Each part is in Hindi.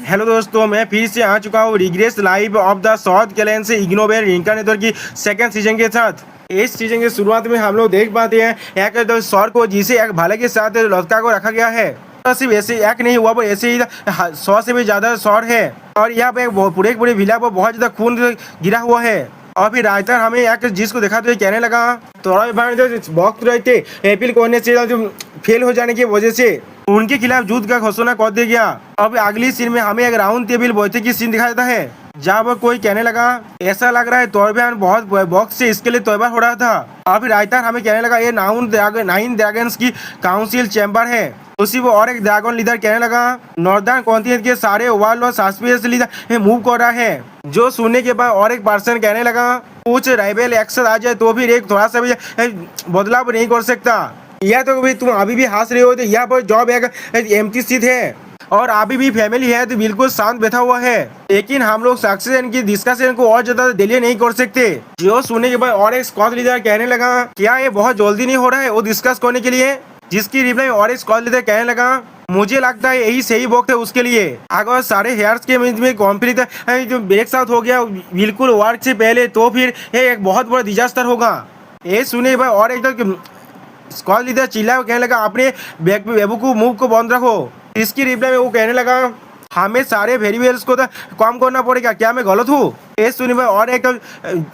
हेलो दोस्तों, मैं फिर से आ चुका हूँ रिग्रेस लाइव ऑफ द साउथ कैलेन से इग्नोवेयर इंटरनेटवर्क की सेकंड सीजन के साथ। इस सीजन की शुरुआत में हम लोग देख पाते हैं एक सौर को जिसे एक भाले के साथ लटका को रखा गया है। सिर्फ ऐसे एक नहीं हुआ पर ऐसे ही 100 से भी ज्यादा सौर है और यहाँ पे पूरे विला पर बहुत ज्यादा खून गिरा हुआ है। और फिर रायता हमें एक जिसको दिखाते हुए कहने लगा थोड़ा वक्त रहते अपील करने से फेल हो जाने की वजह से उनके खिलाफ युद्ध का घोषणा कर दिया गया। अब अगली सीन में हमें एक राउंड टेबल बैठक की सीन दिखाया जाता है जहाँ पर कोई कहने लगा ऐसा लग रहा है तौरबान बहुत वक्त से इसके लिए तौबा हो रहा था। और फिर रायता हमें कहने लगा ये 9 ड्रैगन्स की काउंसिल चैम्बर है। उसी वो और एक ड्रैगन लीडर कहने लगा नॉर्दर्न कॉन्टिनेंट के सारे ओवरलॉर्ड सस्पिशियस लीडर मूव कर रहा है। जो सुनने के बाद और एक पर्सन कहने लगा कुछ राइवल एक्शन आ जाए तो फिर एक थोड़ा सा भी बदलाव नहीं कर सकता। या तो भी तुम अभी भी हंस रहे हो तो यहाँ पर जॉब एक एम्प्टी सीट है और अभी भी फैमिली है तो बिल्कुल शांत बैठा हुआ है। लेकिन हम लोग सक्सेशन की डिस्कशन को और ज्यादा डिले नहीं कर सकते। जो सुनने के बाद और एक स्क्वाड लीडर कहने लगा क्या ये बहुत जल्दी नहीं हो रहा है वो डिस्कस करने के लिए। जिसकी रिप्लाई और एक स्क्वाड लीडर कहने लगा मुझे लगता है यही सही वक्त है उसके लिए। अगर सारे हेयर्स के में कॉम्प्लीट जो ब्रेक साउथ हो गया बिल्कुल वर्क से पहले तो फिर ये एक बहुत बड़ा डिजास्टर होगा। ये सुने भाई और एक स्क्वाड लीडर चिल्ला कहने लगा अपने बेबू को मुंह को बंद रखो। इसकी रिप्लाई में वो कहने लगा हमें सारे वेरिएबल्स को तो कम करना पड़ेगा, क्या मैं गलत हूँ। ये सुने भाई और एक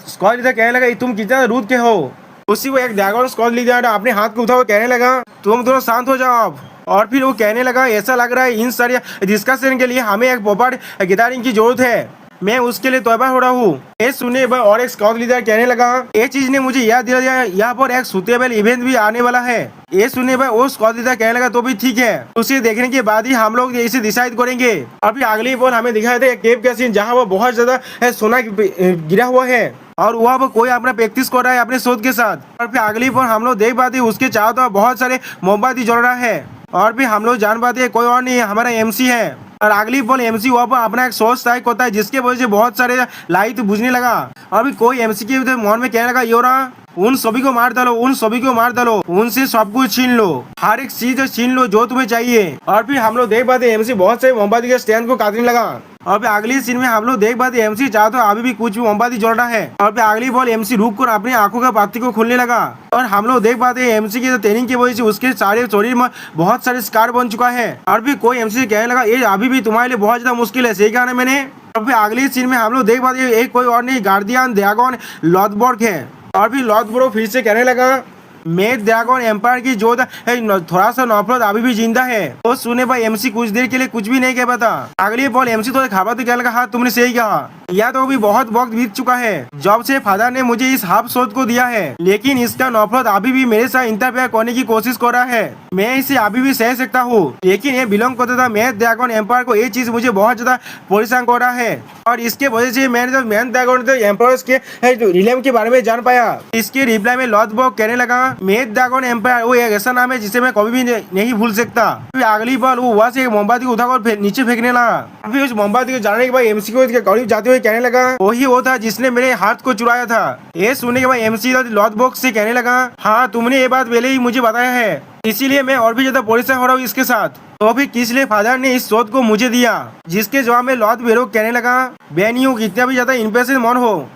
स्क्वाड लीडर कहने लगा तुम कितना रूद के हो। उसी को एक ड्रैगन स्क्वाड लीडर अपने हाथ को उठाओ कहने लगा तुम दोनों शांत हो जाओ अब। और फिर वो कहने लगा ऐसा लग रहा है इन सारी डिस्कशन के लिए हमें एक प्रॉपर गैदरिंग की जरूरत है, मैं उसके लिए तौबा हो रहा हूँ। ये सुने और एक स्काउट लीडर कहने लगा ये चीज ने मुझे याद दिलाया यहाँ पर एक सुटेबल इवेंट भी आने वाला है। ये सुने वो स्काउट लीडर कहने लगा तो भी ठीक है, उसे देखने के बाद ही हम लोग इसे डिसाइड करेंगे। अभी अगली पर हमें दिखाया था केव का सीन जहाँ वो बहुत ज्यादा सोना गिरा हुआ है और वहाँ पर कोई अपना प्रैक्टिस कर रहा है अपने शोध के साथ। और फिर अगली पर हम लोग देख पाते उसके चारों तरफ बहुत सारे मोमबत्ती जल रहा है और फिर हम लोग जान पाते कोई और नहीं हमारा एमसी है। और अगली पल एमसी वहाँ पर अपना एक सोर्स स्ट्राइक होता है जिसके वजह से बहुत सारे लाइट बुझने लगा। अभी कोई एमसी के मन में कहने लगा योरा उन सभी को मार डालो, उन सभी को मार डालो, उनसे सब कुछ छीन लो, हर एक चीज छीन लो जो तुम्हें चाहिए। और फिर हम लोग देख पाते एमसी बहुत से मोमबत्ती के स्टैंड को काटने लगा। और फिर अगली सीन में हम लोग देख पाते एमसी चाहते हो अभी भी कुछ भी मोमबत्ती जल रहा है। और फिर अगली बॉल एमसी रुक कर अपनी आंखों का पत्ती को खोलने लगा और हम लोग देख पाते हैं एमसी की ट्रेनिंग की वजह से उसके सारे शरीर में बहुत सारे स्कार बन चुका है। और भी कोई एमसी कहने लगा ये अभी भी तुम्हारे लिए बहुत ज्यादा मुश्किल है, सही कहा ना मैंने। और फिर अगली सीन में हम लोग देख पाते हैं एक कोई और नहीं गार्डियन ड्रैगन लॉथबर्ग है। और फिर लॉथबर्ग फिर से कहने लगा मैं ड्रैगन एम्पायर की जो थोड़ा सा नफरत अभी भी जिंदा है। तो सुने भाई एमसी कुछ देर के लिए कुछ भी नहीं कह पाता। अगली बॉल एमसी तो खाबा तो कहने लगा हाँ तुमने सही कहा, या तो भी बहुत वक्त बीत चुका है जब से फादर ने मुझे इस हाफ शोध को दिया है, लेकिन इसका नफरत अभी भी मेरे साथ इंटरफेयर करने की कोशिश कर रहा है। मैं इसे अभी भी सह सकता हूँ लेकिन ये बिलोंग करता था मैं ड्रैगन एम्पायर को, ये चीज मुझे बहुत ज्यादा परेशान कर रहा है। और इसके वजह से मैंने जब मैन ड्रैगन एम्पायर्स के रिलेम के बारे में जान पाया। इसके रिप्लाई में लॉथबर्ग कहने लगा मेड ड्रैगन एम्पायर वो एक ऐसा नाम है जिसे मैं कभी भी नहीं भूल सकता। फिर अगली बार वो वहाँ से मोमबत्ती को उठाकर नीचे फेंकने लगा। फिर उस मोमबत्ती को जाने के बाद एमसी को करीब जाते हुए कहने लगा वही वो था जिसने मेरे हाथ को चुराया था। ये सुनने के बाद एमसी लॉथबर्ग से कहने लगा हाँ तुमने ये बात पहले ही मुझे बताया है, इसीलिए मैं और भी ज्यादा परेशान हो रहा हूँ इसके साथ। तो फिर किस लिए फादर ने इस शोध को मुझे दिया। जिसके जवाब में लॉथबर्ग कहने लगा बेनियो कितना भी ज्यादा इंप्रेसिव मन हो,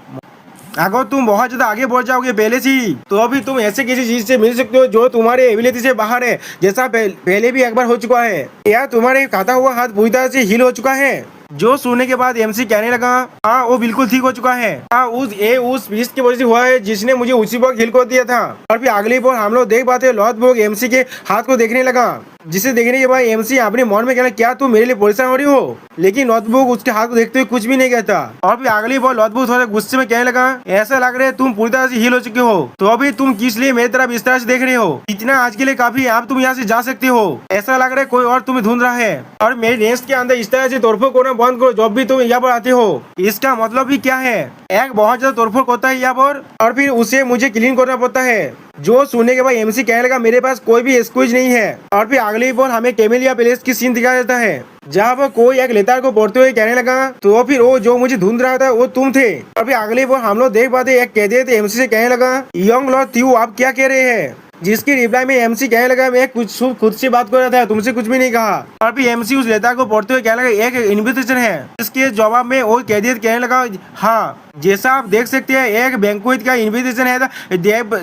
अगर तुम बहुत ज्यादा आगे बढ़ जाओगे पहले से ही तो अभी तुम ऐसे किसी चीज से मिल सकते हो जो तुम्हारे एबिलिटी से बाहर है, जैसा पहले भी एक बार हो चुका है, या तुम्हारे खाता हुआ हाथ पूरी तरह से हील हो चुका है। जो सुनने के बाद एमसी कहने लगा हाँ वो बिल्कुल ठीक हो चुका है, हाँ उस बीस्ट की वजह से हुआ है जिसने मुझे उसी वक्त हिल कर दिया था। और फिर अगली बार हम लोग देख पाते लॉथबर्ग एमसी के हाथ को देखने लगा, जिसे देखने के बाद एमसी अपने मन में कहना क्या तुम मेरे लिए परेशान हो रही हो, लेकिन लॉथबर्ग उसके हाथ को देखते हुए कुछ भी नहीं कहता। और फिर अगली बार लॉथबर्ग थोड़ा गुस्से में कहने लगा ऐसा लग रहा है तुम पूरी तरह से हील हो चुके हो, तो अभी तुम किस लिए मेरी तरफ इस तरह से देख रहे हो, इतना आज के लिए काफी आप तुम यहाँ से जा सकते हो, ऐसा लग रहा है कोई और तुम्हें ढूंढ रहा है। और मेरे नेस्ट के अंदर इस तरह से तोड़फोड़ करना बंद करो जब भी तुम यहाँ पर आते हो। इसका मतलब भी क्या है, एक बहुत ज्यादा तोड़फोड़ करता है यहाँ पर और फिर उसे मुझे क्लीन करना पड़ता है। जो सुनने के बाद एमसी कहने लगा मेरे पास कोई भी एक्सक्यूज नहीं है। और फिर अगली बार हमें कैमेलिया पैलेस की सीन दिखाया जाता है जहाँ पर कोई एक लेतार को पढ़ते हुए कहने लगा तो फिर वो जो मुझे ढूंढ रहा था वो तुम थे। और फिर अगली बार हम लोग देख पाते एक कैदी थे एमसी से कहने लगा यंग लॉर्ड थ्यू आप क्या कह रहे हैं। जिसकी रिप्लाई में एमसी कहने लगा मैं कुछ खुद से बात कर रहा था, तुमसे कुछ भी नहीं कहा। और फिर एमसी उस लेटर को पढ़ते हुए कहने लगा एक इन्विटेशन है। इसके जवाब में वो कैदियत कहने लगा हाँ, जैसा आप देख सकते हैं एक बैंक्वेट का इन्विटेशन है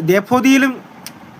डेफोडिल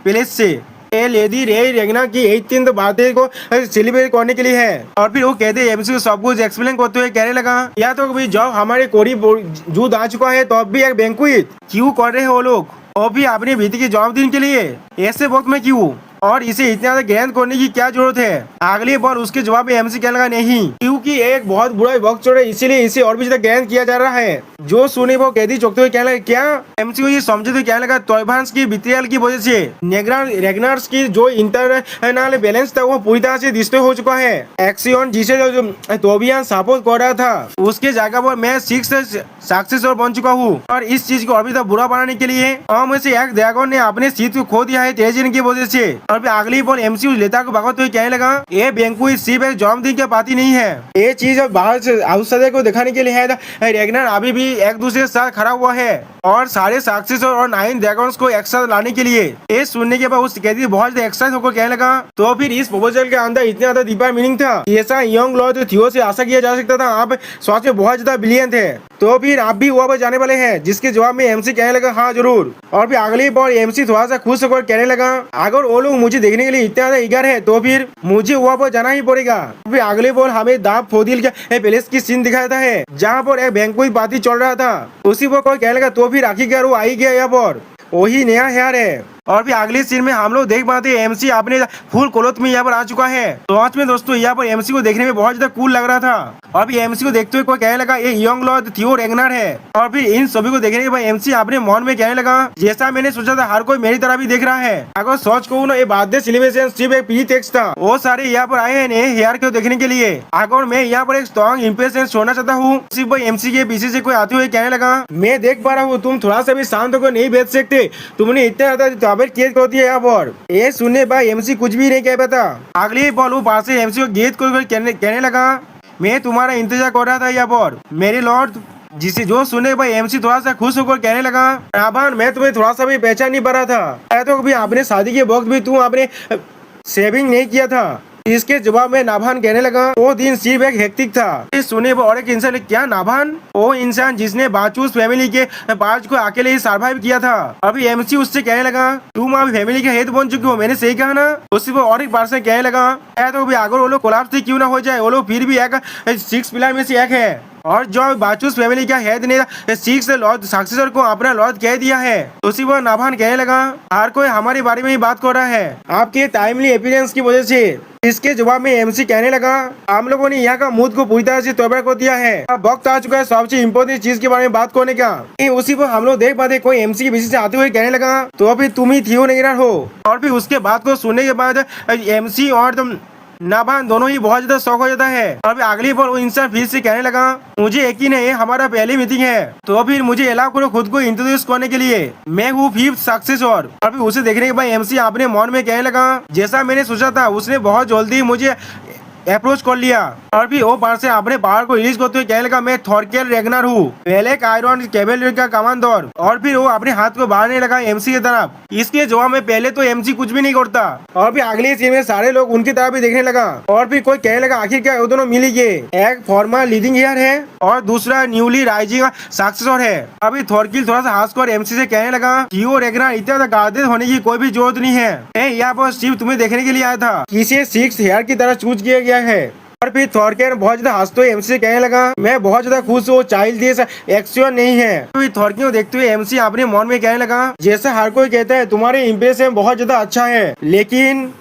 पैलेस से। ये लेडी रे रेगना की 18th बर्थडे को सेलिब्रेट करने के लिए है। और फिर वो कहते हैं एमसी को सब कुछ एक्सप्लेन करते हुए कहने लगा या तो कभी जब हमारे कोरी जूद आ चुका है तो अब भी एक बैंक्वेट क्यों कर रहे हो लोग, और भी अपनी बेटी के जन्मदिन के लिए ऐसे वक्त में क्यों, और इसे इतना ज्यादा ग्रहण करने की क्या जरूरत है। अगली बार उसके जवाब में एमसी कहने लगा नहीं, क्योंकि एक बहुत बुरा वक्त चल रहा है इसीलिए इसे और भी ज्यादा ग्रहण किया जा रहा है। जो सुने वो कैदी चौंकते हुए कहने लगा क्या, एमसी को ये समझते हुए कहने लगा तोयभांस की बित्रियल की वजह से रेगनार्स की जो इंटरनल बैलेंस था वो पूरी तरह से डिस्ट्रॉय हो चुका है। एक्सियन जिसे तोबियान सपोर्ट कर रहा था उसके जगह पर मैं 6 सक्सेसर बन चुका हूँ, और इस चीज को और भी बुरा बनाने के लिए में से एक ड्रैगन ने अपने सीट को खो दिया है तेजिन की वजह से। और फिर अगली बॉल एमसी उस लेता को भगाते हुए कहने लगा ये बैंक्वेट सिर्फ एक जन्मदिन की पार्टी नहीं है, ये चीज बाहर से आउटसाइडर को दिखाने के लिए है। रेगनर अभी भी एक दूसरे के साथ खड़ा हुआ है और सारे सक्सेसर और 9 ड्रैगन्स को एक साथ लाने के लिए। ये सुनने के बाद उस कैदी बहुत एक्साइट होकर कहने लगा तो फिर इस प्रपोजल के अंदर इतना ज्यादा डीपर मीनिंग था, ऐसा यंग लॉर्ड थियो से आशा किया जा सकता था। आप सच में बहुत ज्यादा ब्रिलियंट थे, तो फिर आप भी वहाँ पर जाने वाले हैं, जिसके जवाब में एमसी कहने लगा हाँ जरूर। और फिर अगली बार एमसी थोड़ा सा खुश होकर कहने लगा अगर वो लोग मुझे देखने के लिए इतना ज्यादा ईगर है तो फिर मुझे वहाँ पर जाना ही पड़ेगा। फिर अगली बार हमें दाब फोदिल के पैलेस की सीन दिखाता है जहाँ पर एक बैंक्वेट पार्टी चल रहा था। उसी पर कोई कहने लगा तो फिर आखिरकार वो आई गया यहाँ पर, वही नया हेयर है। और फिर अगले सीन में हम लोग देख पाते हैं एमसी अपने फुल क्लोथ में यहाँ पर आ चुका है। तो आज में दोस्तों यहाँ पर एमसी को देखने में बहुत ज्यादा कूल लग रहा था। और फिर एमसी को देखते हुए कोई कहने लगा ये यंग लॉर्ड थियो रेगनर है। और फिर इन सभी को देखने के बाद एमसी अपने मन में कहने लगा जैसा मैंने सोचा था हर कोई मेरी तरह भी देख रहा है। अगर सोच कहूँ ना ये बर्थडे सेलिब्रेशन सिर्फ एक प्री टेक्स्ट था, वो सारे यहाँ पर आए हैं नए हेयर को देखने के लिए। अगर मैं यहाँ पर एक स्ट्रॉन्ग इम्प्रेशन छोड़ना चाहता हूँ सिर्फ एमसी के पीछे से कोई आते हुए कहने लगा मैं देख पा रहा हूँ तुम थोड़ा सा भी शांत होकर नहीं बैठ सकते, तुमने इतना ज्यादा केस कर दिया। ये सुनने पर एमसी कुछ भी नहीं कह पाता। अगली बॉल वो पास से एमसी को गेट कर कहने लगा मैं तुम्हारा इंतजार कर रहा था यहाँ पर मेरे लॉर्ड, जिसे जो सुनने पर एमसी थोड़ा सा खुश होकर कहने लगा राभान मैं तुम्हें थोड़ा सा भी पहचान नहीं पा रहा था, तो कभी आपने शादी के वक्त भी तुम आपने सेविंग नहीं किया था। इसके जवाब में नाभान कहने लगा वो दिन सिर्फ एक हेक्टिक था। इस सुने पर और एक इंसान क्या नाभान, वो इंसान जिसने बाचूस फैमिली के पार्ट को अकेले ही सर्वाइव किया था। अभी एमसी उससे कहने लगा तुम अब फैमिली का हेड बन चुके हो, मैंने सही कहा ना। उसी पर और एक पर्सन कहने लगा तो अगर वो लोग कोलैप्स क्यों ना हो जाए, वो लोग फिर भी एक 6 पिलर में से एक है, और जो बाचूस फैमिली का हेड ने 6 लॉर्ड सक्सेसर को अपना लॉर्ड कह दिया है। उसी पर नाभान कहने लगा हर कोई हमारे बारे में ही बात कर रहा है आपके टाइमली अपीयरेंस की वजह से। इसके जवाब में एमसी कहने लगा हम लोगों ने यहाँ का मूड को पूरी तरह से तोबा कर दिया है, अब वक्त आ चुका है सबसे इम्पोर्टेंट चीज के बारे में बात करने का। उसी पर हम लोग देख पाते कोई एमसी के पीछे से आते हुए कहने लगा तो अभी तुम ही थियो रेगनर हो। और फिर उसके बात को सुनने के बाद एमसी और तुम नाभान दोनों ही बहुत ज्यादा शौक हो जाता है। और फिर अगली बार वो इंसान फिर से कहने लगा मुझे यकीन है हमारा पहली मीटिंग है, तो फिर मुझे अलाउ करो खुद को इंट्रोड्यूस करने के लिए, मैं हूँ 5th सक्सेसर। और फिर उसे देखने के बाद एमसी अपने मन में कहने लगा जैसा मैंने सोचा था उसने बहुत जल्दी मुझे अप्रोच कर लिया। और फिर वो बार से अपने पावर को रिलीज करते हुए कहने लगा मैं थॉरकेल रेगनर हूँ, पहले एक आयरन कैवेलरी का कमांडर। और फिर वो अपने हाथ को बढ़ाने लगा एमसी की तरफ। इसके जवाब में पहले तो एमसी कुछ भी नहीं करता, और फिर अगले सीन में सारे लोग उनकी तरफ भी देखने लगा। और फिर कोई कहने लगा आखिर क्या वो दोनों मिल गए, एक फॉर्मर लीडिंग हेयर है और दूसरा न्यूली राइजिंग सक्सेसर है। अभी थॉरकिल थोड़ा सा हंसकर एमसी से कहने लगा थियो रेगनर इतना गार्डेड होने की कोई भी जरूरत नहीं है, मैं यहाँ पर सिर्फ तुम्हें देखने के लिए आया था, इसे 6 हेयर की तरह चूज किया गया है। और फिर थॉरकिल बहुत ज्यादा हंसते हुए एमसी से कहने लगा मैं बहुत ज्यादा खुश हूँ, चाइल्ड एक्शन नहीं है। फिर थॉरकिल को देखते हुए एमसी अपने मन में कहने लगा जैसा हर कोई कहता है तुम्हारे इम्प्रेशन बहुत ज्यादा अच्छा है, लेकिन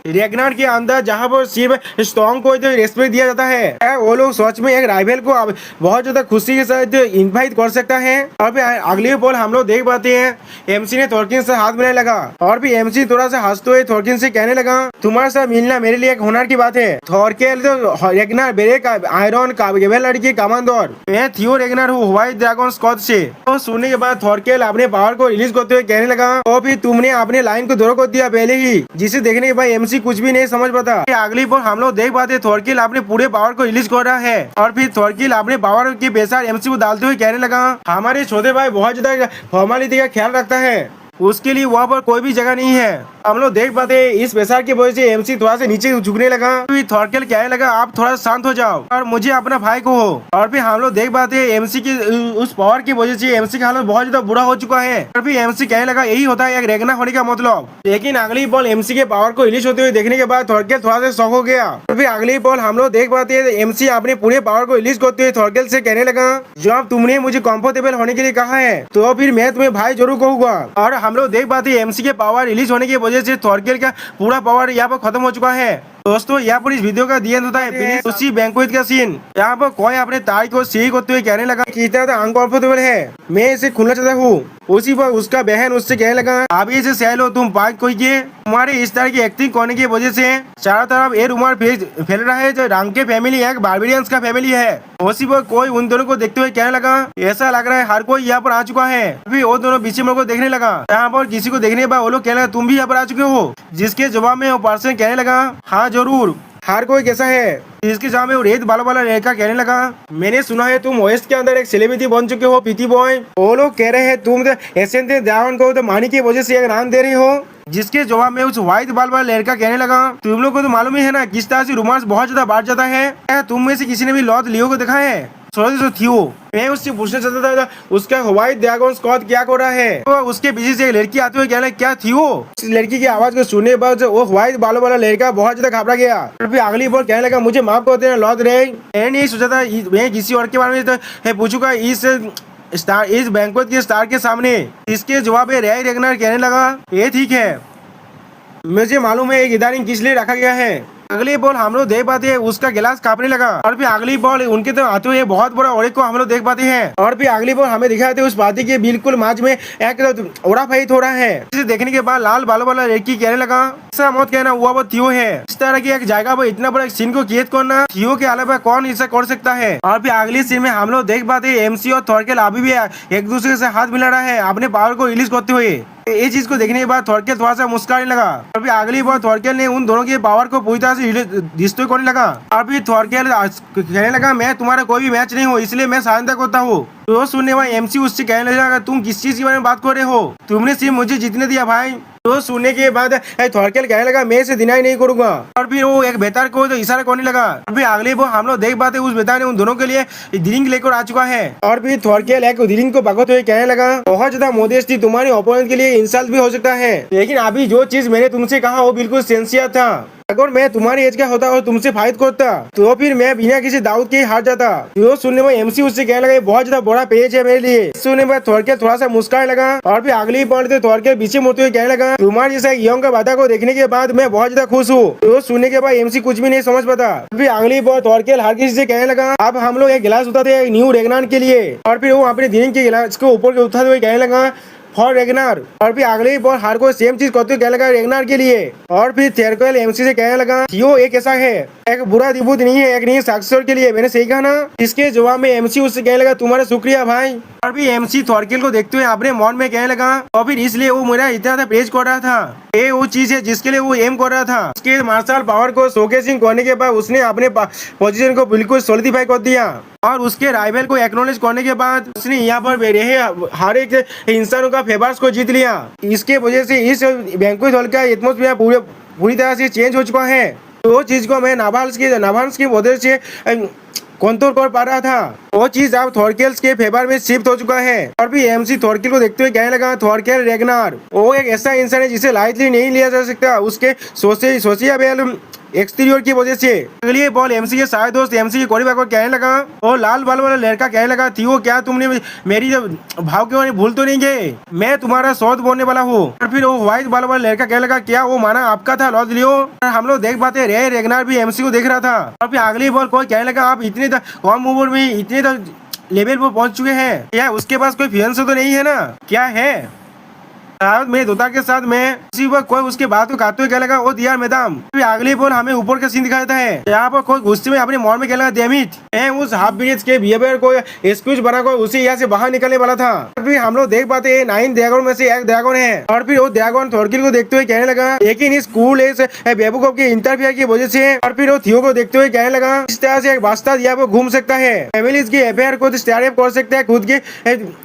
रेगनर के अंदर जहाँ पर सिर्फ स्ट्रॉन्ग को रेस्पेक्ट दिया जाता है वो लोग सच में एक राइवल को बहुत ज्यादा खुशी के साथ इनवाइट कर सकता है। और फिर अगले पल हम लोग देख पाते हैं एमसी ने थॉरकिल से हाथ मिलाने लगा। और फिर एमसी थोड़ा सा हंसते हुए थॉरकिल से कहने लगा तुम्हारे साथ मिलना मेरे लिए एक हुनर की बात है। थॉरकिल तो रेगनर बेरे आयरन कैवेलरी के कमांडर, मैं थियो रेगनर हूँ व्हाइट ड्रैगन स्क्वाड से। तो सुनने के बाद थॉरकिल अपने पावर को रिलीज करते हुए कहने लगा और फिर तुमने अपने लाइन को दोहरा कर दिया पहले ही, जिसे देखने के बाद एमसी कुछ भी नहीं समझ पाता। अगली बार हम लोग देख पाते थॉरकिल अपने पूरे पावर को रिलीज कर रहा है। और फिर थॉरकिल अपने पावर की बेसार एमसी को डालते हुए कहने लगा हमारे छोटे भाई बहुत ज्यादा फॉर्मेलिटी का ख्याल रखता है, उसके लिए वहाँ पर कोई भी जगह नहीं है। हम लोग देख पाते हैं इस प्रेशर की वजह से एमसी थोड़ा सा नीचे झुकने लगा। फिर थॉरकेल कहने लगा आप थोड़ा शांत हो जाओ और मुझे अपना भाई को हो। और फिर हम लोग देख पाते हैं एमसी की उस पावर की वजह से एमसी का हालत बहुत ज्यादा बुरा हो चुका है। और फिर एमसी कहने लगा यही होता है एक रेगना होने का मतलब। लेकिन अगली बॉल एमसी के पावर को रिलीज होते हुए देखने के बाद थॉरकेल थोड़ा सा शॉक हो गया। और फिर अगली बॉल हम लोग देख पाते हैं एमसी अपने पूरे पावर को रिलीज करते हुए थॉरकेल से कहने लगा जब तुमने मुझे कंफर्टेबल होने के लिए कहा है तो फिर मैं तुम्हें भाई जरूर कहूंगा। और हम लोग देख पाते हैं एमसी के पावर रिलीज होने की वजह से थॉरकेल का पूरा पावर यहाँ पर खत्म हो चुका है। दोस्तों यहाँ पर इस वीडियो का दिया होता है उसी बैंक्वेट का सीन। यहाँ पर कोई अपने ताई को सही करते हुए कहने लगा कि इतना तो अनकंफर्टेबल है, मैं इसे खुलना चाहता हूँ। उसी पर उसका बहन उससे कहने लगा अभी इसे सह लो तुम बात कोई के तुम्हारे इस तरह की एक्टिंग करने की वजह से चारों तरफ ये रूमर फैल रहा है जो रंग के फैमिली एक बार्बेरियंस का फैमिली है। उसी पर कोई उन दोनों को देखते हुए कहने लगा ऐसा लग रहा है हर कोई यहाँ पर आ चुका है। अभी वो दोनों पीछे मुड़ को देखने लगा। यहाँ पर किसी को देखने के बाद वो लोग कहने लगा तुम भी यहाँ पर आ चुके हो। जिसके जवाब में वो पर्सन कहने लगा हाँ जरूर, हर कोई कैसा है। इसके जवाब में वो रेत बालों वाला लड़का कहने लगा मैंने सुना है तुम वेस्ट के अंदर एक सेलिब्रिटी बन चुके हो पीटी बॉय। वो लोग कह रहे हैं तुम एशियन ड्रैगन को तो मानी की वजह से एक नाम दे रहे हो। जिसके जवाब में उस व्हाइट बाल वाला लड़का कहने लगा तुम लोग को तो मालूम ही है ना किस तरह से रोमांस बहुत ज्यादा बढ़ जाता है। क्या तुम में से किसी ने भी लॉर्ड लियो को देखा है? थियो मैं उससे पूछना चाहता था उसका व्हाइट ड्रैगन स्कॉट क्या कर रहा है। तो उसके पीछे से एक लड़की आते हुए कहना क्या थियो। उस लड़की की आवाज को सुनने के बाद वो व्हाइट बालों वाला लड़का बहुत ज्यादा घबरा गया। फिर अगली बार कहने लगा मुझे माफ करते हैं लॉर्ड रे, मैंने नहीं सोचा था मैं किसी और के बारे में पूछूंगा इस बैंक्वेट के स्टार के सामने। इसके जवाब में रे रेगनर कहने लगा ये ठीक है, मुझे मालूम है ये गैदरिंग किस लिए रखा गया है। अगली बॉल हम लोग देख पाते हैं उसका गिलास कांपने लगा। और फिर अगली बॉल उनके तो आते हुए बहुत बड़ा ओड़े को हम लोग देख पाते हैं। और फिर अगली बॉल हमें दिखाते हैं उस पार्टी के बिल्कुल माज में एक ओड़ा फाइट हो रहा है। इसे देखने के बाद लाल बालों वाला लड़की कहने लगा ऐसा मत कहना हुआ वो थियो है। इस तरह की एक जगह पर इतना बड़ा सीन को कैद करना थियो के अलावा कौन ऐसा कर सकता है। और फिर अगली सीन में हम लोग देख पाते हैं एमसी और थॉरकेल अभी भी एक दूसरे से हाथ मिला रहा है अपने पावर को रिलीज करते हुए। ये चीज को देखने के बाद थॉरकेल थोड़ा सा मुस्कुराने लगा। और फिर अगली बार थॉरकेल ने उन दोनों के पावर को पूरी तरह से डिस्ट्रॉय करने लगा। और फिर थॉरकेल कहने लगा मैं तुम्हारा कोई भी मैच नहीं हो इसलिए मैं सहायता करता हूँ। तो सुनने वाला एमसी उससे कहने लगा तुम किस चीज के बारे में बात कर रहे हो, तुमने सिर्फ मुझे जीतने दिया भाई। तो सुनने के बाद थॉरकेल कहने लगा मैं इसे डिनाई नहीं करूंगा। और फिर वो एक बेतार को तो इशारा करने लगा। और फिर अगले वो हम लोग देख पाते उस बेतार ने उन दोनों के लिए ड्रिंक लेकर आ चुका है। और फिर थॉरकेल एक ड्रिंक को भगत हुए कहने लगा बहुत ज्यादा मोदेस्टी तुम्हारे ओपोनेंट के लिए इंसल्ट भी हो सकता है, लेकिन अभी जो चीज मैंने तुमसे कहा वो बिल्कुल सिंसियर था। अगर मैं तुम्हारी एज का होता और तुमसे फाइट करता तो फिर मैं बिना किसी दाऊद के हार जाता। तो सुनने में एमसी उससे कहने लगा बहुत ज्यादा बड़ा पेज है मेरे लिए। सुनने में थॉरकेल थोड़ा सा मुस्कुराने लगा। और फिर अगली पॉइंट पे थॉरकेल पीछे मुड़ते हुए कहने लगा तुम्हारे जैसा यंग का बाधा को देखने के बाद मैं बहुत ज्यादा खुश हूँ। तो सुनने के बाद एमसी कुछ भी नहीं समझ पाता। फिर अगली बार थॉरकेल हर किसी से कहने लगा अब हम लोग एक गिलास उठाते हैं न्यू रेगनार के लिए। और फिर वो अपने ड्रिंक के गिलास को ऊपर उठाते हुए कहने लगा फॉर रेगनार। और फिर अगली बार हर कोई सेम चीज करते हुए कहने लगा रेगनार के लिए। और फिर थॉरकेल एमसी से कहने लगा थियो एक ऐसा है एक बुरा दिबूत नहीं है, एक नहीं सक्सेसर के लिए, मैंने सही कहा ना। इसके जवाब में एमसी उससे कहने लगा तुम्हारा शुक्रिया भाई। और फिर एमसी थॉरकेल को देखते हुए अपने मन में कहने लगा और फिर इसलिए वो मेरा इतना था प्रेज कर रहा था। ये वो चीज है जिसके लिए वो एम कर रहा था। उसके मार्शल पावर को शोकेसिंग करने के बाद उसने अपने पोजीशन को बिल्कुल सॉलिडिफाई कर दिया। और उसके राइवल को एक्नॉलेज करने के बाद उसने यहाँ पर रहे हर एक इंसानों का फेवर्स को जीत लिया। इसके वजह से इस बैंक्वेट हॉल का एटमॉस्फेयर पूरी तरह से चेंज हो चुका है। तो चीज को मैं नाभांस की वजह से कंट्रोल कर पा रहा था, वो चीज अब थॉरकेल्स के फेवर में शिफ्ट हो चुका है। और भी एमसी थॉरकेल को देखते हुए कहने लगा थॉरकेल रेगनार वो एक ऐसा इंसान है जिसे लाइटली नहीं लिया जा सकता उसके सोशिएबल एक्सटीरियर की वजह से। अगली बॉल एमसी के सारे दोस्त एमसी के कोरिबा को कहने लगा और लाल बाल वाला लड़का कहने लगा थियो क्या तुमने मेरी भाव के बारे में भूल तो नहीं गए, मैं तुम्हारा सौद बोलने वाला हूँ। और फिर वो व्हाइट बाल वाला लड़का कहने लगा क्या वो माना आपका था लॉर्ड लियो। और हम लोग देख पाते रे रेगनार भी एमसी को देख रहा था। और फिर अगली बॉल कोई कहने लगा आप इतने कम उम्र में इतने लेवल पर पहुंच चुके हैं, क्या उसके पास कोई फियांसे तो नहीं है ना, क्या है मेरे दोता के साथ में उसी वक्त कोई उसके बात को काटते हुए क्या लगा ओ दियार मैडम। फिर अगली बॉल हमें ऊपर का सीन दिखा देता है। यहाँ पर कोई गुस्से में अपने मॉल में क्या लगा डेमिट मैं उस हाफ ब्रिज के बिहेवियर को एक्सक्यूज बनाकर उसे यहाँ से बाहर निकलने वाला था। फिर हम लोग देख पाते हैं 9 ड्रैगन में से एक ड्रैगन है। और फिर वो ड्रैगन थॉरकेल को देखते हुए कहने लगा लेकिन इस कूल बेवकूफ के इंटरफियर की वजह से। और फिर वो थियो को देखते हुए कहने लगा इस तरह से एक बास्ता दिया वो घूम सकता है, फैमिलीज की अफेयर को स्टार्ट कर सकता है खुद की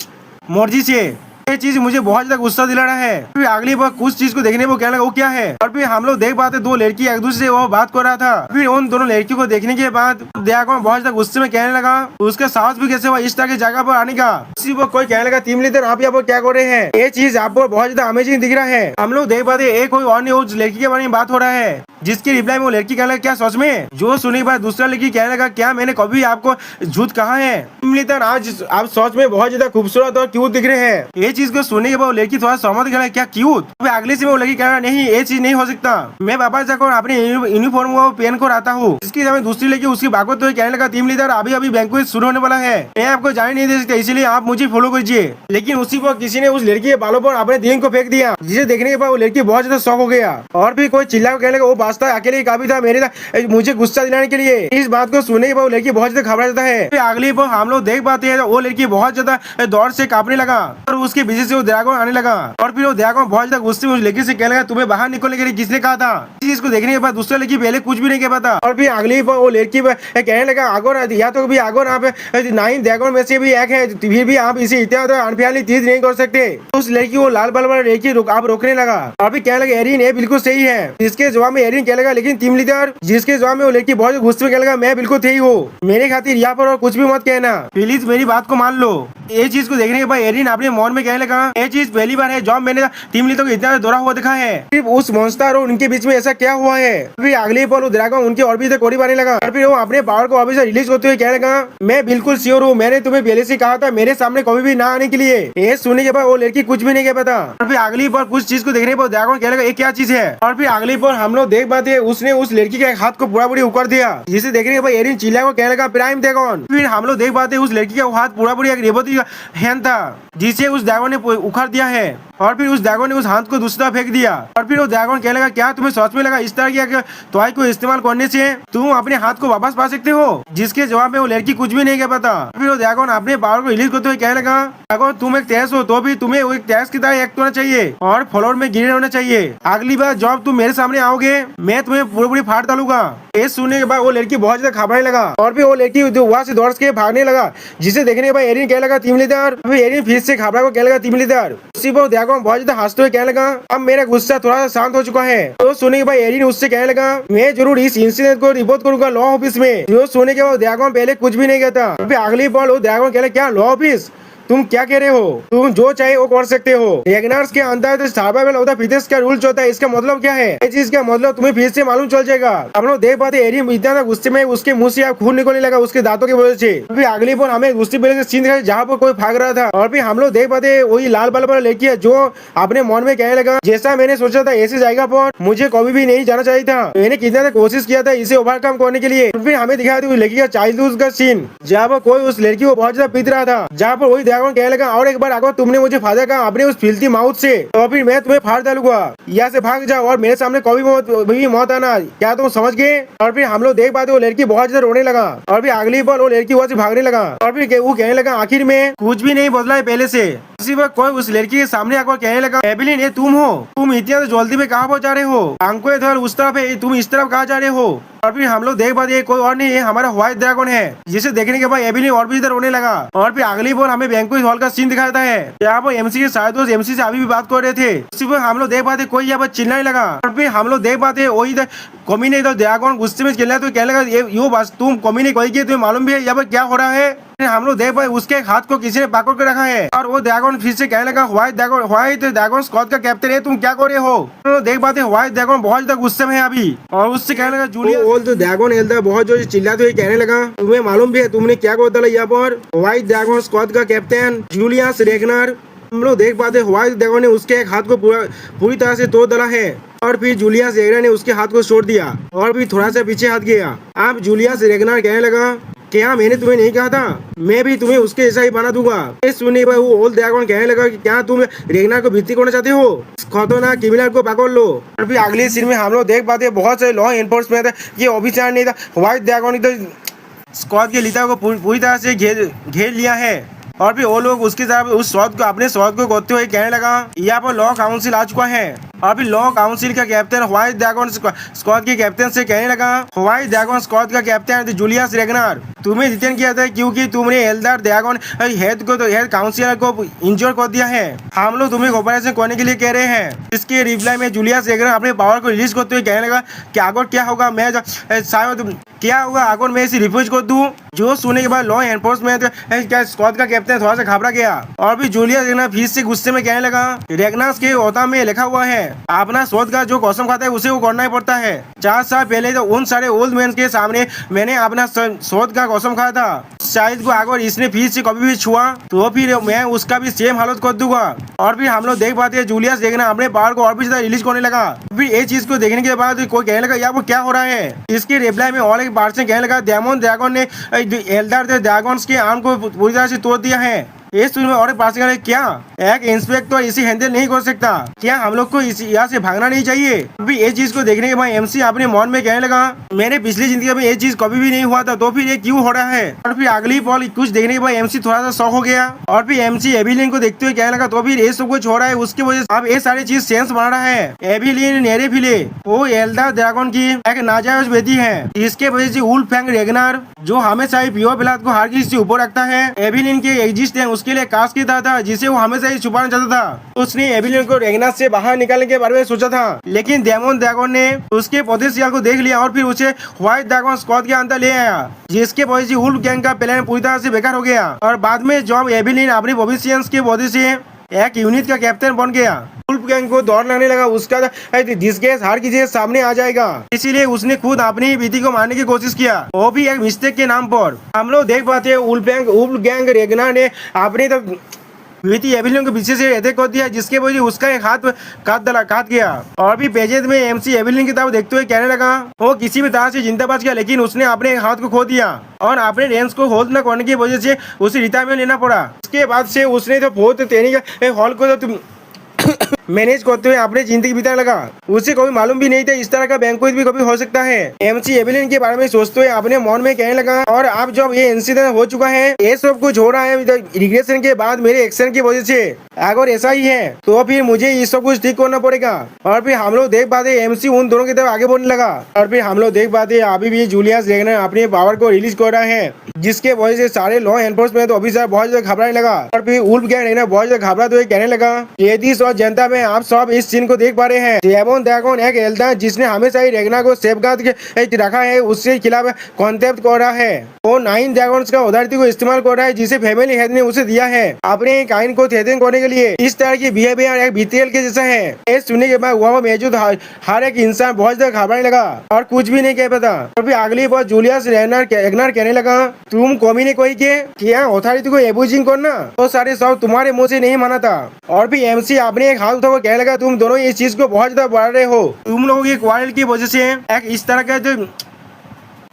मर्जी से। ये चीज मुझे बहुत ज्यादा गुस्सा दिला रहा है। फिर अगली बार कुछ चीज को देखने को कहने लगा वो क्या है, और फिर हम लोग देख पाते दो लड़की एक दूसरे से वो बात कर रहा था। फिर उन दोनों लड़कियों को देखने के बाद दयागौन बहुत ज्यादा गुस्से में कहने लगा उसका साहस भी कैसे हुआ इस तरह की जगह पर आने का। इसी पर कोई कहने लगा टीम लीडर आप यहाँ पर क्या कर रहे हैं, ये चीज आपको बहुत ज्यादा अमेजिंग दिख रहा है। हम लोग देख पाते एक कोई और नहीं उस लड़की के बारे में बात हो रहा है, जिसकी रिप्लाई में वो लड़की कहने लगा क्या सच में, जो सुनने के बाद दूसरा लड़की कहने लगा क्या मैंने कभी आपको झूठ कहा है, टीम लीडर आज आप सच में बहुत ज्यादा खूबसूरत और क्यूट दिख रहे हैं। ये चीज को सुनने के बाद वो लड़की थोड़ा सहमत कहना क्या क्यूट। अगले से वो लड़की कहना नहीं ये चीज नहीं हो सकता, मैं वापस जाकर अपने यूनिफॉर्म को पहन कर आता हूँ। इसके समय दूसरी लड़की उसकी बात तो कहने लगा टीम लीडर अभी अभी बैंक्वेट शुरू होने वाला है, मैं आपको जाने नहीं दे सकता इसलिए आप मुझे फॉलो कीजिए। लेकिन उसी पर किसी ने उस लड़की के बालों पर अपने दिल को फेंक दिया, जिसे देखने के बाद वो लड़की बहुत ज्यादा शॉक हो गया। और भी कोई चिल्ला कहने लगा वो वास्तव अकेले ही काफी था मेरे मुझे गुस्सा दिलाने के लिए। इस बात को सुनने के बाद वो लड़की बहुत ज्यादा घबरा जाता है। अगली पर हम लोग देख पाते हैं वो लड़की बहुत ज्यादा दौड़ से कांपने लगा और उसके पीछे से वो ड्रैगन आने लगा। और फिर वो ड्रैगन बहुत ज्यादा गुस्से में उस लड़की से कहने लगा तुम्हें बाहर निकलने के लिए किसने कहा था। इस चीज को देखने के बाद दूसरा लड़की पहले कुछ भी नहीं कह पाता। और फिर अगली पर वो लड़की कहने लगा आगोर या तो भी आगोर आप 9 ड्रैगन में से भी एक है, फिर भी आप इसे इतना अनफेयरली चीज नहीं कर सकते। उस लड़की को लाल बल वाला लड़की आप रोकने लगा। और फिर कहने लगा एरिन ये बिल्कुल सही है। इसके जवाब में एरिन कहने लगा लेकिन टीम लीडर, जिसके जवाब में वो लड़की बहुत गुस्से में कहने लगा मैं बिल्कुल सही हूँ, मेरे खातिर यहाँ पर और कुछ भी मत कहना, प्लीज मेरी बात को मान लो। ये चीज को देखने के बाद एरिन अपने मन में कहने लगा ये चीज पहली बार है जब मैंने टीम लीडर को इतना दौरा हुआ देखा है, सिर्फ उस मॉन्स्टर और उनके बीच में ऐसा क्या हुआ है। फिर अगले पल ड्रैगन उनके और भी करीब आने लगा। और फिर वो अपने पावर को अभी से रिलीज करते हुए कहने लगा मैं बिल्कुल श्योर हूँ, मैंने तुम्हें पहले से कहा था मेरे सामने कभी भी ना आने के लिए। ये सुनने के बाद वो लड़की कुछ भी नहीं कह पाता। और फिर अगली बार कुछ चीज को देखने पर ड्रैगन कहने लगा ये क्या चीज है। और फिर अगली बार हम लोग देख पाते उसने उस लड़की के हाथ को पूरा पूरी उकर दिया, जिसे देखने के बाद एरिन चिल्ला को कहने लगा प्राइम ड्रैगन। फिर हम लोग देख पाते उस लड़की का हाथ पूरा पूरी एक रेवती हैंड था, जिसे उस ड्रैगन ने उखाड़ दिया है। और फिर उस ड्रैगन ने उस हाथ को दूसरा फेंक दिया। और फिर वो ड्रैगन कहने लगा क्या तुम्हें सोच में लगा इस तरह की टॉय को इस्तेमाल करने से तुम अपने हाथ को वापस पा सकते हो, जिसके जवाब में वो लड़की कुछ भी नहीं कह पाता। फिर वो ड्रैगन अपने पावर को रिलीज करते हुए कहने लगा अगर तुम एक तेज हो तो भी तुम्हें एक तेज की तरह एक्ट होना चाहिए और फ्लोर में गिरे होना चाहिए। अगली बार जब तुम मेरे सामने आओगे मैं तुम्हें पूरी पूरी फाड़ डालूंगा। ये सुनने के बाद वो लड़की बहुत ज्यादा घबराने लगा। और फिर वो लड़की वहाँ से दौड़ के भागने लगा, जिसे देखने के बाद एरिन कहने लगा टीम लीडर। फिर एरिन फिर से घबरा को कहने लगा टीम लीडर। उसी पर ड्रैगन बहुत ज्यादा हंसते हुए कहने लगा अब मेरा गुस्सा थोड़ा सा शांत हो चुका है। तो सुनने के बाद एरिन उससे कहने लगा मैं जरूर इस इंसिडेंट को रिपोर्ट करूंगा लॉ ऑफिस में। जो सुनने के बाद ड्रैगन पहले कुछ भी नहीं कहता। फिर अगली बार वो ड्रैगन कहने क्या लॉ ऑफिस, तुम क्या कह रहे हो, तुम जो चाहे वो कर सकते हो। रेगनार्स के अंदर तो सर्वाइवल ऑफ द फिटेस्ट का रूल होता है, इसका मतलब क्या है, इस चीज का मतलब तुम्हें फिर से मालूम चल जाएगा। हम लोग देख पाते एरिन इतना गुस्से में उसके मुंह से खून निकलने लगा उसके दांतों की वजह से। फिर अगली बार हमें दूसरी पहले सीन दिखाई जहाँ पर कोई भाग रहा था। और फिर हम लोग देख पाते वही लाल बाल वाला लड़की है जो अपने मन में कहने लगा जैसा मैंने सोचा था ऐसी जगह पर मुझे कभी भी नहीं जाना चाहिए था, मैंने कितना कोशिश किया था इसे ओवरकम करने के लिए। फिर हमें दिखाया था लड़की का चाइल्डहुड का सीन जहाँ पर कोई उस लड़की को बहुत ज्यादा पीट रहा था, जहाँ पर वही ड्रैगन कहने लगा और बार अगर तुमने मुझे फायदा कहा अपने उस फिल्थी माउथ से तो फिर मैं तुम्हें फाड़ डालूंगा, यहाँ से भाग जाओ और मेरे सामने कभी मौत आना, क्या तुम समझ गए। और फिर हम लोग देख पाते वो लड़की बहुत ज्यादा रोने लगा। और फिर अगली बार वो लड़की वहाँ से भागने लगा। और फिर वो कहने लगा आखिर में कुछ भी नहीं बदला है पहले से। उसी वक्त कोई उस लड़की के सामने आकर कहने लगा एबिलिन ये तुम हो, तुम इतना जल्दी में कहाँ पहुँच जा रहे हो, आंखों इधर उस तरफ है तुम इस तरफ कहाँ जा रहे हो। और फिर हम लोग देख पाते कोई और नहीं है हमारा व्हाइट ड्रैगन है, जिसे देखने के बाद एबिलिन और भी इधर रोने लगा। और फिर अगली बार हमें बैंक्वेट हॉल का सीन दिखाता है, यहाँ पर एमसी के शायद दोस्त एमसी से अभी भी बात कर रहे थे। उसी पर हम लोग देख पाते कोई यहाँ पर चिल्लाने लगा। और फिर हम लोग देख पाते वही कमीने इधर ड्रैगन गुस्से में चिल्ला तो कहने लगा यो बस तुम कमीने कोई की तुम्हें मालूम भी है यहाँ पर क्या हो रहा है। हम लोग देख पाए उसके हाथ को किसी ने पकड़ के रखा है और वो ड्रैगन फिर से कहने लगा व्हाइट ड्रैगन स्कॉट का कैप्टन है तुम क्या कर रहे हो। तो देख पाते व्हाइट ड्रैगन बहुत ज्यादा गुस्से में है अभी और उससे कहने लगा जूलियस तो ड्रैगन एल्डर बहुत जोर से चिल्लाते हुए कहने लगा तुम्हें मालूम भी है तुमने क्या कर डाला यहाँ पर। व्हाइट ड्रैगन स्कॉट का कैप्टन जूलियस रेगनर। हम लोग देख पाते व्हाइट ड्रैगन ने उसके एक हाथ को पूरी तरह से तोड़ डाला है और फिर जूलियस रेगनर ने उसके हाथ को छोड़ दिया और फिर थोड़ा सा पीछे हाथ गया। अब जूलियस रेगनर कहने लगा क्या मैंने तुम्हें नहीं कहा था मैं भी तुम्हें उसके जैसा ही बना दूंगा। इस सुनने पर वो ओल्ड ड्रैगन कहने लगा कि क्या तुम रेगनर को भर्ती करना चाहते हो, खतरनाक क्रिमिनल को पकड़ लो। और फिर अगले सीन में हम लोग देख पाते बहुत सारे लॉ एनफोर्समेंट ये ऑफिसर नहीं था व्हाइट ड्रैगन तो स्क्वाड के लीडर को पूरी तरह से घेर लिया है। और फिर वो लोग उसके साथ उस स्वाद को अपने स्वाद को करते हुए कहने लगा यहाँ पर लॉ काउंसिल आ चुका है, और फिर लॉ काउंसिल का कैप्टन व्हाइट ड्रैगन स्क्वाड के कैप्टन से कहने लगा, व्हाइट ड्रैगन स्क्वाड का कैप्टन जूलियस रेगनर, तुम्हें डिटेन किया था क्योंकि तुमने एल्डर ड्रैगन हेड को तो हेड काउंसिलर को इंजोर कर दिया है। हम लोग तुम्हें ऑपरेशन करने के लिए कह रहे हैं। इसके रिप्लाई में जूलियस रेगनर अपने पावर को रिलीज करते हुए कहने लगा कि अगर क्या होगा, मैं शायद क्या होगा अगर मैं इसे रिफ्यूज कर दूं। जो सुनने के बाद लॉ एनफोर्समेंट स्क्वाड का कैप्टन थोड़ा सा घबरा गया और भी जूलियस रेगनर फिर से गुस्से में कहने लगा, रेगनर्स के ओता में लिखा हुआ है अपना शोध का जो कसम खाता है उसे वो करना ही पड़ता है। 4 साल पहले तो उन सारे ओल्ड मैन के सामने मैंने अपना शोध का कसम खाया था। शायद को अगर इसने फिर से कभी भी छुआ तो फिर मैं उसका भी सेम हालत कर दूंगा। और फिर हम लोग देख पाते हैं जूलियस रेगनर अपने पावर को और भी ज्यादा रिलीज करने लगा। फिर ये चीज को देखने के बाद कोई कहने लगा, यार वो क्या हो रहा है। इसके रिप्लाई में और एक बार से कहने लगा, डेमन ड्रैगन ने एल्डर ड्रैगन्स के आर्म को पूरी तरह से तोड़ दिया है। इस फिल्म में और पास क्या एक इंस्पेक्टर इसे हैंडल नहीं कर सकता, क्या हम लोग को यहाँ से भागना नहीं चाहिए। अभी ये चीज को देखने के बाद एमसी अपने मन में कहने लगा, मेरे पिछली जिंदगी में ये चीज कभी भी नहीं हुआ था तो फिर ये क्यों हो रहा है। और फिर अगली पल कुछ देखने के बाद एमसी थोड़ा सा शॉक हो गया और फिर एमसी एविलिन को देखते हुए कहने लगा, तो फिर ये सब कुछ हो रहा है उसकी वजह से अब ये सारी चीज सेंस बना रहा है। एविलिन नेरेफिले वो एल्डर ड्रैगन की एक नाजायज बेटी है। इसके वजह से वुल्फगैंग रेगनर जो हमेशा ही प्योर ब्लड को हर किसी से ऊपर रखता है, एविलिन के एग्जिस्टेंस उसके लिए कास्ट किया था जिसे वो हमेशा ही छुपाना चाहता था। उसने एविलिन को रेगनर से बाहर निकालने के बारे में सोचा था, लेकिन डेमन ड्रैगन ने उसके पोटेंशियल को देख लिया और फिर उसे व्हाइट ड्रैगन स्क्वाड के अंदर ले आया, जिसके वजह से वुल्फ गैंग का प्लान पूरी तरह से बेकार हो गया। और बाद में जब एविलिन अपनी भविष्य की वजह से एक यूनिट का कैप्टन बन गया, वुल्फ गैंग को दौड़ लगने लगा, उसका डिस्गेस हर किसी के सामने आ जाएगा। इसीलिए उसने खुद अपनी ही बेटी को मारने की कोशिश किया, वो भी एक मिस्टेक के नाम पर। हम लोग देख पाते हैं वुल्फ गैंग रेगनर ने अपने बेटी एविलिन को पीछे से अटैक कर दिया, जिसके वजह से उसका एक हाथ काट गया। और भी पेजेस में एमसी एविलिन की तरफ देखते हुए कहने लगा, वो किसी भी तरह से जिंदा बच गया, लेकिन उसने अपने हाथ को खो दिया और अपने रेंज को होल्ड न करने की वजह से उसे रिटायरमेंट लेना पड़ा। उसके बाद से उसने तो बहुत ट्रेनिंग हॉल को तो मैनेज करते हुए अपनी जिंदगी बिताने लगा। उसे कभी मालूम भी नहीं था इस तरह का बैंक्वेट भी कभी हो सकता है। एमसी एविलिन के बारे में सोचते हुए अपने मन में कहने लगा, और अब जब ये इंसिडेंट हो चुका है, ये सब कुछ हो रहा है रिग्रेशन के बाद मेरे एक्शन की वजह से, अगर ऐसा ही है तो फिर मुझे ये सब कुछ ठीक करना पड़ेगा। और फिर हम लोग देख पाते एमसी उन दोनों की तरफ आगे बढ़ने लगा। और फिर हम लोग देख पाते अभी भी जूलियस रेगनर अपने पावर को रिलीज कर रहा है, जिसके वजह से सारे लॉ एनफोर्समेंट ऑफिसर बहुत ज्यादा घबराने लगा। और फिर वुल्फ गैंग रेगनर बहुत ज्यादा घबराते हुए कहने लगा, लेडीज और जनता में आप सब इस सीन को देख पा रहे हैं। डेमन ड्रैगन एक एल्डर जिसने हमेशा ही रेगनर को सेफगार्ड के रखा है, उसके खिलाफ कॉन्टेक्ट कर रहा है। वो 9 ड्रैगन्स का अथॉरिटी को इस्तेमाल कर रहा है, जिसे फैमिली हेड ने उसे दिया है अपने काइन को थ्रेटन करने के लिए। इस तरह की बिहेवियर एक बीटीएल के जैसा है। ये सुनने के बाद वहाँ मौजूद हर एक इंसान बहुत ज्यादा घबराने लगा और कुछ भी नहीं कह पाता। और फिर अगली बार जूलियस रेगनर कहने लगा, तुम कमी ने कोई के क्या अथॉरिटी को एब्यूजिंग करना, तो सारे सब तुम्हारे मुंह से नहीं माना था। और फिर एमसी अपने एक हाथ उठा कहने लगा, तुम दोनों इस चीज को बहुत ज्यादा बढ़ा रहे हो। तुम लोगों की क्वारल की वजह से एक इस तरह का जो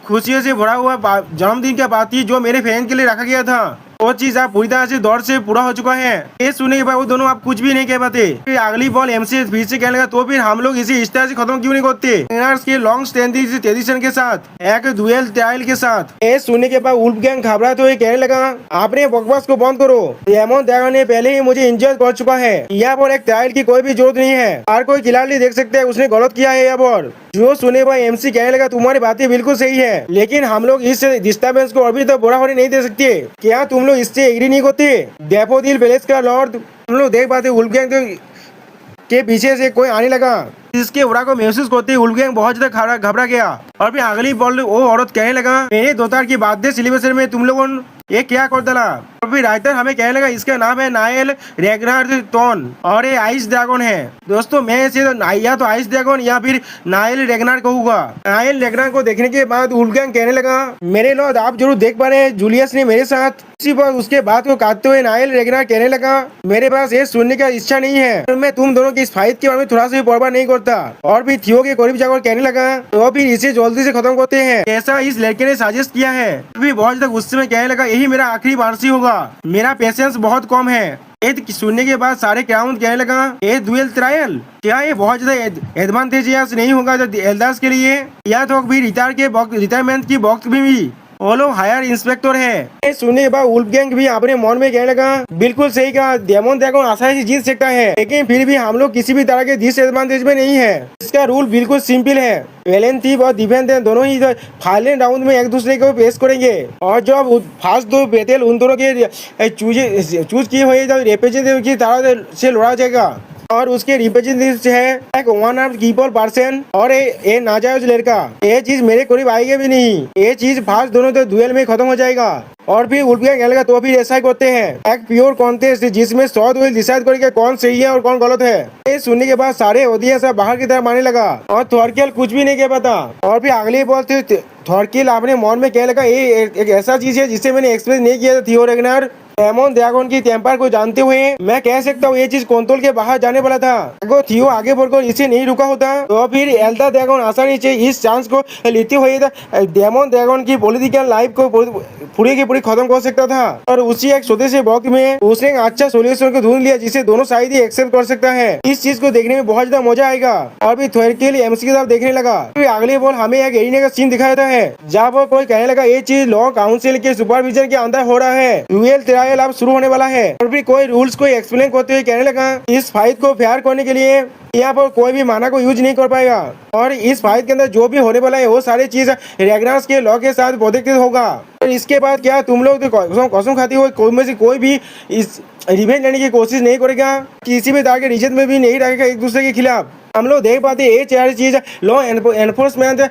खुशियों से भरा हुआ जन्मदिन का पार्टी जो मेरे फैन के लिए रखा गया था, वो चीज आप पूरी तरह से दौर से पूरा हो चुका है। ये सुनने के बाद वो दोनों आप कुछ भी नहीं कह पाते। फिर अगली बॉल एमसी फिर से कहने लगा, तो फिर हम लोग इसे इस तरह से खत्म क्यों नहीं करते के लॉन्ग स्टैंडिंग ट्रेडिशन के साथ, एक डुएल ट्रायल के साथ। ये सुनने के बाद वुल्फ गैंग घबराते हुए कहने लगा, आपने बकवास को बंद करो। डेमन ड्रैगन ने पहले ही मुझे इंजर कर चुका है, यहाँ पर एक ट्रायल की कोई भी जरूरत नहीं है। हर कोई खिलाड़ी देख सकते हैं उसने गलत किया है यहाँ पर। जो सुने पर एमसी कहने लगा, तुम्हारी बातें बिल्कुल सही है, लेकिन हम लोग इस डिस्टर्बेंस को अभी तक बड़ा होने नहीं दे सकते। क्या तुम लोग इससे एग्री नहीं करते। डैफोडिल पैलेस का लॉर्ड हम लोग देख पाते वुल्फ गैंग के पीछे से कोई आने लगा, इसके उड़ा को महसूस करते वुल्फ गैंग बहुत ज्यादा घबरा गया। और फिर अगली बॉल वो औरत कहने लगा, मेरे दोतार की बर्थडे सेलिब्रेशन में तुम लोगों ये क्या कर डाला। और फिर राइटर हमें कहने लगा, इसका नाम है नायल रेगनर टोन और ये आइस ड्रैगन है। दोस्तों मैं इसे या तो आइस ड्रैगन या फिर नायल रेगनर कहूंगा। नायल रेगनर को देखने के बाद वुल्फ गैंग कहने लगा, मेरे लॉर्ड आप जरूर देख पा रहे हैं जूलियस ने मेरे साथ। इसी पर उसके बात को काटते हुए नायल रेगनर कहने लगा, मेरे पास ये सुनने का इच्छा नहीं है, मैं तुम दोनों की इस फाइट के बारे में थोड़ा सा भी परवाह नहीं करता। और फिर थियो के करीब जाकर कहने लगा, तो फिर इसे जल्दी से खत्म करते हैं, ऐसा इस लड़के ने सजेस्ट किया है। फिर बहुत ज्यादा गुस्से में कहने लगा, यही मेरा आखिरी वार्षिक होगा, मेरा पेशेंस बहुत कम है। सुनने के बाद सारे क्राउन कहने लगा, ये डुएल ट्रायल क्या ये बहुत ज्यादा एडवांटेजियस नहीं होगा जो एल्डर्स के लिए, या तो भी रिटायरमेंट की वक्त भी वो लोग हायर इंस्पेक्टर है। ये सुनने के बाद वुल्फ गैंग भी अपने मन में कहने लगा, बिल्कुल सही कहा, डेमन ड्रैगन आसानी से जीत सकता है, लेकिन फिर भी हम लोग किसी भी तरह के डिसएडवांटेज में नहीं है। इसका रूल बिल्कुल सिंपल है, वेलेंटिव और डिफेंस दोनों ही फाइनल राउंड में एक दूसरे को पेश करेंगे, और जो अब फर्स्ट दो बैटल उन दोनों के चूज किए हुए रिप्रेजेंटेटिव की तरह से लड़ा जाएगा, और उसके रिप्रेजेंटेटिव है एक वन आर्म कीपर पर्सन और ये नाजायज लड़का। ये चीज मेरे करीब आएगी भी नहीं, ये चीज फास्ट दोनों तो डुएल में खत्म हो जाएगा। और फिर उल्फिया खेलेगा तो फिर ऐसा ही करते हैं, एक प्योर कॉन्टेस्ट जिसमें 100 विल डिसाइड करेंगे कौन सही है और कौन गलत है। ये सुनने के बाद सारे ऑडियंस बाहर की तरफ मारने लगा, और थॉरकिल कुछ भी नहीं कह पाता। और फिर अगले बॉल थे थॉरकिल अपने मन में कह लगा, ये एक ऐसा चीज है जिसे मैंने एक्सप्लेन नहीं किया था थियो रैग्नार। डेमन ड्रैगन की टेम्पर को जानते हुए मैं कह सकता हूँ ये चीज कंट्रोल के बाहर जाने वाला था। अगर थियो आगे बढ़कर इसे नहीं रुका होता तो फिर एल्डर ड्रैगन आसानी से इस चांस को लेते हुए डेमन ड्रैगन की पॉलिटिकल लाइफ को पूरी की पूरी खत्म कर सकता था। और उसी एक छोटे से वक्त में उसने अच्छा सोल्यूशन को ढूंढ लिया जिसे दोनों साइड ही एक्सेप्ट कर सकता है। इस चीज को देखने में बहुत ज्यादा मजा आएगा। और फिर थॉरकिल एमसी के साथ देखने लगा। फिर अगले बॉल हमें एक एरिना का सीन दिखाया है जहाँ पर कोई कहने लगा ये चीज लॉ काउंसिल के सुपरविजन के अंदर हो रहा है, डुएल ट्रायल अब शुरू होने वाला है। और फिर कोई रूल्स को एक्सप्लेन करते हुए कहने लगा इस फाइट को फेयर करने के लिए यहाँ पर कोई भी माना को यूज नहीं कर पाएगा, और इस फाइट के अंदर जो भी होने वाला है वो सारी चीज रैग्नार्स के लॉ के साथ प्रोटेक्टेड होगा। और इसके बाद क्या तुम लोग तो कसम खाती हो कोई में से कोई भी इस रिवेंज लेने की कोशिश नहीं करेगा, किसी भी तरह के रीजन में भी नहीं रहेगा एक दूसरे के खिलाफ। हम लोग देख पाते ये चार चीज लॉ एनफोर्समेंट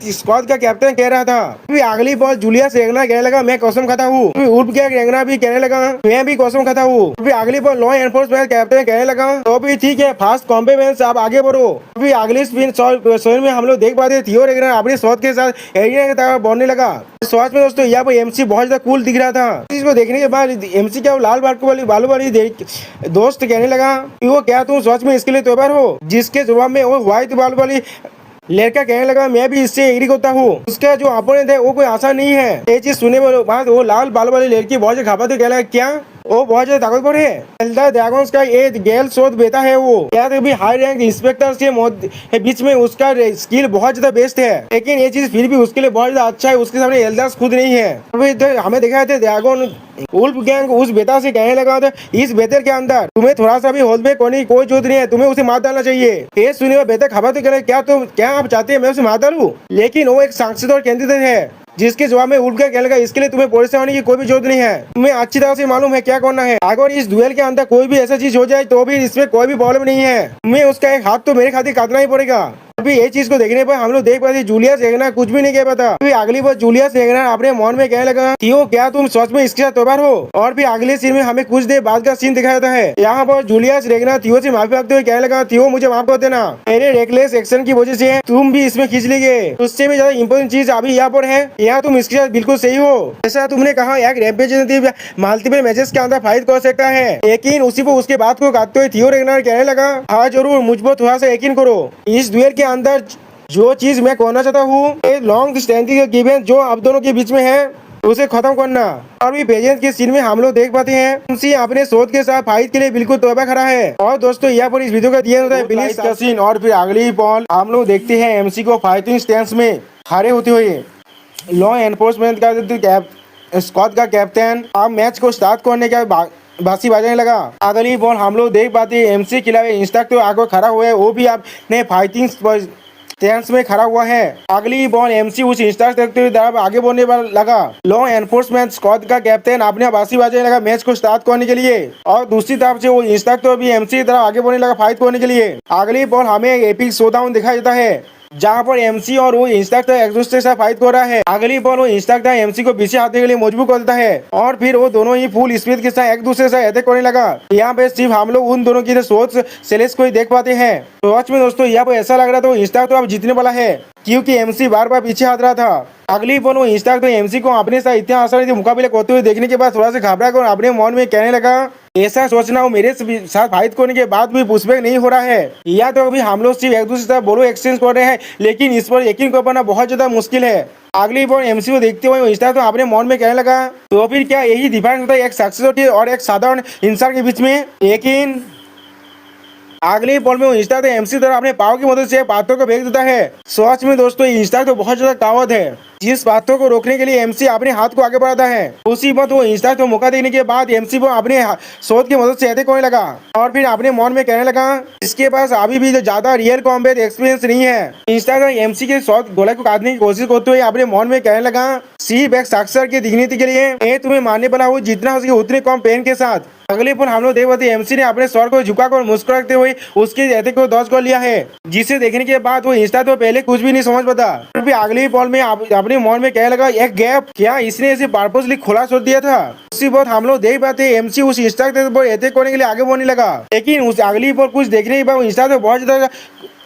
स्क्वाड का कैप्टन कह रहा था। फिर अगली बॉल जूलियस रैग्नार कहने लगा मैं कसम खाता हूँ। फिर उल्फ गैंग रैग्नार भी कहने लगा मैं भी कसम खाता हूँ। फिर अगली बॉल लॉ एनफोर्समेंट कैप्टन कहने लगा तो भी ठीक है, फास्ट कॉम्बेमेंट आप आगे बढ़ो। फिर अगली स्पिन शॉट में हम लोग देख पाते थियो रैग्नार अपने शॉट के साथ एरिना की तरफ बढ़ने लगा। शॉट में दोस्तों यहाँ पर एमसी बहुत ज्यादा कूल दिख रहा था। इसको देखने के बाद एमसी क्या लाल बालू वाली दोस्त कहने लगा वो क्या तुम सच में इसके लिए तैयार हो, जिसके जवाब में वो व्हाइट बाल वाली लड़का कहने लगा मैं भी इससे एग्री करता हूँ, उसका जो अपोनेंट है वो कोई आसान नहीं है। ये चीज सुने बाद वो लाल बाल वाली लड़की बहुत घबराते कहने लगा क्या वो बहुत ज्यादा ताकतवर है, एल्डर ड्रैगन्स का ये गेल शोध बेटा है वो, क्या तो भी हाई रैंक इंस्पेक्टर के बीच में उसका स्किल बहुत ज्यादा बेस्ट है, लेकिन ये चीज फिर भी उसके लिए बहुत ज्यादा अच्छा है, उसके सामने एल्डर्स खुद नहीं है। तो हमें देखा था ड्रैगन वुल्फ गैंग उस बेटा से कहने लगा था इस बेटर के अंदर तुम्हें थोड़ा सा भी होल्ड बैक करने की कोई जरूरत नहीं है, तुम्हें उसे मार डालना चाहिए। ये सुने बेटा खबर तो करे क्या आप चाहते हैं मैं उसे मार डालूं, लेकिन वो एक सांसद और कैंडिडेट है, जिसके जवाब में उल्फ गैंग कहने लगा इसके लिए तुम्हें परेशान होने की कोई भी जरूरत नहीं है, तुम्हें अच्छी तरह से मालूम है क्या करना है। अगर इस डुएल के अंदर कोई भी ऐसा चीज हो जाए तो भी इसमें कोई भी प्रॉब्लम नहीं है, तुम्हें उसका एक हाथ तो मेरे खातिर काटना ही पड़ेगा। अभी ये चीज को देखने पर हम लोग देख पाते जूलियस रैग्नार कुछ भी नहीं कह पाता। फिर अगली बार जूलियस रैग्नार अपने मन में कहने लगा थियो क्या तुम सच में इसके साथ तैयार हो। और फिर अगले सीन में हमें कुछ देर बाद का सीन दिखाया जाता है। यहाँ पर जूलियस रैग्नार थियो से माफी मांगते हुए कहने लगा थियो मुझे माफ कर देना, मेरे रेकलेस एक्शन की वजह से तुम भी इसमें खींच ली गए, उससे भी ज्यादा इंपोर्टेंट चीज अभी यहाँ पर है, यहाँ तुम इसके साथ बिल्कुल सही हो। ऐसा तुमने कहा एक रिप्रेजेंटेटिव मल्टीपल मैचेस के अंदर फाइट कर सकता है, लेकिन उसी को उसके बात को काटते हुए थियो रैग्नार कहने लगा हाँ जरूर मुझ पर थोड़ा सा यकीन करो, इस डुएल के अंदर जो चीज मैं कहना चाहता हूँ लॉन्ग स्टैंडिंग गिवन जो आप दोनों के बीच में है उसे खत्म करना। अभी पेजेंट के सीन में हम लोग देख पाते हैं उनसे अपने शोध के साथ फाइट के लिए बिल्कुल तैयार खड़ा है। और दोस्तों यहाँ पर इस वीडियो का दिया होता है प्लीज का सीन। और फिर अगली बॉल हम लोग देखते हैं एमसी को फाइटिंग स्टैंस में खड़े होते हुए लॉ एनफोर्समेंट का स्क्वाड का कैप्टन अब मैच को स्टार्ट करने का बासी बजाने लगा। अगली बॉल हम लोग देख पाते हैं एमसी के अलावा इंस्ट्रक्टर आगे खड़ा हुआ है, वो भी अपने फाइटिंग स्टैंस में खड़ा हुआ है। अगली बॉल एमसी उस इंस्ट्रक्टर तरफ आगे बढ़ने लगा। लॉ एनफोर्समेंट स्क्वाड का कैप्टन अपने बासी बजाने लगा मैच को स्टार्ट करने के लिए, और दूसरी तरफ से वो इंस्ट्रक्टर भी एमसी की तरफ आगे बढ़ने लगा फाइट करने के लिए। अगली बॉल हमें एपिक शोडाउन दिखाई देता है जहाँ पर एमसी और वो इंस्ट्रक्टर एक दूसरे के साथ फाइट कर रहा है। अगली बॉल वो इंस्ट्रक्टर एमसी को पीछे आने के लिए मजबूर कर देता है, और फिर वो दोनों ही फुल स्पीड के साथ एक दूसरे के साथ अटैक करने लगा। यहाँ पे सिर्फ हम लोग उन दोनों की सोच सेलेस को ही देख पाते हैं। तो में दोस्तों यहाँ पर ऐसा लग रहा था इंस्ट्रक्टर अब जीतने वाला है, क्योंकि एमसी बार बार पीछे हाथ रहा था। अगली बॉल वो इंस्ट्रक्टर एमसी को अपने साथ इतना आसानी से मुकाबले करते हुए देखने के बाद थोड़ा सा घबरा कर अपने मन में कहने लगा ऐसा सोचना हो मेरे साथ फाइट करने के बाद भी पुशबैक नहीं हो रहा है, या तो अभी हम लोग सिर्फ एक दूसरे से बोलो एक्सचेंज कर रहे हैं, लेकिन इस पर यकीन कर पाना बहुत ज्यादा मुश्किल है। अगली बॉल एमसी को देखते हुए इंस्ट्रक्टर अपने मन में कहने लगा तो फिर क्या यही डिफरेंस होता है एक सक्सेस और एक साधारण इंसान के बीच में। लेकिन अगली बॉल में इंस्ट्रक्टर एमसी तरह अपने पाव की मदद से बातों को फेंक देता है। सच में दोस्तों इंस्ट्रक्टर बहुत ज्यादा ताकत है। जिस बातों को रोकने के लिए एमसी अपने हाथ को आगे बढ़ाता है, उसी वक्त वो इंस्टाक को मौका देने के बाद एमसी को अपने शोध की मदद से अटैक होने लगा और फिर अपने मन में कहने लगा इसके पास अभी भी ज्यादा रियल कॉम्बैट एक्सपीरियंस नहीं है। इंस्टाग्राम एमसी के शॉट गोला को काटने की कोशिश करते हुए अपने मन में कहने लगा सिर्फ एक साक्षर की डिग्निटी के लिए मैं तुम्हें मारने वाला हूँ, जितना हो सके उतने कम पेन के साथ। अगले पल हम लोग देख पाते एमसी ने अपने स्वर को झुकाकर मुस्कुराते हुए उसके अटैक को दर्ज कर लिया है, जिसे देखने के बाद वो इंस्टा तो पहले कुछ भी नहीं समझ पाता। फिर अगले पल में अपने मन में कहने लगा एक गैप, क्या इसने इसे पर्पसली खुला छोड़ दिया था। उसी वक्त हम लोग देख पाते एमसी उस इंस्टा पर अटैक करने के लिए आगे बढ़ने लगा, लेकिन उस अगली पल कुछ देखने के बाद इंस्टा तो बहुत ज्यादा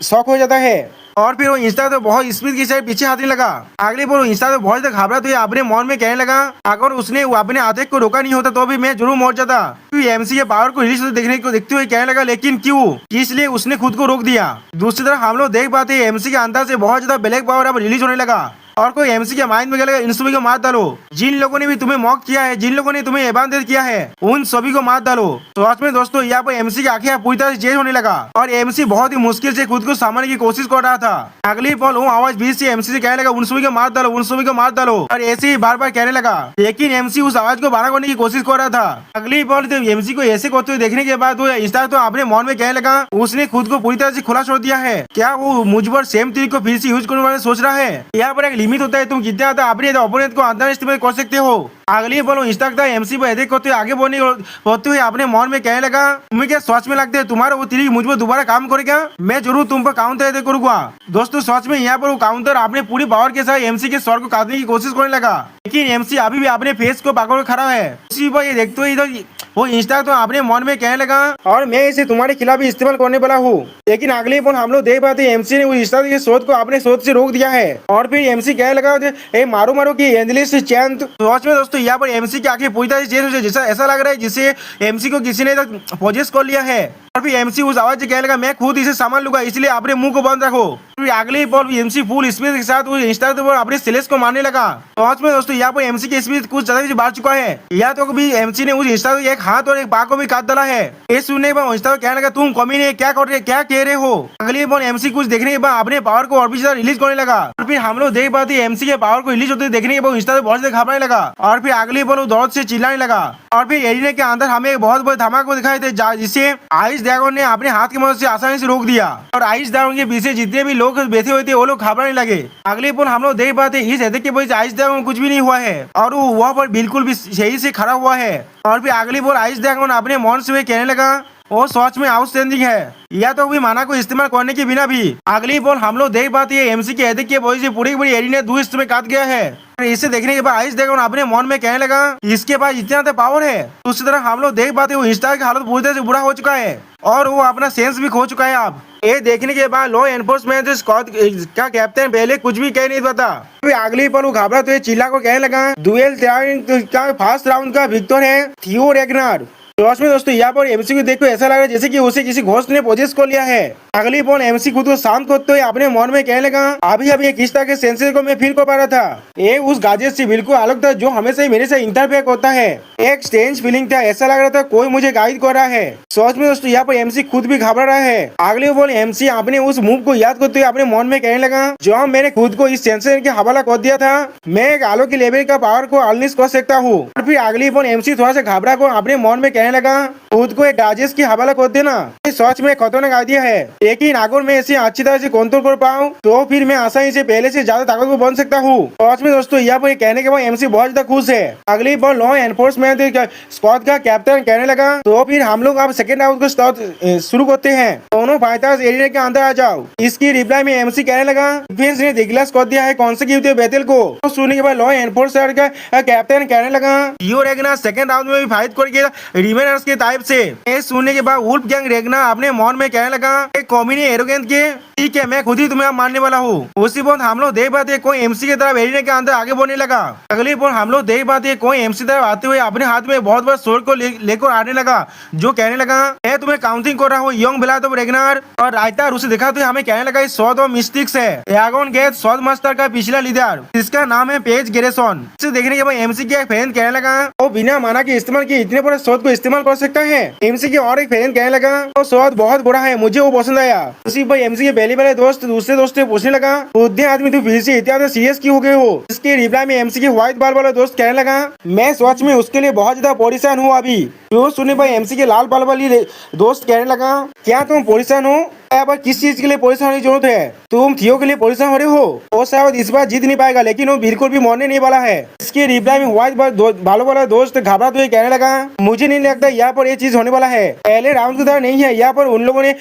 शॉक हो जाता है और फिर वो इंस्टा तो बहुत स्पीड के साथ पीछे आने लगा। अगले पर इंस्टा तो बहुत ज्यादा घबरा तो अपने मन में कहने लगा अगर उसने अपने अटैक को रोका नहीं होता तो भी मैं जरूर मर जाता। एमसी के पावर को रिलीज देखते हुए कहने लगा लेकिन क्यों, इसलिए उसने खुद को रोक दिया। दूसरी तरफ हम लोग देख पाते एमसी के अंदर से बहुत ज्यादा ब्लैक पावर अब रिलीज होने लगा और कोई एमसी के माइंड में कहने लगा इन सभी को मार डालो, जिन लोगों ने भी तुम्हें मॉक किया है, जिन लोगों ने तुम्हें एबांदेज किया है, उन सभी को मार डालो। तो आज में दोस्तों यहाँ पर एमसी की आंखें पूरी तरह से चेंज होने लगा और एमसी बहुत ही मुश्किल से खुद को संभालने की कोशिश कर रहा था। अगली पल वो आवाज बीच से एमसी से कहने लगा उन सभी को मार डालो, उन सभी को मार डालो, और ऐसे ही बार बार कहने लगा, लेकिन एमसी उस आवाज को बड़ा करने की कोशिश कर रहा था। अगली पल तो एमसी को ऐसे करते हुए देखने के बाद वो इंस्टा तो अपने मन में कहने लगा उसने खुद को पूरी तरह से खुला छोड़ दिया है, क्या वो मुझ पर सेम तरीके को फिर से यूज करने वाले सोच रहा है। यहाँ पर एक लिमिट होता है, तुम कितना अपने ओपोनेंट को अंदर इस्तेमाल कर सकते हो। अगली बोलो इंस्टाक था एमसी पर अटैक करते हुए आगे बढ़ने होते हुए अपने मन में कहने लगा तुम्हें क्या सच में लगता है तुम्हारा वो तीर मुझ पर दोबारा काम करेगा, मैं जरूर तुम पर काउंटर अटैक करूंगा। दोस्तों सच में यहाँ पर वो काउंटर अपने पूरी पावर के साथ एमसी के स्वर को काटने की कोशिश करने लगा, लेकिन एमसी अभी भी अपने फेस को पकड़ खड़ा है। उसी पर ये देखते हुए इधर वो इंस्टा तो अपने मन में कहने लगा और मैं इसे तुम्हारे खिलाफ भी इस्तेमाल करने वाला हूँ। लेकिन अगले पल हम लोग देख पाते एमसी ने उस इंस्टा के शोध को अपने शोध से रोक दिया है और फिर एमसी कहने लगा मारो मारो की एंजलिस चैन। तो में दोस्तों यहाँ पर एमसी की आंखें पूरी तरह से चेंज हो जाए, जैसा ऐसा लग रहा है जिससे एमसी को किसी ने पोजेस कर लिया है और फिर एमसी उस आवाज से कहने लगा मैं खुद इसे सामान लूंगा, इसलिए अपने मुंह को बंद रखो। फिर अगले पल एमसी फुल स्पीड के साथ इंस्टा पर अपने सेलेस को मारने लगा। तो में दोस्तों यहाँ पर एमसी की स्पीड कुछ ज्यादा बढ़ चुका है, यहाँ तो भी एमसी ने उस इंस्टा को एक हाथ और एक पाक को भी काट डाला है। ये सुनने पर इंस्टा कहने लगा तुम कमी नहीं क्या कर रहे क्या कह रहे हो। अगले पल एमसी कुछ देखने के बाद अपने पावर को और भी ज्यादा रिलीज करने लगा और फिर हम लोग देख पाते एमसी के पावर को रिलीज होते देखने के बाद इंस्टा बहुत ज्यादा घबराने लगा और फिर अगले पल वो दौड़ से चिल्लाने लगा और फिर एरिना के अंदर हमें एक बहुत बड़े धमाका दिखाई थे, जिसे आइस ड्रैगन ने अपने हाथ की मदद से आसानी से रोक दिया और आइस ड्रैगन के पीछे जितने भी लोग बैठे हुए थे वो लोग घबराने लगे। अगले पल हम लोग देख पाते इस अटैक की वजह से आइस ड्रैगन कुछ भी नहीं हुआ है और वो वहाँ पर बिल्कुल भी सही से खड़ा हुआ है और फिर अगली पल आइस ड्रैगन अपने मन से कहने लगा वो सच में आउटस्टैंडिंग है, या तो भी माना को इस्तेमाल करने के बिना भी। अगली बॉल हम लोग देख पाते हैं एमसी के अटैक की वजह से पूरी पूरी एरिना दो हिस्से में काट गया है। इसे देखने के बाद आइस ड्रैगन अपने मन में कहने लगा इसके पास इतना तो पावर है। उसी तरह हम लोग देख पाते हैं इंस्टा की हालत पूरी तरह से बुरा हो चुका है और वो अपना सेंस भी खो चुका है। अब ये देखने के बाद लॉ एनफोर्समेंट स्क्वाड का कैप्टन पहले कुछ भी कह नहीं पाता। अगली पल वो घबरा तो चिल्ला को कहने लगा डुएल का फर्स्ट राउंड का विक्टर है थियो रैग्नार। में दोस्तों यहाँ पर एमसी को देखो ऐसा लग रहा है जैसे कि उसे किसी घोस्ट ने पोजेस को लिया है। अगली पल एमसी खुद को शांत करते हुए अपने मन में कहने लगा अभी अभी किस तरह के सेंसर को मैं फील कर पा रहा था, ये उस गाजेट से बिल्कुल अलग था जो हमेशा मेरे से इंटरफेयर होता है। एक स्ट्रेंज फीलिंग था, ऐसा लग रहा था कोई मुझे गाइड कर रहा है। सोच में दोस्तों यहाँ पर एमसी खुद भी घबरा रहा है। अगले पल एमसी अपने उस मूव को याद करते हुए अपने मन में कहने लगा जो मैंने खुद को इस सेंसर के हवाला कर दिया था मैं एक आलो की लेवल का पावर को अनलिश कर सकता हूँ। और फिर अगली पल एमसी थोड़ा सा घबरा कर अपने मन में कहने लगा खुद को एक गाजेस की हवाला कर देना सच में खतरनाक आइडिया है, लेकिन अगर मैं इसे अच्छी तरह से कंट्रोल कर पाऊँ तो फिर मैं आसानी से पहले से ज्यादा ताकतवर बन सकता हूँ। सच में दोस्तों यहाँ पर कहने के बाद एमसी बहुत ज्यादा खुश है। अगली बार लॉ एनफोर्समेंट स्क्वाड का कैप्टन कहने लगा तो फिर हम लोग अब सेकेंड राउंड को स्टार्ट शुरू करते हैं, दोनों फाइटर्स एरिया के अंदर आ जाओ। इसकी रिप्लाई में एमसी कहने लगा डिफेंस ने डिक्लेयर कर दिया है कॉन्सेक्यूटिव बैटल को। तो सुनने के बाद लॉ एनफोर्समेंट का कैप्टन कहने लगा यो रेगना सेकेंड राउंड में भी फाइट करके रिमेनर्स के टाइप से। सुनने के बाद वुल्फ गैंग रेगना अपने मन में कहने लगा एक कॉमिनी एरोगेंट के ठीक है मैं खुद ही तुम्हें मारने वाला हूँ। उसी पर हम लोग देख पाते कोई एमसी की तरफ एरिया के अंदर आगे बढ़ने लगा। अगली पर हम लोग देख पाते कोई एमसी तरफ आते हुए अपने हाथ में बहुत बड़ा सोर्ड को लेकर आने लगा जो कहने लगा मैं तुम्हें काउंटिंग कर रहा हूँ यंग ब्लाड ऑफ रेगनार। और राइटर उसे दिखाते हुए हमें कहने लगा इस सॉर्ड ऑफ मिस्टिक्स है ड्रैगन गेट सॉर्ड मास्टर का पिछला लीडर, इसका नाम है पेज गेरेसन। इसे देखने के बाद एमसी के एक फ्रेंड कहने लगा वो बिना माना के इस्तेमाल किए इतने बड़े सॉर्ड को इस्तेमाल कर सकता है। एमसी के और एक फ्रेंड कहने लगा वो सॉर्ड बहुत बड़ा है मुझे वो पसंद आया। उसी पर एमसी के पहले पहले वाले दोस्त दूसरे दोस्त से पूछने लगा, बुद्धे आदमी तू फिर से इतना सीरियस क्यों हो गए हो? इसके रिप्लाई में एमसी के व्हाइट बाल वाला दोस्त कहने लगा, मैं सच में उसके लिए बहुत ज्यादा परेशान हूँ अभी। तो सुनने पर एमसी के लाल बाल वाली दोस्त कहने लगा, क्या तुम परेशान हो? अब किस चीज के लिए परेशान होने की जरूरत है? तुम थियो के लिए परेशान हो रहे हो? वो शायद इस बार जीत नहीं पाएगा, लेकिन वो बिल्कुल भी मरने नहीं वाला है। इसके रिप्लाई में व्हाइट बालों वाला दोस्त घबराते हुए कहने लगा, मुझे नहीं लगता यहाँ पर ये चीज होने वाला है। पहले राउंड की तरह नहीं है, यहाँ पर उन लोगों ने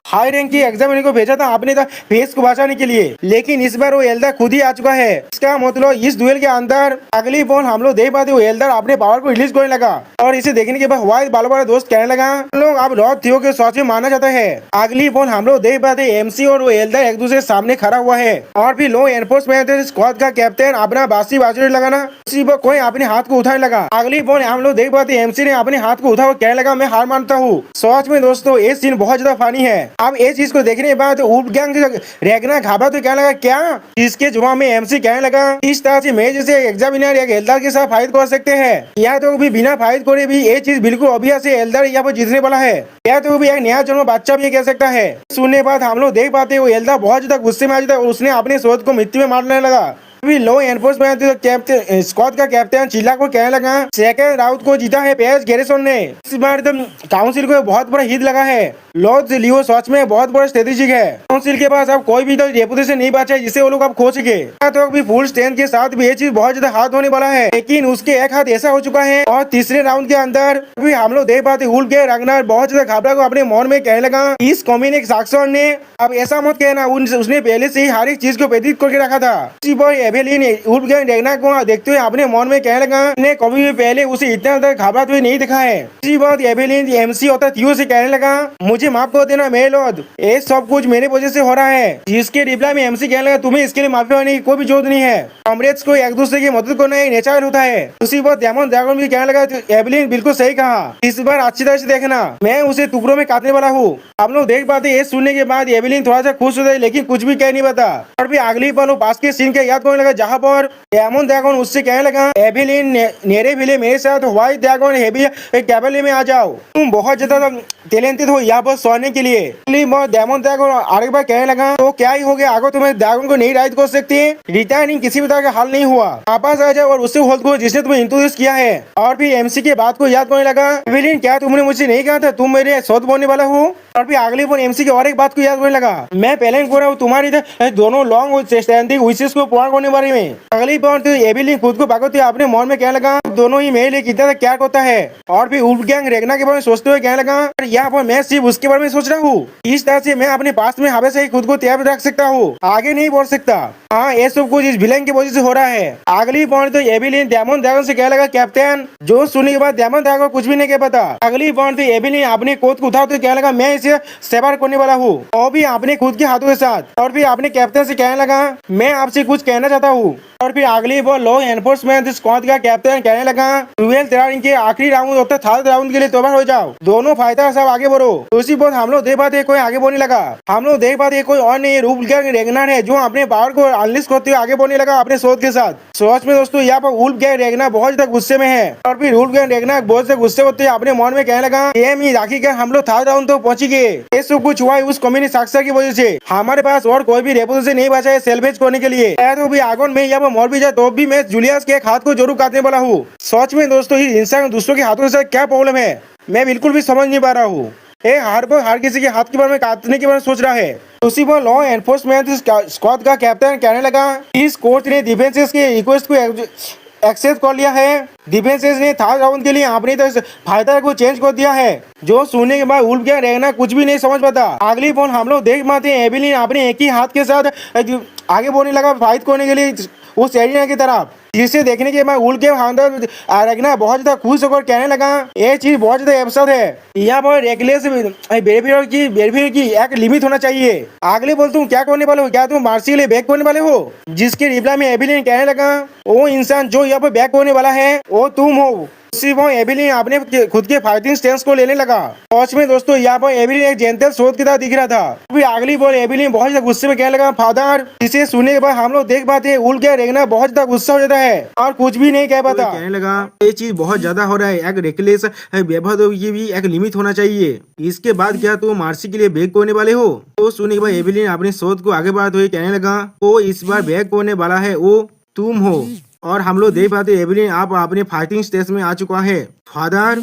हाई रैंक की एग्जामिनर को भेजा था अपने फेस को बचाने के लिए, लेकिन इस बार वो एल्डर खुद ही आ चुका है। इसका मतलब इस डुएल के अंदर अगली बॉल हम लोग देख पाते वो एल्डर अपने पावर को रिलीज करने लगा, और इसे देखने के बाद व्हाइट बालों वाला दोस्त कहने लगा, लोग अब लॉर्ड थियो के सच में मानना चाहता है। अगली बॉल हम लोग देख पाते एमसी और वो एल्डर एक दूसरे सामने खड़ा हुआ है, और फिर लो एनफोर्समेंट स्क्वाड का कैप्टन अपना बासी बाजू लगाना, उसी पर कोई अपने हाथ को उठाने लगा। अगली बॉल हम लोग देख पाते एमसी ने अपने हाथ को उठा कहने लगा, मैं हार मानता हूँ। सच में दोस्तों ये सीन बहुत ज्यादा फनी है। अब ये चीज को देखने के बाद वुल्फ गैंग रेगना घाबरा तो कहने लगा, क्या? इसके जवाब में एमसी कहने लगा, इस तरह से मैं जैसे एग्जामिनर एक एल्डर के साथ फाइट कर सकते हैं, या तो भी बिना फाइट करे भी ये चीज बिल्कुल ऑब्वियस है, एल्डर यहाँ पर जीतने वाला है, या तो भी एक नया जन्म बच्चा भी कह सकता है। सुनने बाद हम लोग देख पाते वो एल्डर बहुत ज्यादा गुस्से में आ जाता है और उसने अपने शोध को मृत्यु में मारने लगा। अभी लो एनफोर्समेंट कैप्टन स्क्वाड का कैप्टन चिल्ला को कहने लगा, सेकंड राउंड को जीता है पेज गैरिसन ने। इस बार काउंसिल को बहुत बड़ा हिट लगा है। लॉर्ड लियो सच में बहुत बड़ा स्ट्रेटेजिक है। काउंसिल के पास अब कोई भी तो रेपुटेशन नहीं बचा है जिसे वो लोग अब खो सके। तो अभी फुल स्ट्रेंथ के साथ भी ये चीज बहुत ज्यादा हाथ होने वाला है, लेकिन उसके एक हाथ ऐसा हो चुका है। और तीसरे राउंड के अंदर भी हम लोग देख पाते हुल के रगनार बहुत ज्यादा घबरा को अपने मन में कहने लगा, इस कॉम्युनिक साक्षर ने अब ऐसा मत कहना, उसने पहले से ही हर एक चीज को प्रेडिक्ट करके रखा था। एवेलिन वुल्फ गैंग रेगना को देखते हुए अपने मन में कहने लगा, ने कभी भी पहले उसे इतना ज्यादा घबराते हुए नहीं देखा है। इसी बात एवेलिन एमसी होता थियो से कहने लगा, मुझे माफ कर देना मेरे लॉर्ड, ये सब कुछ मेरे वजह से हो रहा है। जिसके रिप्लाई में एमसी कहने लगा, तुम्हें इसके लिए माफी मांगने की कोई भी जरूरत नहीं है, कॉमरेड्स को एक दूसरे की मदद करना एक नेचर होता है। उसी बात डेमन ड्रैगन भी कहने लगा, एवेलिन बिल्कुल सही कहा, इस बार अच्छी तरह से देखना, मैं उसे टुकड़ों में काटने वाला हूँ। हम लोग देख पाते ये सुनने के बाद एवेलिन थोड़ा सा खुश हो जाए, लेकिन कुछ भी कह नहीं पाता। और भी अगली पल पास के सीन के याद करने लगा, जहाँ पर डेमन ड्रैगन उससे कहने लगा, एवेलिन नेरे भिले मेरे साथ व्हाइट ड्रैगन हेवी कैबले में आ जाओ, तुम बहुत ज्यादा टैलेंटेड हो यहाँ पर सोने के लिए। डेमन ड्रैगन आगे बार कहने लगा, तो क्या ही हो गया, अगर तुम्हें ड्रैगन को नहीं राइड कर सकते, रिटायरिंग किसी भी तरह का हाल नहीं हुआ, वापस आ जाओ और उससे होल्ड करो जिसने तुम्हें इंट्रोड्यूस किया है। और फिर एमसी के बात को याद करने लगा, एवेलिन क्या तुमने मुझसे नहीं कहा था तुम मेरे सौत बोलने वाला हो? और फिर अगले पर एमसी के और एक बात को याद करने लगा, मैं पहले कर रहा हूँ तुम्हारी दोनों लॉन्ग स्टैंडिंग विशेष को पूरा करने बारे में। अगली बार एवेलिन खुद को भागते अपने मन में कहने लगा, दोनों ही मेरे लिए कितना क्या करता है। और फिर वुल्फ गैंग रेगना के बारे में सोचते हुए कहने लगा, यहाँ पर मैं सिर्फ उसके बारे में सोच रहा हूँ, इस तरह से मैं अपने पास में हमेशा ही खुद को तैयार रख सकता हूँ, आगे नहीं बढ़ सकता। हाँ ये सब कुछ इस विलेन की वजह से हो रहा है। अगली पॉइंट तो एवेलिन डेमन ड्रैगन से कहने लगा, कैप्टन, जो सुनने के बाद डेमन ड्रैगन कुछ भी नहीं कह पाता। अगली पॉइंट तो एवेलिन अपने कोट को उठाते कहने लगा, मैं इसे सेवा करने वाला हूँ, और भी अपने खुद के हाथों के साथ। और फिर अपने कैप्टन से कहने लगा, मैं आपसे कुछ कहना चाहता हूँ। और फिर अगली बार लॉ एनफोर्समेंट स्क्वाड का कैप्टन कहने लगा, 12th राउंड के आखिरी राउंड होता है, 3rd राउंड के लिए तैयार हो जाओ, दोनों फाइटर सब आगे बढ़ो। उसी पर हम लोग देख पाते कोई आगे बढ़ने लगा, हम लोग देख पाते कोई और नहीं, वुल्फ गैंग रेगना है जो अपने पावर को अनलिस्ट करते हुए आगे बढ़ने लगा अपने शोध के साथ। सोच में दोस्तों यहाँ पर वुल्फ गैंग रेगना बहुत ज्यादा गुस्से में है। और फिर वुल्फ गैंग रेगना बहुत से गुस्से होते हुए अपने मन में कहने लगा, राखी कर हम लोग 3rd राउंड तो पहुंच गए, ये सब कुछ हुआ है उस कम्युनिस्ट साक्षर की वजह से, हमारे पास और कोई भी रेपुटेशन नहीं बचा है सेल्वेज करने के लिए। तो भी आगन में यहाँ पर मर भी जाए तो भी मैं जूलियस के एक हाथ को जरूर काटने वाला हूँ। सच में दोस्तों इस इंसान दूसरों के हाथों के साथ क्या प्रॉब्लम है, मैं बिल्कुल भी समझ नहीं पा रहा हूँ। हर किसी के हाथ के बारे में काटने के बारे में सोच रहा है। उसी पर लॉ एनफोर्समेंट स्क्वाड का कैप्टन कहने लगा, इस कोर्ट ने डिफेंसेस के रिक्वेस्ट को एक्सेप्ट कर लिया है। डिफेंसेस ने 3rd राउंड के लिए अपनी फाइटर को चेंज कर दिया है, जो सुनने के बाद वुल्फ गैंग रेगना कुछ भी नहीं समझ पाता। अगली पॉइंट हम लोग देख पाते हैं एवेलिन अपने एक ही हाथ के साथ आगे बढ़ने लगा फाइट करने के लिए उस एरिया की तरफ, जिसे देखने के बाद वुल्फ गैंग रेगना बहुत ज्यादा खुश होकर कहने लगा, ये चीज बहुत ज्यादा एब्सर्ड है, यहाँ पर रेगुलेस बिहेवियर की एक लिमिट होना चाहिए। अगले बोल तुम क्या करने वाले हो, क्या तुम मार्सी के लिए बैक करने वाले हो? जिसके रिप्लाई में एवेलिन कहने लगा, वो इंसान जो यहाँ पर बैक करने वाला है वो तुम हो। उसी वो एविलिन अपने खुद के फाइटिंग स्टेंस को लेने लगा। सच में दोस्तों यहाँ पर एविलिन एक जेंटल सोच की तरह दिख रहा था। फिर अगली बार एविलिन बहुत ज्यादा गुस्से में कहने लगा फादर। इसे सुनने के बाद हम लोग देख पाते हैं उल्क के रेगना बहुत ज्यादा गुस्सा हो जाता है और कुछ भी नहीं कह पाता। कहने लगा ये चीज बहुत ज्यादा हो रहा है, एक रेकलेस व्यवहार की भी एक लिमिट होना चाहिए। इसके बाद क्या तुम मार्सी के लिए बैग होने वाले हो? तो सुनने के बाद एविलिन अपनी सोच को आगे बढ़ाते हुए कहने लगा वो इस बार बैग होने वाला है वो तुम हो। और हम लोग देख पाते एविलिन आप अपने फाइटिंग स्टेज में आ चुका है फादर।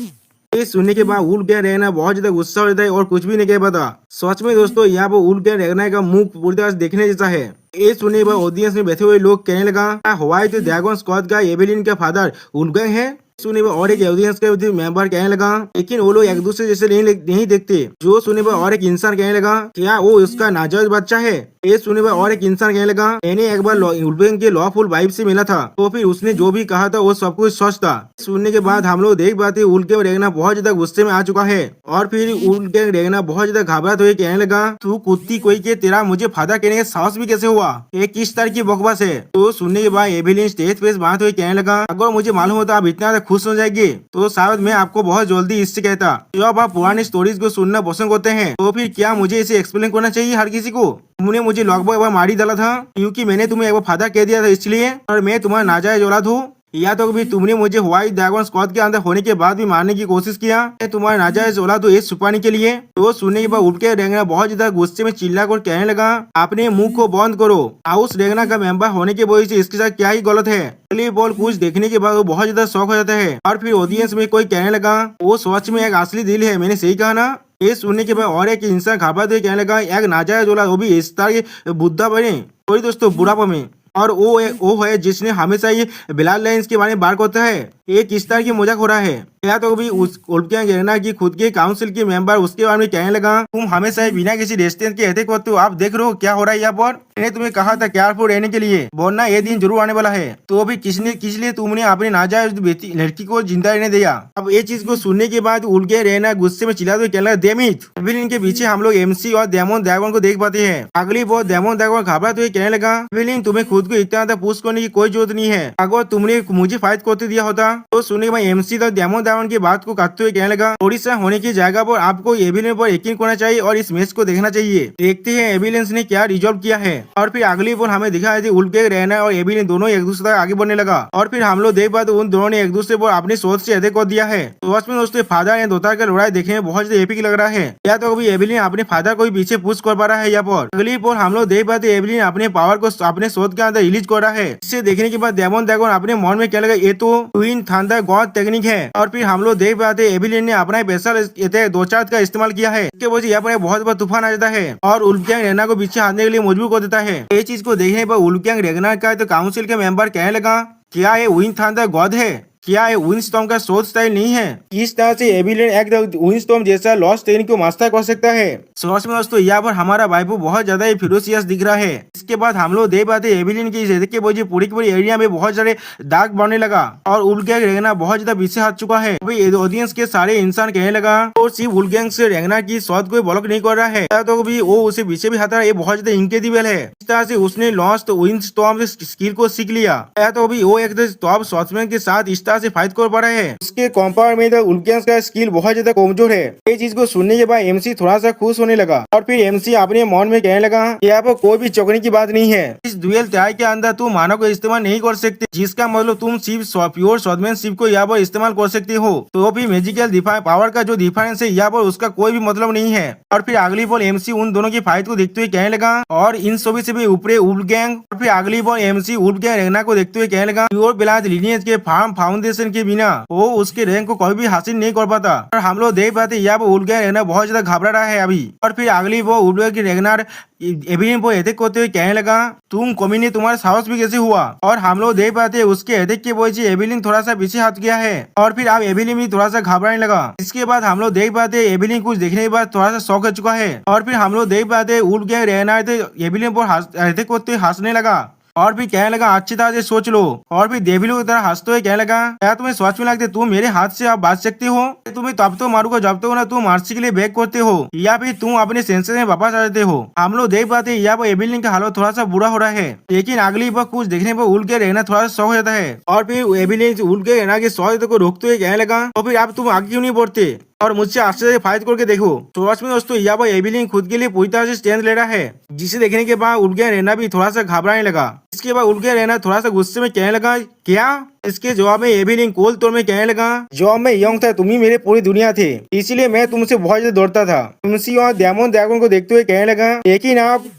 ये सुनने के बाद उल्क के रहना बहुत ज्यादा गुस्सा हो जाता है और कुछ भी नहीं कह पाता। सच में दोस्तों यहाँ पर उल्क के रहना का मुंह पूरी तरह से देखने जैसा है। ये सुनने के बाद ऑडियंस में बैठे हुए लोग कहने लगा व्हाइट ड्रैगन स्क्वाड का एविलिन का फादर उल्क है। सुनने पर और एक ऑडियंस का मेंबर कहने लगा लेकिन वो लोग एक दूसरे जैसे नहीं देखते। जो सुनने पर और एक इंसान कहने लगा क्या वो उसका नाजायज बच्चा है? ये सुनने पर और एक इंसान कहने लगा मैंने एक बार उल्बेन के लॉफुल वाइफ से मिला था तो फिर उसने जो भी कहा था वो सब कुछ सच था। सुनने के बाद हम लोग देख पाते उल्क के रेगना बहुत ज्यादा गुस्से में आ चुका है और फिर उल्क के रेगना बहुत ज्यादा घबराते हुए कहने लगा तू कुत्ती कोई के तेरा मुझे फायदा कहने का साहस भी कैसे हुआ? ये किस तरह की बकवास है? तो सुनने के बाद एविलिन स्टेज पे बात हुई कहने लगा अगर मुझे मालूम होता आप इतना खुश हो जाएंगे तो शायद मैं आपको बहुत जल्दी इससे कहता। जब आप पुरानी स्टोरीज को सुनना पसंद करते हैं तो फिर क्या मुझे इसे एक्सप्लेन करना चाहिए हर किसी को? तुमने मुझे लगभग एक बार मार ही डाला था क्योंकि मैंने तुम्हें एक बार फायदा कह दिया था इसलिए, और मैं तुम्हारा नाजायज औलाद हूँ। या तो कभी तुमने मुझे व्हाइट ड्रैगन स्क्वाड के अंदर होने के बाद भी मारने की कोशिश किया तुम्हारा नाजायज औलाद तो ये छुपाने के लिए। तो सुनने के बाद उठ के रेगना बहुत ज्यादा गुस्से में चिल्ला कर कहने लगा अपने मुंह को बंद करो। हाउस रेगना का मेंबर होने के वजह से इसके साथ क्या ही गलत है? अगली बॉल कुछ देखने के बाद वो बहुत ज्यादा शौक हो जाता है और फिर ऑडियंस में कोई कहने लगा वो सच में एक असली दिल है, मैंने सही कहा ना? ये सुनने के बाद और एक इंसान घबराते हुए कहने लगा एक नाजायज औलाद वो भी इस तरह के बुद्धा बने कोई दोस्तों बुढ़ापा में, और वो है जिसने हमेशा ये बिलाल लाइंस के बारे में बात करता है। ये किस तरह की मजाक हो रहा है? या तो भी उस उल्किया गिरना की खुद के काउंसिल के मेंबर उसके बारे में कहने लगा तुम हमेशा बिना किसी रेस्टोरेंट के एहतियात करते हो, आप देख रहे हो क्या हो रहा है यहाँ पर? मैंने तुम्हें कहा था केयरफुल रहने के लिए, वरना ये दिन जरूर आने वाला है। तो अभी किस लिए तुमने अपनी नाजायज लड़की को जिंदा रहने दिया? अब ये चीज को सुनने के बाद उल्के रहना गुस्से में चिल्लाते हुए कहने लगा डेमिट। फिर इनके पीछे हम लोग एमसी और डेमन ड्रैगन को देख पाते हैं। अगली बार डेमन ड्रैगन घबराते हुए कहने लगा फिलिन तुम्हें खुद को इतना ज्यादा पुश करने की कोई जरूरत नहीं है, अगर तुमने मुझे फाइट करते दिया होता। तो सुनने के बाद एमसी तो डेमन ड्रैगन की बात को काटते हुए कहने लगा ओडिशा होने की जगह पर आपको एविलियन पर यकीन करना चाहिए और इस मैच को देखना चाहिए। देखते हैं एविलियंस ने क्या रिजॉल्व किया है। और फिर अगली बार हमें दिखाया थी उल्के रहना और एविलियन दोनों एक दूसरे तक आगे बढ़ने लगा और फिर हम लोग देख पाते उन दोनों ने एक दूसरे पर अपनी सोच से अधिक कर दिया है। तो उसमें दोस्तों फादर एंड दोतार का लड़ाई देखने में बहुत ज्यादा एपिक लग रहा है। या तो अभी एविलियन अपने फादर को पीछे पुश कर पा रहा है यहाँ पर। अगली बार हम लोग देख पाते एविलियन अपने पावर को अपने सोच के अंदर रिलीज कर रहा है। इसे देखने के बाद डेमन ड्रैगन अपने मन में क्या लगा ये तो ट्विन थंडर गॉड टेक्निक है। और फिर हम लोग देख पाते एविलियन ने अपना स्पेशल 2-4 का इस्तेमाल किया है। इसके वजह यहाँ पर बहुत बड़ा तूफान आ जाता है और उल्कियांग रेगना को पीछे हारने के लिए मजबूर कर देता है। ये चीज को देखने पर उल्कियांग रेगना का तो काउंसिल के मेंबर कहने लगा क्या ये ट्विन थंडर गॉड है? क्या ये विंडस्टॉर्म का सोच स्टाइल नहीं है? इस तरह से एविलियन एक विंडस्टॉर्म जैसा लॉस्ट ट्रेन को मास्टर कर सकता है। सोच में दोस्तों यहाँ पर हमारा वाइपू बहुत ज्यादा ही फिरोसियस दिख रहा है। इसके बाद हम लोग देख पाते एविलियन की इस के वजह पूरी की पूरी एरिया में बहुत सारे दाग बढ़ने लगा और उल्कियांग रेगना बहुत ज्यादा पीछे हट चुका है। अभी ऑडियंस के सारे इंसान कहने लगा और सिर्फ उल्कियांग से रेगना की शॉट को ब्लॉक नहीं कर रहा है तो भी वो उसे पीछे भी हटा रहा है। ये बहुत ज्यादा इनक्रेडिबल है। इस तरह से उसने लॉस्ट विंडस्टॉर्म स्किल को सीख लिया तो भी वो एक टॉप शॉट्समैन के साथ इस तरह से फाइट कर पा रहा है। उसके कंपेयर में तो उल्कियांग का स्किल बहुत ज्यादा कमजोर है। ये चीज को सुनने के बाद एमसी थोड़ा सा खुश होने लगा और फिर एमसी अपने मन में कहने लगा यहाँ पर कोई भी चौकने की बात नहीं है। इस ड्यूएल ट्राई के अंदर तुम मानव को इस्तेमाल नहीं कर सकते, जिसका मतलब तुम सिर्फ प्योर शॉटमैनशिप को यहाँ पर इस्तेमाल कर सकते हो। तो भी मैजिकल पावर का जो डिफरेंस है यहाँ पर उसका कोई भी मतलब नहीं है। और फिर अगली बॉल एमसी उन दोनों की फाइट को देखते हुए कहने लगा और इन सभी से भी ऊपरे उल्कियांग। और फिर अगली बॉल एमसी उल्कियांग रेगना को देखते हुए कहने लगा प्योर ब्लड लिनियज के फार्म फाउंडेशन के बिना वो उसके रैंक को कभी भी हासिल नहीं कर पाता। और हम लोग देख पाते यहाँ पर उल्कियांग रेगना बहुत ज्यादा घबरा रहा है अभी। और फिर अगली वो उल्कियांग की रेगनार एविलियन को अटैक करते हुए कहने लगा तुम कमीने तुम्हारा साहस भी कैसे हुआ? और हम लोग देख पाते उसके अटैक के वजह से एविलियन थोड़ा सा पीछे हट गया है और फिर अब एविलियन भी थोड़ा सा घबराने लगा। इसके बाद हम लोग देख पाते एविलियन कुछ देखने के बाद थोड़ा सा शॉक हो चुका है और फिर हम लोग देख पाते उल्कियांग रेगना एविलियन पर अटैक करते हुए हंसने लगा और फिर कहने लगा अच्छी तरह से सोच लो। और फिर डेविलो की तरह हंसते हुए कहने लगा क्या तुम्हें सच में लगता है तुम मेरे हाथ से आप बच सकते हो? तुम्हें तब तो मारूंगा जब तक ना तुम मार्सी के लिए बैक करते हो या फिर तुम अपने सेंसेस में वापस आ जाते हो। हम लोग देख पाते हैं यहाँ पर एबिलिन का हालत थोड़ा सा बुरा हो रहा है, लेकिन अगली बार कुछ देखने पर उल के रहना थोड़ा सा शौक हो जाता है और फिर एबिलिन उल के रहना के सौ को रोकते हुए कहने लगा तो फिर आप तुम आगे क्यों नहीं बढ़ते और मुझसे आश्चर्य से फाइट करके देखो। तो में दोस्तों यहाँ पर एबिलिन खुद के लिए पूरी तरह से स्टैंड ले रहा है, जिसे देखने के बाद उल्के रहना भी थोड़ा सा घबराने लगा। इसके बाद उल्के रहना थोड़ा सा गुस्से में कहने लगा क्या। इसके जवाब में एबिलिन कोल तोड़ में कहने लगा जब मैं यंग था तुम ही मेरे पूरी दुनिया थे, इसीलिए मैं तुमसे बहुत ज्यादा डरता था। तुमसी और डायमंड ड्रैगन को देखते हुए कहने लगा लेकिन आप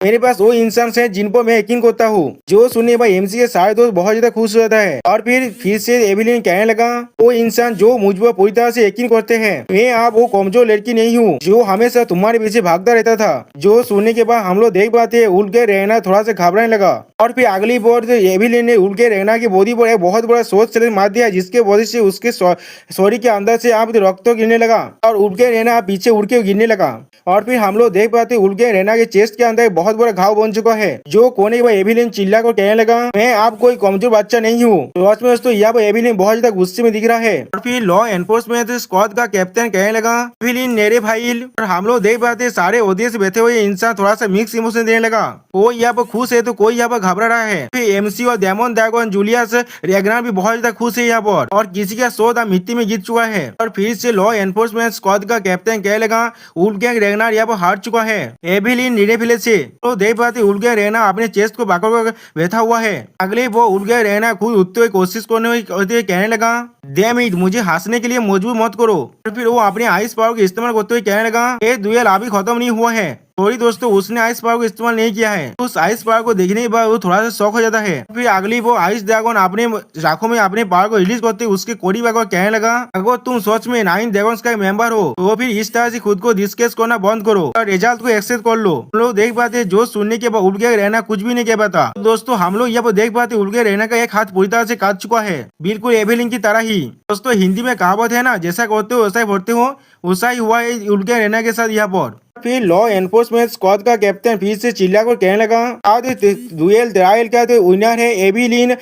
मेरे पास वो इंसान है जिन पर मैं यकीन करता हूँ। जो सुनने पर एमसी के सारे दोस्त बहुत ज्यादा खुश हो जाता है और फिर से एबिलिन कहने लगा वो इंसान जो मुझ पर पूरी तरह से यकीन करते हैं। मैं आप वो कमजोर लड़की नहीं हूँ जो हमेशा तुम्हारे पीछे भागता रहता था। जो सुनने के बाद हम लोग देख पाते उल के रहना थोड़ा सा घबराने लगा और फिर अगली बार एबिलिन ने उल के रहना की बॉडी पर एक बहुत बड़ा सोच चैलेंज मार दिया, जिसके वजह से उसके सॉरी के अंदर से आप रक्त गिरने लगा और उल के रहना पीछे उड़ के गिरने लगा। और फिर हम लोग देख पाते उल के रहना के चेस्ट के अंदर बहुत बड़ा घाव बन चुका है। जो कोने पर एबिलिन चिल्ला कर कहने लगा मैं आप कोई कमजोर बच्चा नहीं हूँ। तो दोस्तों यहाँ पर एबिलिन बहुत ज्यादा गुस्से में दिख रहा है और फिर लॉ एनफोर्समेंट स्क्वाड का कैप्टन कहने लगा एबिलिन नेरे भाई। और हम लोग देख पाते सारे ऑडियंस बैठे हुए इंसान थोड़ा सा मिक्स इमोशन देने लगा। कोई यहाँ पर खुश है तो कोई यहाँ पर घबरा रहा है। फिर एमसी और डायमंड ड्रैगन जूलियस रेगनार भी बहुत ज्यादा खुश है यहाँ पर और किसी का शोध मिट्टी में गिर चुका है। और फिर से लॉ एनफोर्समेंट स्क्वाड का कैप्टन कहने लगा उल्गैंग रेगनार यहाँ पर हार चुका है एबिलिन नीरे फिले से। तो देख पाते उल्गे रहना अपने चेस्ट को पकड़ कर बैठा हुआ है। अगले वो उल्गे रहना खुद उठते हुए कोशिश करने कहने लगा डैम इट मुझे हंसने के लिए मजबूर मत करो। फिर वो अपने आइस पावर का इस्तेमाल करते हुए कहने लगा ये दुएल अभी खत्म नहीं हुआ है। सॉरी दोस्तों उसने आइस पावर को इस्तेमाल नहीं किया है। उस आइस पावर को देखने के बाद वो थोड़ा सा शौक हो जाता है। फिर अगली वो आइस ड्रैगन अपने राखों में अपने पावर को रिलीज करते उसके कोडी बाग कहने लगा अगर तुम सच में 9 ड्रैगन्स का मेंबर हो तो फिर इस तरह से खुद को डिस्कस करना बंद करो और रिजल्ट को एक्सेप्ट कर लो। हम लोग देख पाते जो सुनने के बाद उड़ के रहना कुछ भी नहीं कह पाता। दोस्तों हम लोग यहाँ पर देख पाते उड़ के रहना का एक हाथ पूरी तरह से काट चुका है, बिल्कुल एबिलिन की तरह ही। दोस्तों हिंदी में कहावत है ना जैसा करते हो वैसा ही भरते हो, वैसा ही हुआ है उड़ के रहना के साथ यहाँ पर। फिर लॉ एनफोर्समेंट स्क्वाड का कैप्टन फिर से चिल्लाकर कहने लगा आज दुएल ट्रायल का तो विनर है एबिलिन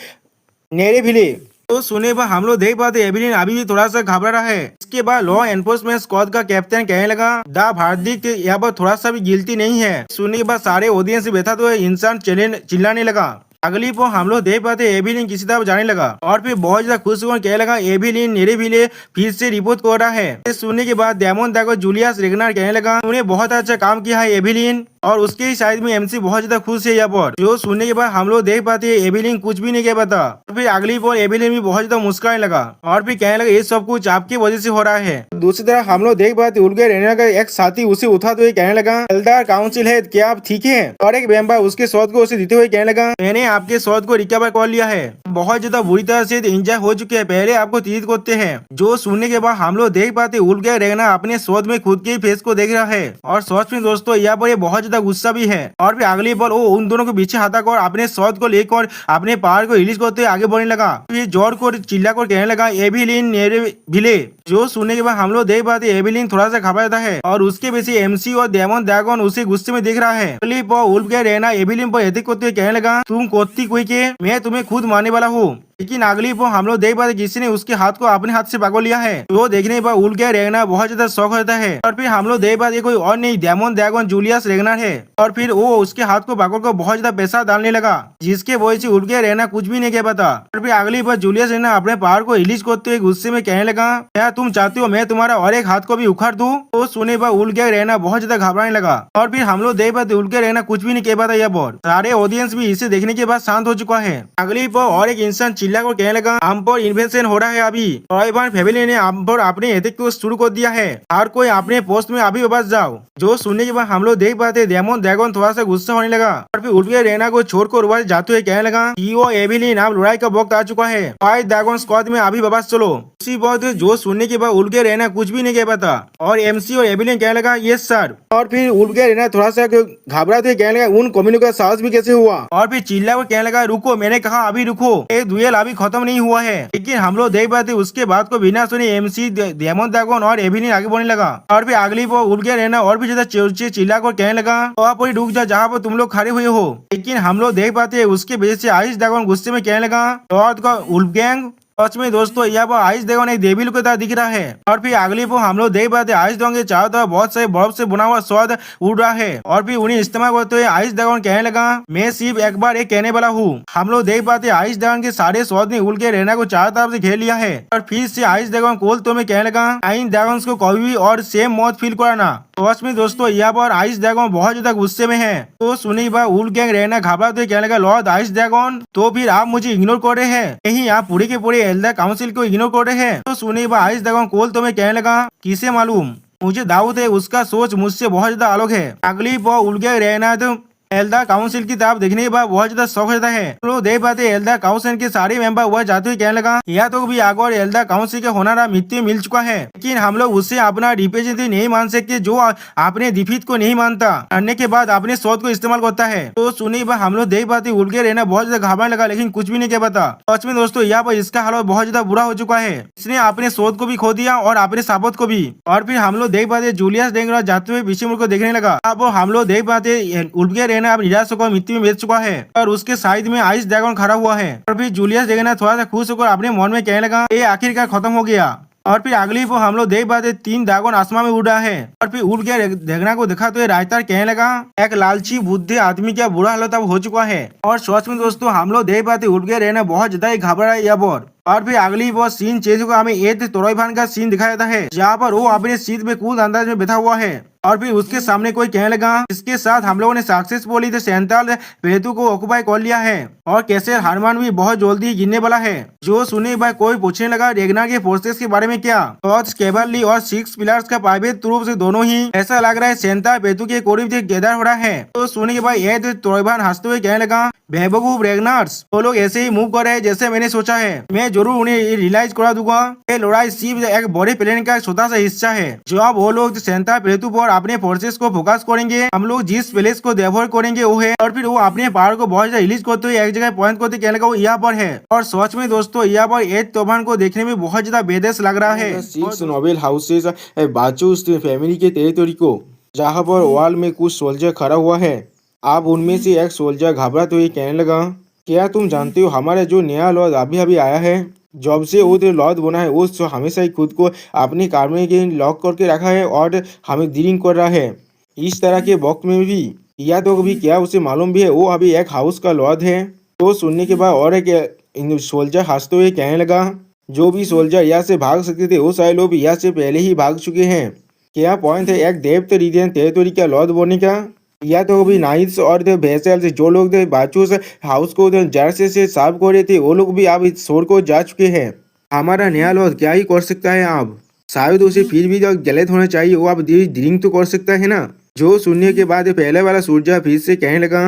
नेरेविले। तो सुने पर हम लोग देख पाते एबिलिन अभी भी थोड़ा सा घबरा रहा है। इसके बाद लॉ एनफोर्समेंट स्क्वाड का कैप्टन कहने लगा द भारदिक यहाँ पर थोड़ा सा भी गिल्टी नहीं है। सुनने के बाद सारे ऑडियंस बैठा तो इंसान चिल्लाने लगा। अगली पर हम लोग देख पाते एबिलिन किसी तरह जाने लगा और फिर बहुत ज्यादा खुश होकर कहने लगा एबिलिन नेरेविले फिर से रिपोर्ट कर रहा है। सुनने के बाद डायमंड ड्रैगन जूलियस रेगनार कहने लगा तूने बहुत अच्छा काम किया है एबिलिन और उसके ही साइड में एमसी बहुत ज्यादा खुश है यहाँ पर। जो सुनने के बाद हम लोग देख पाते हैं एबिलिन कुछ भी नहीं कह पाता। फिर अगली बार एबिलिन भी बहुत ज्यादा मुस्कुराने लगा और फिर कहने लगा ये सब कुछ आपकी वजह से हो रहा है। दूसरी तरफ हम लोग देख पाते उल्गे रहने का एक साथी उसे उठाते हुए कहने लगा एल्डर काउंसिल है क्या आप ठीक है। और एक वेम्पायर उसके शॉट को उसे देते हुए कहने लगा मैंने आपके शॉट को रिकवर कर लिया है, बहुत ज्यादा बुरी तरह से इंजर हो चुके हैं, पहले आपको ट्रीट करते हैं। जो सुनने के बाद हम लोग देख पाते उल्गे रहना अपने शॉट में खुद के फेस को देख रहा है और शॉट में दोस्तों यहाँ पर बहुत गुस्सा भी है। और फिर अगली बार वो उन दोनों को पीछे हटाकर अपने शॉट को लेकर अपने पावर को रिलीज करते आगे बढ़ने लगा। फिर जोर को चिल्ला कर कहने लगा एबिलिन नेरेविले। जो सुनने के बाद हम लोग देख पाते एबिलिन थोड़ा सा घबरा जाता है और उसके पीछे एमसी और डायमंड ड्रैगन उसे गुस्से में देख रहा है। अगली बार उल्ग के रहना एबिलिन पर अटैक करते हुए कहने लगा तुम कोत्ती कोई के मैं तुम्हें खुद मारने वाला हूँ। लेकिन अगली बार हम लोग देख पाते किसी ने उसके हाथ को अपने हाथ से पकड़ लिया है। तो देखने पर उल्ग के रहना बहुत ज्यादा शौक होता है और फिर हम लोग देख पाते कोई और नहीं डायमंड ड्रैगन जूलियस रेगनार है और फिर वो उसके हाथ को पकड़ कर बहुत ज्यादा पैसा डालने लगा, जिसके वजह से उल्ग के रहना कुछ भी नहीं कह पाता। और फिर अगली बार जूलियस रहना अपने पावर को रिलीज करते हुए गुस्से में कहने लगा क्या तुम चाहते हो मैं तुम्हारा और एक हाथ को भी उखाड़ दूं। तो सुने पर उल्ग के रहना बहुत ज्यादा घबराने लगा और फिर हम लोग देख पाते उल्ग के रहना कुछ भी नहीं कह पाता। यहाँ पर सारे ऑडियंस भी इसे देखने के बाद शांत हो चुका है। अगली बार और एक इंसान चिल्ला कर कहने लगा हम पर इन्वेंशन हो रहा है अभी और फैमिली ने हम पर अपने अटैक को शुरू कर दिया है, हर कोई अपने पोस्ट में अभी वापस जाओ। जो सुनने के बाद हम लोग देख पाते डायमंड ड्रैगन थोड़ा सा गुस्सा होने लगा और फिर उल्ग के रहना को छोड़कर वापस जाते हुए कहने लगा वो एबिलिन अब लड़ाई का वक्त आ चुका है, 5 ड्रैगन स्क्वाड में अभी वापस चलो। इसी बात जो सुनने के बाद उल्ग के रहना कुछ भी नहीं कह पाता और एमसी और एबिलिन कहने लगा यस सर। और फिर उल्ग के रहना थोड़ा सा घबराते हुए कहने लगा उन कम्युनिटी का साहस भी कैसे हुआ। और फिर चिल्ला को कहने लगा रुको मैंने कहा अभी रुको, ये दुएल अभी खत्म नहीं हुआ है। लेकिन हम लोग देख पाते उसके बाद को बिना सुने एमसी डायमंड ड्रैगन और एबिलिन आगे बढ़ने लगा और फिर अगली बार उल्ग के रहना और भी ज्यादा चिल्ला कर कहने लगा वहाँ पर रुक जा जहाँ पर तुम लोग खड़े हुए हो। लेकिन हम लोग देख पाते उसके वजह से आइस ड्रैगन गुस्से में कहने लगा लॉर्ड का उल्गैंग सच में दोस्तों यहाँ पर आइस ड्रैगन एक देवी के तरह दिख रहा है। और फिर अगली पर हम लोग देख पाते आइस ड्रैगन के चारों तरफ बहुत सारे बर्फ से बुना हुआ स्वाद उड़ रहा है। और फिर उन्हें इस्तेमाल करते हुए आइस ड्रैगन कहने लगा, मैं सिर्फ एक बार एक कहने वाला हूँ। हम लोग देख पाते आइस ड्रैगन के सारे स्वाद ने उड़ के रहना को चारों तरफ से घेर लिया है। और फिर से आइस ड्रैगन कोल तो मैं कहने लगा, इन ड्रैगन को कभी भी और सेम मौत फील कराना। सच में दोस्तों यहाँ पर आइस ड्रैगन बहुत ज्यादा गुस्से में है। तो सुनी बार उड़ गैंग रहना घबराते कहने लगा, लॉर्ड आइस ड्रैगन तो फिर आप मुझे इग्नोर कर रहे हैं, यही आप पूरे के पूरे एल्डर काउंसिल को इग्नोर कर रहे हैं। तो सुनी बार आइस ड्रैगन कोल तो मैं कहने लगा, किसे मालूम, मुझे दाऊद है उसका सोच मुझसे बहुत ज्यादा अलग है। अगली बार उड़ गैंग रहना तो एल्डर काउंसिल की तरफ देखने के बाद बहुत ज्यादा शौक रहता है। तो लोग देख पाते एल्डर काउंसिल के सारे मेंबर वह जाते हुए कहने लगा, यह तो भी आगे और एल्डर काउंसिल के होनारा मृत्यु मिल चुका है, लेकिन हम लोग उससे अपना रिप्रेजेंटेटिव नहीं मान सकते जो अपने डिफीट को नहीं मानता, करने के बाद अपने शोध को इस्तेमाल करता है। तो सुनी बात हम लोग देख पाते उल्गे रहना बहुत ज्यादा घबराने लगा, लेकिन कुछ भी नहीं कह पाता। सच में दोस्तों यहाँ पर इसका हालत बहुत ज्यादा बुरा हो चुका है, इसने अपने शोध को भी खो दिया और अपने साबत को भी। और फिर हम लोग देख पाते जूलियस डेंगरा जाते हुए पीछे मुड़ को देखने लगा। अब हम लोग देख पाते उल्गे रहना अब निराश होकर मृत्यु में बेच चुका है और उसके साइड में आइस ड्रैगन खड़ा हुआ है। और फिर जूलियस डेंगरा थोड़ा सा खुश होकर अपने मन में कहने लगा, ये आखिरकार खत्म हो गया। और फिर अगली को हम लोग देख पाते 3 ड्रैगन आसमान में उड़ रहा है। और फिर उड़ गया ढेगना को दिखाते हुए रायतार कहने लगा, एक लालची बुद्धि आदमी का बुरा हालत अब हो चुका है। और सच में दोस्तों हम लोग देख पाते उड़ गया रहना बहुत ज्यादा ही घबरा है यहाँ पर। और फिर अगली वो सीन चेंज होकर हमें एथ तोराइफान का सीन दिखाया जाता है, जहाँ पर वो अपने सीट में कूल अंदाज में बैठा हुआ है। और फिर उसके सामने कोई कहने लगा, इसके साथ हम लोगों ने सक्सेसफुली तो सेंट्रल पेतु को ऑक्युपाई कर लिया है और कैसे हारमान भी बहुत जल्दी गिरने वाला है। जो सुने भाई कोई पूछने लगा रेगना के फोर्सेस के बारे में क्या, और केबरली और 6 पिलर्स का प्राइवेट रूप से दोनों ही ऐसा लग रहा है सेंट्रल पेतु के करीब से गैदर हो रहा है। तो सुने के बाद ये तोराइफान हंसते हुए कहने लगा, बेवकूफ रेगनार्स वो लोग ऐसे ही मूव कर रहे हैं जैसे मैंने सोचा है, मैं जरूर उन्हें रियलाइज करा दूंगा। ये लड़ाई सिर्फ एक बड़े प्लान का छोटा सा हिस्सा है। जो अब वो लोग सेंट्रल पेतु पर अपने फोर्सेस को फोकस करेंगे, हम लोग जिस प्लेस को डेवलप करेंगे वो है। और फिर वो अपने पावर को बहुत ज्यादा रिलीज करते हुए एक जगह पॉइंट करते कहने लगा वो यहाँ पर है। और सच में दोस्तों यहाँ पर एथ तूफान को देखने में बहुत ज्यादा बेदस लग रहा है। 6 नोबेल हाउसेस बाचू फैमिली के टेरिटोरी को, जहाँ पर वॉल में कुछ सोल्जर खड़ा हुआ है। अब उनमें से एक सोल्जर घबराते हुए कहने लगा, क्या तुम जानते हो हमारा जो नया लॉर्ड अभी अभी आया है, जब से वो लॉर्ड बना है वो हमेशा ही खुद को अपनी कार में लॉक करके रखा है और हमें ड्रिंक कर रहा है। इस तरह के वक्त में भी या तो कभी क्या उसे मालूम भी है वो अभी एक हाउस का लॉर्ड है। तो सुनने के बाद और एक सोल्जर हंसते हुए कहने लगा, जो भी सोल्जर यहाँ से भाग सकते थे वो सारे लोग यहाँ से पहले ही भाग चुके हैं। क्या पॉइंट है एक डेप्थ रीजन टेरिटोरी का लॉर्ड बनने का, या तो कभी नाइट्स और वेसल्स जो लोग बाचूस हाउस को जर्से से साफ कर रहे थे वो लोग भी अब इस शोर को जा चुके हैं। हमारा नया लॉर्ड क्या ही कर सकता है, अब शायद उसे फिर भी जो गलत होना चाहिए वो अब ड्रिंक तो कर सकता है ना। जो सुनने के बाद पहले वाला सूर्या फिर से कहने लगा,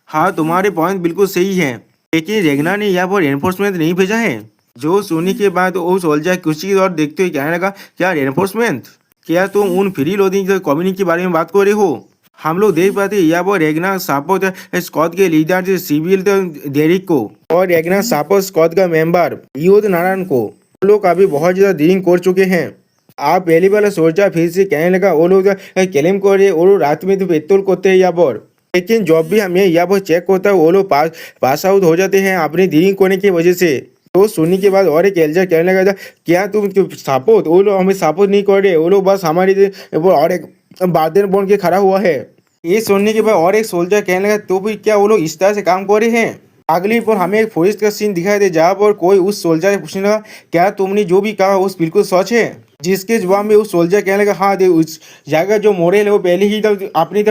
हाँ तुम्हारे पॉइंट बिल्कुल सही है, लेकिन रेगना ने यहाँ पर एनफोर्समेंट नहीं भेजा है। जो सुनने के बाद वो सोल्जर कुछ और देखते हुए कहने लगा, क्या एनफोर्समेंट, क्या तुम उन फ्री लोडिंग कम्युनिटी के बारे में बात कर रहे हो। हम लोग देख पाते यहाँ पर रेगना सापोत स्कॉट के लीडर सिविल डेरिक को और रेगना सापोत स्कॉट का मेंबर यूद नारायण को लोग अभी बहुत ज्यादा ड्रिंक कर चुके हैं। आप पहली वाला सोचा फिर से कहने लगा, वो लोग क्लेम कर रहे वो लोग रात में तो पेट्रोल करते हैं यहाँ पर, लेकिन जब भी हमें यहाँ पर चेक करता है वो लोग पास आउट हो जाते हैं अपनी ड्रिंक करने की वजह से। तो सुनने के बाद और एक एल्जर कहने लगा था, क्या तुम सापोत, वो लोग हमें सापोत नहीं कर रहे, वो लोग बस हमारी और एक बादल बन के खड़ा हुआ है। ये सुनने के बाद और एक सोल्जर कहने लगा, तो फिर क्या वो लोग इस तरह से काम कर रहे हैं। अगली पर हमें एक फॉरेस्ट का सीन दिखाई दे जहाँ पर कोई उस सोल्जर से पूछने लगा, क्या तुमने जो भी कहा उस बिल्कुल सच है। जिसके जवाब में उस सोल्जर कहने लगा, हाँ दे उस जगह जो मोरेल है वो पहले ही अपनी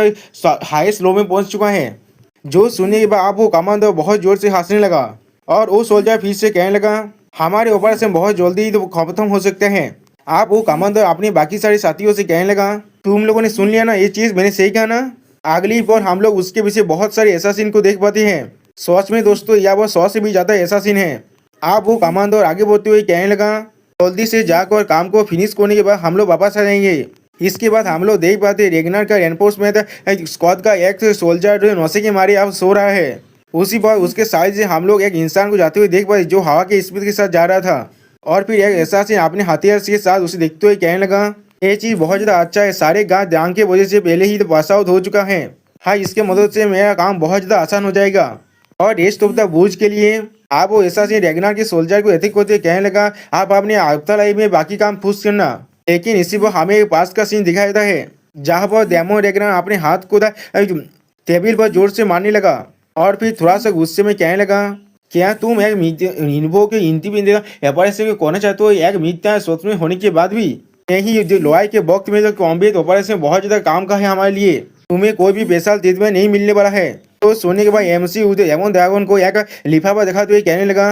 हाईएस्ट लो में पहुंच चुका है। जो सुनने के बाद आप वो कमांडर बहुत जोर से हंसने लगा और वो सोल्जर फिर से कहने लगा, हमारे ऑपरेशन बहुत जल्दी ही तो खत्म हो सकते हैं। आप वो कमांडर अपने बाकी सारे साथियों से कहने लगा, तुम लोगों ने सुन लिया ना, ये चीज मैंने सही कहा ना। अगली पर हम लोग उसके पीछे बहुत सारे ऐसा सीन को देख पाते हैं। सच में दोस्तों यह वो 100 से भी ज्यादा ऐसा सीन है। आप वो कमांडर आगे बढ़ते हुए कहने लगा, जल्दी से जाकर काम को फिनिश करने के बाद हम लोग वापस आ जाएंगे। इसके बाद हम लोग देख पाते रेगनर का एनफोर्समेंट स्क्वाड का एक सोल्जर नशे के मारे अब सो रहा है। उसी पर उसके साइड से हम लोग एक इंसान को जाते हुए देख पाते जो हवा के स्पीड के साथ जा रहा था। और फिर एक ऐसा सीन अपने हथियार के साथ उसे देखते हुए कहने लगा, ये चीज बहुत ज्यादा अच्छा है, सारे गाँव ड्रंक के वजह से पहले ही तो पास आउट हो चुका है। हाँ, इसके मदद से मेरा काम बहुत ज्यादा आसान हो जाएगा। और रेस्ट ऑफ द बूझ के लिए अब वो एसासिन रेगनार के सोल्जर को एथिक होते कहने लगा, आप अपने आफ्टरलाइफ में बाकी काम फूस करना। लेकिन इसी पर हमें एक पास का सीन दिखाई देता है जहाँ पर डेमन रेगनार अपने हाथ को टेबल पर जोर से मारने लगा और फिर थोड़ा सा गुस्से में कहने लगा, क्या तुम एक इन्वो के इंडिपेंडेंट ऑपरेशन को करना चाहते हो, एक मिथ्या सोच में होने के बाद भी? यही जो लड़ाई के वक्त में जो कॉम्बैट ऑपरेशन बहुत ज्यादा काम का है हमारे लिए, तुम्हें कोई भी स्पेशल ट्रीटमेंट नहीं मिलने वाला है। तो सोने के बाद एमसी एमन ड्रैगन को एक लिफाफा दिखाते हुए कहने लगा,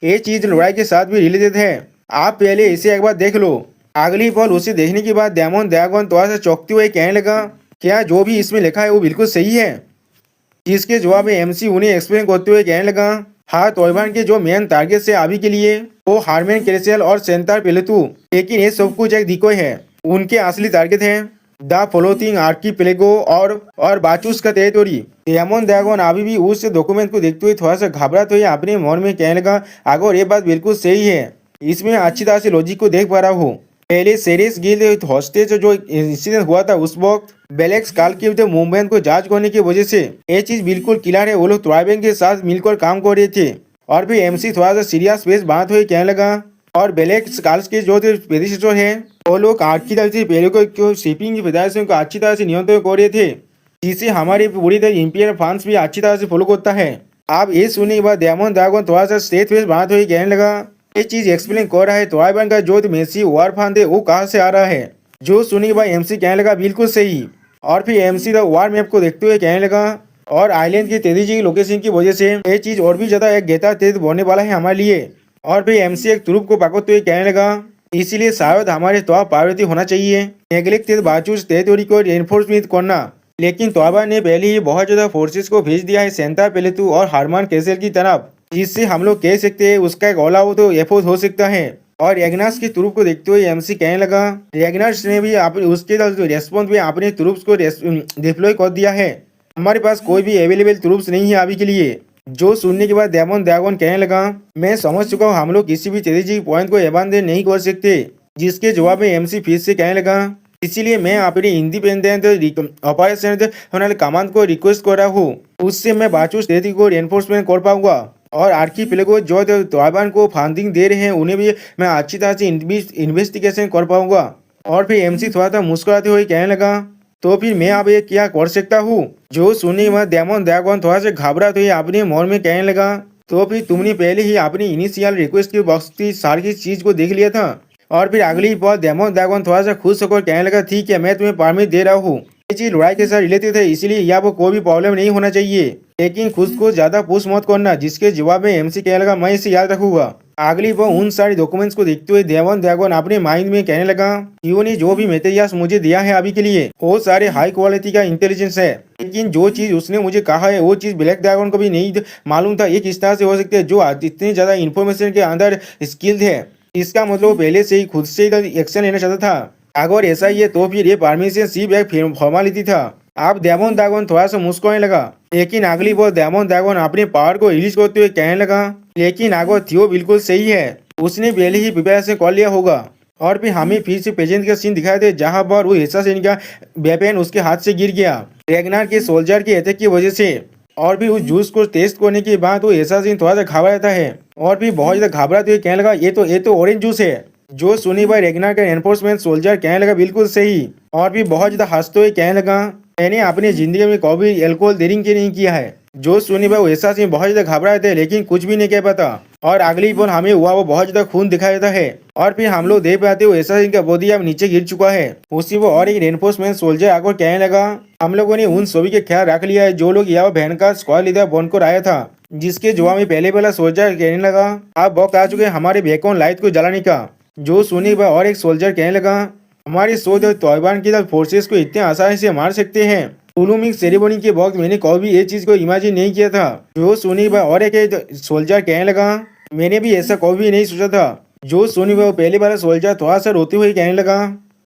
ये चीज लड़ाई के साथ भी रिलेटेड है, आप पहले इसे एक बार देख लो। अगली पल उसे देखने के बाद डेमन ड्रैगन थोड़ा सा चौंकते हुए कहने लगा, क्या जो भी इसमें लिखा है वो बिल्कुल सही है? जिसके जवाब में एमसी उन्हें एक्सप्लेन करते हुए कहने लगा, हाँ तोयबान के जो मेन टारगेट है अभी के लिए वो हार्मेन क्रेसेल और सेंटार पेलेतु, लेकिन ये सब कुछ एक डिकोय है। उनके असली टारगेट है द फ्लोटिंग आर्कीपेलागो और बाचूस का टेरिटोरी। डेमन ड्रैगन अभी भी उस डॉक्यूमेंट को देखते हुए थोड़ा सा घबराते हुए अपने मन में कहने लगा, अगर ये बात बिल्कुल सही है, इसमें अच्छी तरह से लॉजिक को देख पा रहा हूँ। पहले सेरिस गिल्ड हॉस्टेज जो इंसिडेंट हुआ था उस वक्त बेलेक्स काल के मूवमेंट को जांच करने की वजह से ये चीज बिल्कुल क्लियर है, वो लोग ट्राइबेन के साथ मिलकर काम कर रहे थे। और फिर एमसी थोड़ा सा सीरियस फेस बात हुई कहने लगा, और बेलेक्स काल्स के जो प्रेडिसेसर है वो लोग आज की तरह से पहले को शिपिंग की फेडरेशन को अच्छी तरह से नियंत्रण कर रहे थे, जिसे हमारी पूरी तरह इंपीरियल फ्रांस भी अच्छी तरह से फॉलो करता है। आप ये सुनने के बाद डेमन ड्रैगन थोड़ा सा स्ट्रेट फेस बात हुई कहने लगा, ये चीज एक्सप्लेन कर रहा है ट्राइबेन का जो मेसी वार फंड है वो कहाँ से आ रहा है? जो सुनने के बाद एमसी कहने लगा, बिल्कुल सही। और फिर एमसी द वार मैप को देखते हुए कहने लगा, और आइलैंड की तेजी की लोकेशन की वजह से ये चीज और भी ज्यादा एक गेता तेज बनने वाला है हमारे लिए। और फिर एमसी एक तुरुप को पकड़ते हुए कहने लगा, इसीलिए शायद हमारे तो प्रायोरिटी होना चाहिए नेग्लेक्टेड बाचूस टेरिटोरी को रेनफोर्समेंट करना। लेकिन तोबा ने पहले ही बहुत ज्यादा फोर्सेस को भेज दिया है सेंटा पेलेतु और हार्मान कैसल की तरफ, जिससे हम लोग कह सकते हैं उसका एक ऑल आउट तो एफोर्ट हो सकता है। और रेगनास की तुरुप को देखते हुए एमसी कहने लगा, रेगनास ने भी उसके रेस्पॉन्स में अपने तुरुप्स को डिप्लॉय कर दिया है, हमारे पास कोई भी अवेलेबल तुरुप्स नहीं है अभी के लिए। जो सुनने के बाद डेमन ड्रैगन कहने लगा, मैं समझ चुका हूँ हम लोग किसी भी स्ट्रेटेजिक पॉइंट को अबांडन नहीं कर सकते। जिसके जवाब में एमसी फिर से कहने लगा, इसीलिए मैं अपनी इंडिपेंडेंट ऑपरेशन कमांड को रिक्वेस्ट कर रहा हूँ, उससे मैं बाचू स्टेट को रेनफोर्समेंट कर पाऊंगा। और आर्कीपेलागो जो ताइवान को फंडिंग दे रहे हैं उन्हें भी मैं अच्छी तरह से इन्वेस्टिगेशन कर पाऊंगा। और फिर एमसी थोड़ा सा मुस्कुराते हुए कहने लगा, तो फिर मैं अब ये क्या कर सकता हूँ? जो सुनने के बाद डेमन ड्रैगन थोड़ा सा घबराते हुए अपने मन में कहने लगा, तो फिर तुमने पहले ही अपनी इनिशियल रिक्वेस्ट के बॉक्स की सारी चीज को देख लिया था। और फिर अगली बार डेमन ड्रैगन थोड़ा सा खुश होकर कहने लगा, ठीक है मैं तुम्हें परमिट दे रहा हूँ, ये चीज लड़ाई के साथ रिलेटेड है, इसलिए यहाँ पर कोई भी प्रॉब्लम नहीं होना चाहिए, लेकिन खुद को ज्यादा पुश मत करना। जिसके जवाब में एमसी कहने लगा, मैं इसे याद रखूंगा। अगली बार उन सारे डॉक्यूमेंट्स को देखते हुए डेमन ड्रैगन अपने माइंड में कहने लगा, क्यों नहीं जो भी मटेरियल्स मुझे दिया है अभी के लिए वो सारे हाई क्वालिटी का इंटेलिजेंस है, लेकिन जो चीज उसने मुझे कहा है वो चीज ब्लैक ड्रैगन को भी नहीं मालूम था। ये किस तरह से हो सकती है जो इतनी ज्यादा इन्फॉर्मेशन के अंदर स्किल्ड है? इसका मतलब पहले से ही खुद से एक्शन लेना चाहता था। अगर ऐसा ही है तो फिर ये परमिशन सिर्फ एक फॉर्मेलिटी था। अब डेमन ड्रैगन थोड़ा सा मुस्कुराने लगा, लेकिन अगली बार डेमन ड्रैगन अपने पावर को रिलीज करते हुए कहने लगा, लेकिन अगर थियो बिल्कुल सही है, उसने पहले ही प्रिपरेशन कर लिया होगा। और फिर हमें फिर से प्रेजेंट का सीन दिखाया थे जहां पर वो हिस्सा से इनका वेपन उसके हाथ से गिर गया रेगनार के सोल्जर के अटैक की वजह से। और फिर उस जूस को टेस्ट करने के बाद वो ऐसा सीन थोड़ा सा घबराता है और फिर बहुत ज्यादा घबराते हुए कहने लगा, ये तो ऑरेंज जूस है। जो सुनी भाई रेगनार का एनफोर्समेंट सोल्जर कहने लगा, बिल्कुल सही। और भी बहुत ज्यादा हंसते हुए कहने लगा, मैंने अपनी जिंदगी में कभी अल्कोहल ड्रिंक के नहीं किया है। जो सुनी भाई वैसा से बहुत ज्यादा घबराए थे, लेकिन कुछ भी नहीं कह पाता। और अगली बार हमें हुआ वो बहुत ज्यादा खून दिखाई देता है और फिर हम लोग देख पाते हुए ऐसा इनका बॉडी अब नीचे गिर चुका है। उसी वो और एक रेनफोर्समेंट सोल्जर आकर कहने लगा, हम लोगों ने उन सभी के ख्याल रख लिया है जो लोग यहाँ बहन का स्क्वाड लीडर बनकर आया था। जिसके जवाब में पहले वाला सोल्जर कहने लगा, आप वक्त आ चुके हमारे बेकॉन लाइट को जलाने का। जो सुनी भाई और एक सोल्जर कहने लगा, हमारे सोच ताइवान की फोर्सेस को इतने आसानी से मार सकते हैं। टूलूमिंग सेरेमनी के वक्त मैंने कभी ये चीज को इमेजिन नहीं किया था। जो सुनी भाई और एक सोल्जर कहने लगा, मैंने भी ऐसा कभी नहीं सोचा था। जो सुनी भाई पहले वाला सोल्जर थोड़ा सा रोते हुए कहने लगा,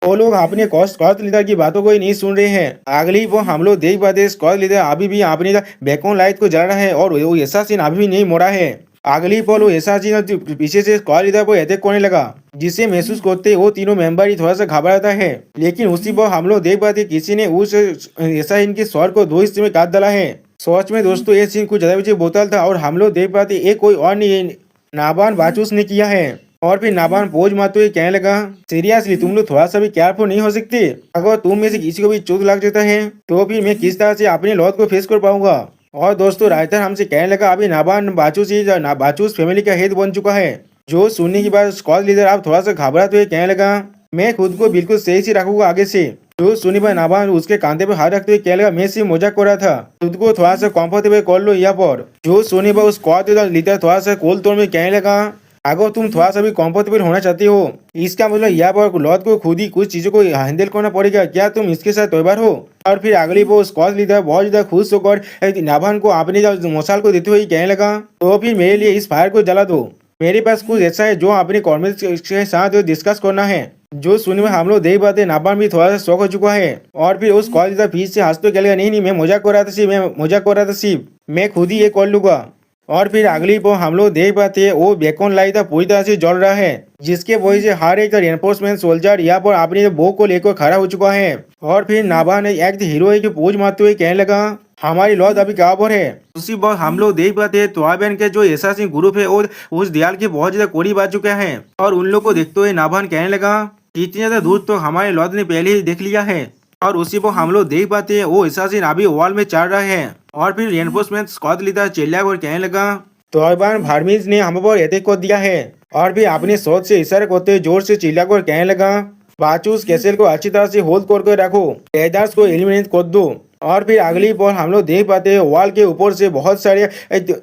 वो लोग अपने स्क्वाड लीडर की बातों को ही नहीं सुन रहे हैं। अगली वो हम लोग देख पाते स्क्वाड लीडर अभी भी अपनी बेकॉन लाइट को जला रहा है और वो ऐसा सीन अभी भी नहीं मोड़ा है। अगली पल वो ऐसा सीन पीछे से स्क्वाड लीडर को अटैक करने लगा, जिसे महसूस करते वो तीनों मेंबर ही थोड़ा सा घबराता है। लेकिन उसी पर हम लोग देख पाते किसी ने उस ऐसा इनके स्वर को दो हिस्से में काट डाला है। सच में दोस्तों ये सीन कुछ ज़्यादा पीछे बोतल था और हम लोग देख पाते ये कोई और नहीं नाबान बाचूस ने किया है। और फिर नाबान पोज मारते हुए कहने लगा, सीरियसली तुम लोग थोड़ा सा भी केयरफुल नहीं हो सकते? अगर तुम में से किसी को भी चोट लग जाता है तो फिर मैं किस तरह से अपने लॉस को फेस कर पाऊंगा? और दोस्तों राइटर हमसे कहने लगा अभी नाबान बाचूस ही बाचूस फैमिली का हेड बन चुका है। जो सुनने के बाद स्क्वाड लीडर आप थोड़ा सा घबराते हुए कहने लगा, मैं खुद को बिल्कुल सही से रखूंगा आगे से। जो सुनी पर नाबान उसके कांधे पर हाथ रखते हुए कहने लगा, मैं सिर्फ मजाक कर रहा था, खुद को थोड़ा सा कंफर्टेबल कर लो यहाँ पर। जो सुनी पर उस स्क्वाड लीडर थोड़ा सा कोल तोड़ में कहने लगा, अगर तुम थोड़ा सा भी कंफर्टेबल होना चाहती हो इसका मतलब यहाँ पर लॉर्ड को खुद ही कुछ चीजों को हैंडल करना पड़ेगा। क्या तुम इसके साथ तैयार हो? और फिर अगली वो स्क्वाड लीडर बहुत ज्यादा खुश होकर नाभान को अपने मसाल को देते हुए कहने लगा, तो फिर मेरे लिए इस फायर को जला दो। मेरे पास कुछ ऐसा है जो अपने कॉर्मेट के साथ डिस्कस करना है। जो सुनने में हम लोग देख पाते नाबान भी थोड़ा सा शौक हो चुका है। और फिर उस कॉल लीडर फिर से हंसते कहलेगा, नहीं मैं मजाक कर रहा था, मैं खुद ही ये कर लूंगा। और फिर अगली पर हम लोग देख पाते हैं वो बेकॉन लाइट पूरी तरह से जल रहा है, जिसके वजह से हर एक एनफोर्समेंट सोल्जर यहाँ पर अपने बो को लेकर खड़ा हो चुका है। और फिर नाबान एक हीरो की पोज मारते हुए कहने लगा, हमारी लॉज अभी कहाँ पर है? उसी बार हम लोग देख पाते हैं त्वाबेन के जो एसासिन ग्रुप है और उस दीवार के बहुत ज्यादा करीब आ चुके हैं। और उन लोग को देखते हुए नाबान कहने लगा, इतनी ज्यादा दूर तो हमारे लॉज ने पहले ही देख लिया है। और उसी पर हम लोग देख पाते हैं वो एसासिन अभी वॉल में चढ़ रहे हैं। और फिर रेनफोर्समेंट स्क्वाड लीडर चिल्ला और कहने लगा, त्वाबेन भार्मिज ने हम पर अटैक कर दिया है। और फिर अपने शॉट से इशारा करते हुए जोर से चिल्ला कर कहने लगा, बाचूस कैसल को अच्छी तरह से होल्ड करके रखो, रेडर्स को एलिमिनेट कर दो। और फिर अगली बार हम लोग देख पाते हैं वॉल के ऊपर से बहुत सारे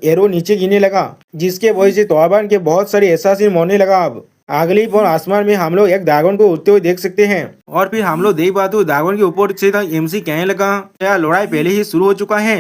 एरो नीचे गिरने लगा, जिसके वजह से त्वाबेन के बहुत सारे एसासिन मरने लगा। अब अगली बार आसमान में हम लोग एक ड्रैगन को उड़ते हुए देख सकते हैं। और फिर हम लोग देख पाते हैं ड्रैगन के ऊपर से एमसी कहने लगा, क्या लड़ाई पहले ही शुरू हो चुका है?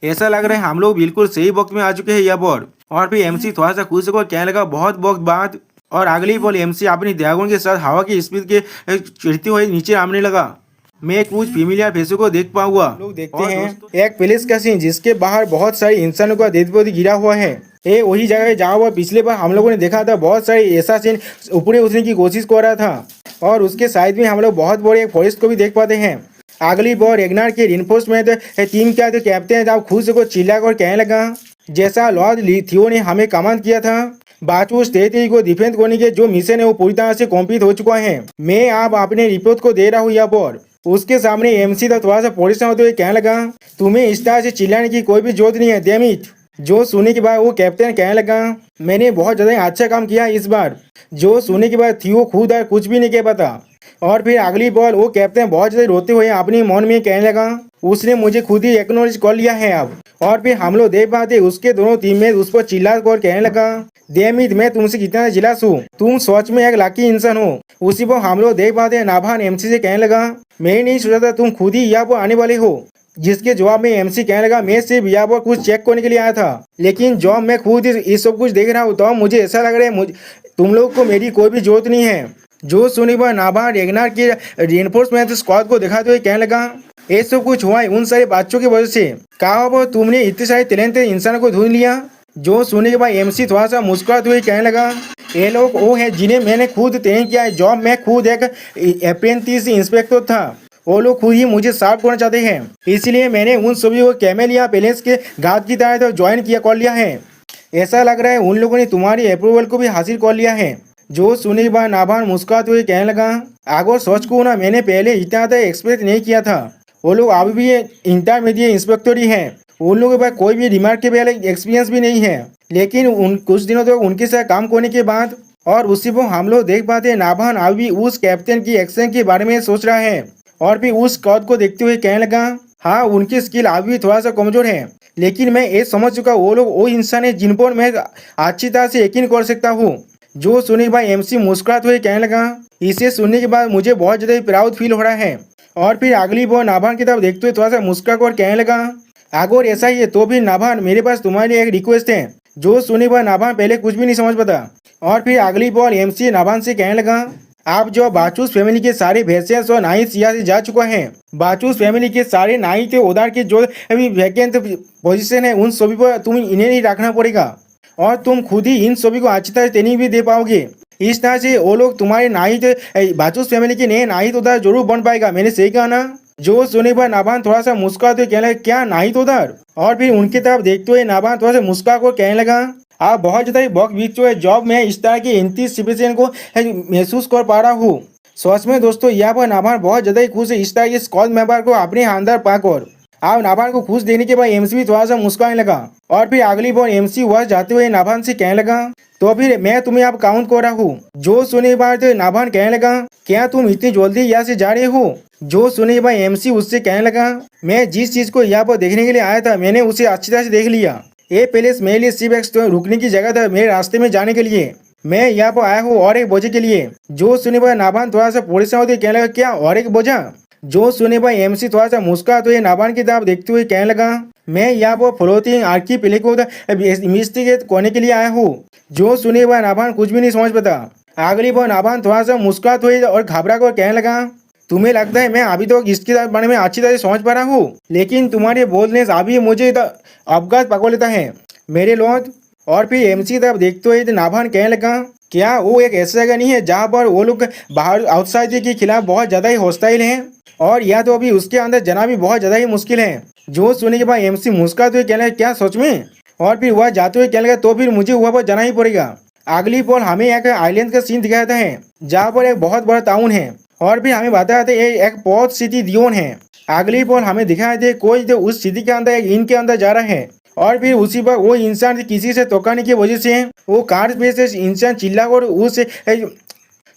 ऐसा लग रहा है हम लोग बिल्कुल सही वक्त में आ चुके हैं यहाँ पर। और फिर एमसी थोड़ा सा खुश होकर कहने लगा, बहुत वक्त बाद। और अगली बॉल एमसी अपनी ड्रैगन के साथ हवा की स्पीड के चिढ़ते हुए नीचे आने लगा। मैं कुछ फेमिलियर फेसों को देख पाऊंगा। लोग देखते हैं एक पुलिस का सीन जिसके बाहर बहुत सारे इंसानों का डेड बॉडी गिरा हुआ है। ये वही जगह है जहाँ पर पिछले बार हम लोगों ने देखा था बहुत सारे ऐसा सीन ऊपर उठने की कोशिश कर रहा था। और उसके साइड में हम लोग बहुत बड़े एक फॉरेस्ट को भी देख पाते हैं। अगली बार रेगनार के रिनफोर्समेंट टीम का जो कैप्टन था खुद से चिल्ला कर कहने लगा, जैसा लॉर्ड लिथियो ने हमें कमांड किया था बाचूस टेरिटरी को डिफेंड करने के जो मिशन है वो पूरी तरह से कंप्लीट हो चुका है। मैं आप अपने रिपोर्ट को दे रहा हूँ यहाँ पर। उसके सामने एमसी था थोड़ा सा परेशान होते हुए कहने लगा, तुम्हें इस तरह से चिल्लाने की कोई भी जरूरत नहीं है, डैम इट। जो सुनने के बाद वो कैप्टन कहने लगा, मैंने बहुत ज्यादा अच्छा काम किया इस बार। जो सुनने के बाद थियो खुद कुछ भी नहीं कह पाता। और फिर अगली बॉल वो कैप्टन बहुत ज्यादा रोते हुए अपने मन में कहने लगा, उसने मुझे खुद ही एक्नॉलेज कर लिया है अब। और फिर हम लोग देख पाते उसके दोनों टीममेट उस पर चिल्ला कर कहने लगा, डेमिट मैं तुमसे कितना जिलास हूँ, तुम सच में एक लाकी इंसान हो। उसी पर हम लोग देख पाते नाभान एमसी से कहने लगा, मैं नहीं सोचा था तुम खुद ही यहाँ पर आने वाले हो। जिसके जवाब में एमसी कहने लगा, मैं सिर्फ यहाँ पर कुछ चेक करने के लिए आया था, लेकिन जब मैं खुद ये सब कुछ देख रहा हूँ तो मुझे ऐसा लग रहा है तुम लोग को मेरी कोई भी जरूरत नहीं है। जो सुनी पर नाभान रेगनार के रिइंफोर्समेंट स्क्वाड को दिखाते हुए कहने लगा, ये सब कुछ हुआ है उन सारे बच्चों की वजह से। कहा वो तुमने इतने सारे टैलेंटेड इंसानों को ढूंढ लिया। जो सुनने के बाद एमसी थोड़ा सा मुस्कुराते हुए कहने लगा, ये लोग वो है जिन्हें मैंने खुद ट्रेन किया है। जॉब मैं खुद एक अप्रेंटिस इंस्पेक्टर था, वो लोग खुद ही मुझे साफ करना चाहते हैं, इसलिए मैंने उन सभी को कैमेलिया पैलेस के घाट की तरह ज्वाइन कर लिया है। ऐसा लग रहा है उन लोगों ने तुम्हारी अप्रूवल को भी हासिल कर लिया है। जो सुनने के बाद नाभान मुस्कुराते हुए कहने लगा, अगर सच को ना मैंने पहले इतना तक एक्सपेक्ट नहीं किया था। वो लोग अभी भी इंटरमीडिएट इंस्पेक्टर ही हैं, उन लोगों के पास कोई भी रिमार्केबल एक्सपीरियंस भी नहीं है, लेकिन कुछ दिनों तक उनके साथ काम करने के बाद और उसी पर हम लोग देख पाते हैं नाभान अभी भी उस कैप्टन की एक्शन के बारे में सोच रहा है। और फिर उस स्क्वाड को देखते हुए कहने लगा, हाँ उनकी स्किल अभी भी थोड़ा सा कमजोर है, लेकिन मैं ये समझ चुका वो लोग वो इंसान है जिन पर मैं अच्छी तरह से यकीन कर सकता हूँ। जो सुनने के बाद एमसी मुस्कुराते हुए कहने लगा, इसे सुनने के बाद मुझे बहुत ज्यादा प्राउड फील हो रहा है। और फिर अगली बार नाभान की तरफ देखते हुए थोड़ा सा मुस्कुरा कर कहने लगा, अगर ऐसा ही है तो फिर नाभान मेरे पास तुम्हारे लिए एक रिक्वेस्ट है। जो सुनने के बाद नाभान पहले कुछ भी नहीं समझ पाता। और फिर अगली बार एमसी नाभान से कहने लगा, आप जो बाचूस फैमिली के सारे भेसेस और नाइट्स यहाँ से जा चुका है, बाचूस फैमिली के सारे नाइट उदार के जो अभी वैकेंट पोजीशन है उन सभी पर तुम इन्हें ही रखना पड़ेगा, और तुम खुद ही इन सभी को अच्छी तरह ट्रेनिंग भी दे पाओगे। इस तरह से वो लोग तुम्हारे नाइट बाचूस फैमिली के नए नाइट उदार जरूर बन पाएगा। मैंने सही कहा ना? जो सुने पर नाभान थोड़ा सा मुस्कुराते हुए कहने लगा, क्या नाहिद उधर? और फिर उनकी तरफ देखते हुए नाभान थोड़ा सा मुस्कुरा कर कहने लगा, आप बहुत ज्यादा बॉक बीत चुके हैं। जॉब में इस तरह की एंटीसिपेशन को महसूस कर पा रहा हूँ। सच में दोस्तों यहाँ पर नाभान बहुत ज्यादा ही खुश है इस तरह के स्क्वाड मेंबर को अपने अंदर पाकर। आप नाभान को खुश देने के बाद एमसी भी थोड़ा सा मुस्कुराने लगा और फिर अगली बार एमसी वहां जाते हुए नाभान से कहने लगा, तो फिर मैं तुम्हें अब काउंट कर रहा हूँ। जो सुने बार तो नाभान कहने लगा, क्या तुम इतनी जल्दी यहाँ से जा रहे हो? जो सुने बार एमसी उससे कहने लगा, मैं जिस चीज को यहाँ पर देखने के लिए आया था मैंने उसे अच्छी तरह से देख लिया। ये पैलेस मेरे लिए सिर्फ एक रुकने की जगह था, मेरे रास्ते में जाने के लिए। मैं यहाँ पर आया हूँ और एक बोझे के लिए। जो सुने बार नाभान थोड़ा सा परेशान होते कहने लगा, क्या और एक बोझा? जो सुने पर एमसी थोड़ा सा मुस्कुरा तो ये नाभान की तरफ देखते हुए कहने लगा, मैं यहाँ पर फ्लोटिंग आर्की को इन्वेस्टिगेट करने के लिए आया हूँ। जो सुने पर नाभान कुछ भी नहीं समझ पाता। अगली बार नाभान थोड़ा सा मुस्कुरा हुए और घबरा कर कहने लगा, तुम्हें लगता है मैं अभी तो इसके बारे में अच्छी तरह समझ पा रहा हूँ, लेकिन तुम्हारे बोलने से अभी मुझे अवगत पकड़ लेता है मेरे लॉर्ड। और फिर एमसी तरफ देखते हुए नाभान कहने लगा, क्या वो एक ऐसी जगह नहीं है जहाँ पर वो लोग बाहर आउटसाइडर के खिलाफ बहुत ज्यादा ही हॉस्टाइल हैं, और या तो अभी उसके अंदर जाना भी बहुत ज्यादा ही मुश्किल है। जो सुनने के बाद एमसी मुस्कुराते हुए कहने लगा, क्या सच में? और फिर वह जाते हुए कहने लगा, तो फिर मुझे वहाँ पर जाना ही पड़ेगा। अगली पल हमें एक आइलैंड का सीन दिखाया जाता है जहाँ पर एक बहुत बड़ा टाउन है और फिर हमें बताया था ये एक पोर्ट सिटी दियोन है। अगली पल हमें दिखाया था कोई तो उस सिटी के अंदर एक इन के अंदर जा रहा है और फिर उसी पर वो इंसान किसी से टोकाने की वजह से वो कार पे से इंसान चिल्ला कर उस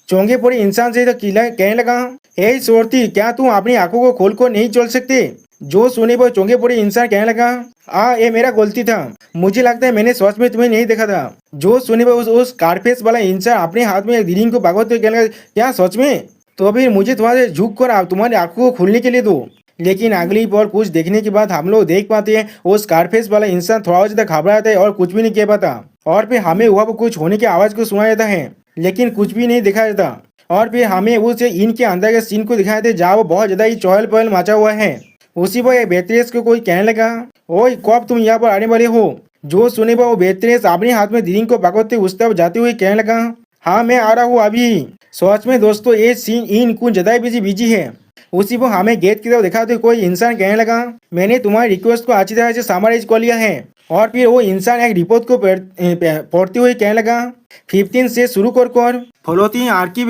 चोंगे पड़े इंसान से तो कहने लगा, हे सोरती, क्या तुम अपनी आंखों को खोल कर नहीं चल सकते? जो सुने पर चोंगे पड़े इंसान कहने लगा, ये मेरा गलती था, मुझे लगता है मैंने सच में तुम्हें नहीं देखा था। जो सुने पर उस कारफेस वाला इंसान अपने हाथ में एक रिंग को भागवते हुए कहने लगा, क्या सच में? तो फिर मुझे थोड़ा सा झुक कर तुम्हारी आंखों को खोलने के लिए दो। लेकिन अगली पल कुछ देखने के बाद हम लोग देख पाते हैं वो स्कारफेस वाला इंसान थोड़ा ज्यादा घबरा जाता है और कुछ भी नहीं कह पाता। और फिर हमें वहाँ पर कुछ होने की आवाज को सुना जाता है लेकिन कुछ भी नहीं दिखाया जाता। और फिर हमें उसे इनके अंदर के सीन को दिखाया था जहाँ वो बहुत ज्यादा ही चहल पहल मचा हुआ है। उसी पर बेतरेस को कोई कहने लगा, ओए कब तुम यहाँ पर आने वाले हो? जो सुने पर वो बेतरेस अपने हाथ में रिंग को पकड़ते उस तरफ जाते हुए कहने लगा, हाँ मैं आ रहा हूँ अभी। सच में दोस्तों ये सीन इन कुछ ज्यादा बिजी है। उसी पर हमें गेट की तरफ दिखाते कोई इंसान कहने लगा, मैंने तुम्हारी रिक्वेस्ट को अच्छी तरह से समराइज कर लिया है। और फिर वो इंसान एक रिपोर्ट को पढ़ते हुए कहने लगा, 15 से शुरू कर फ्लोटिंग आर्की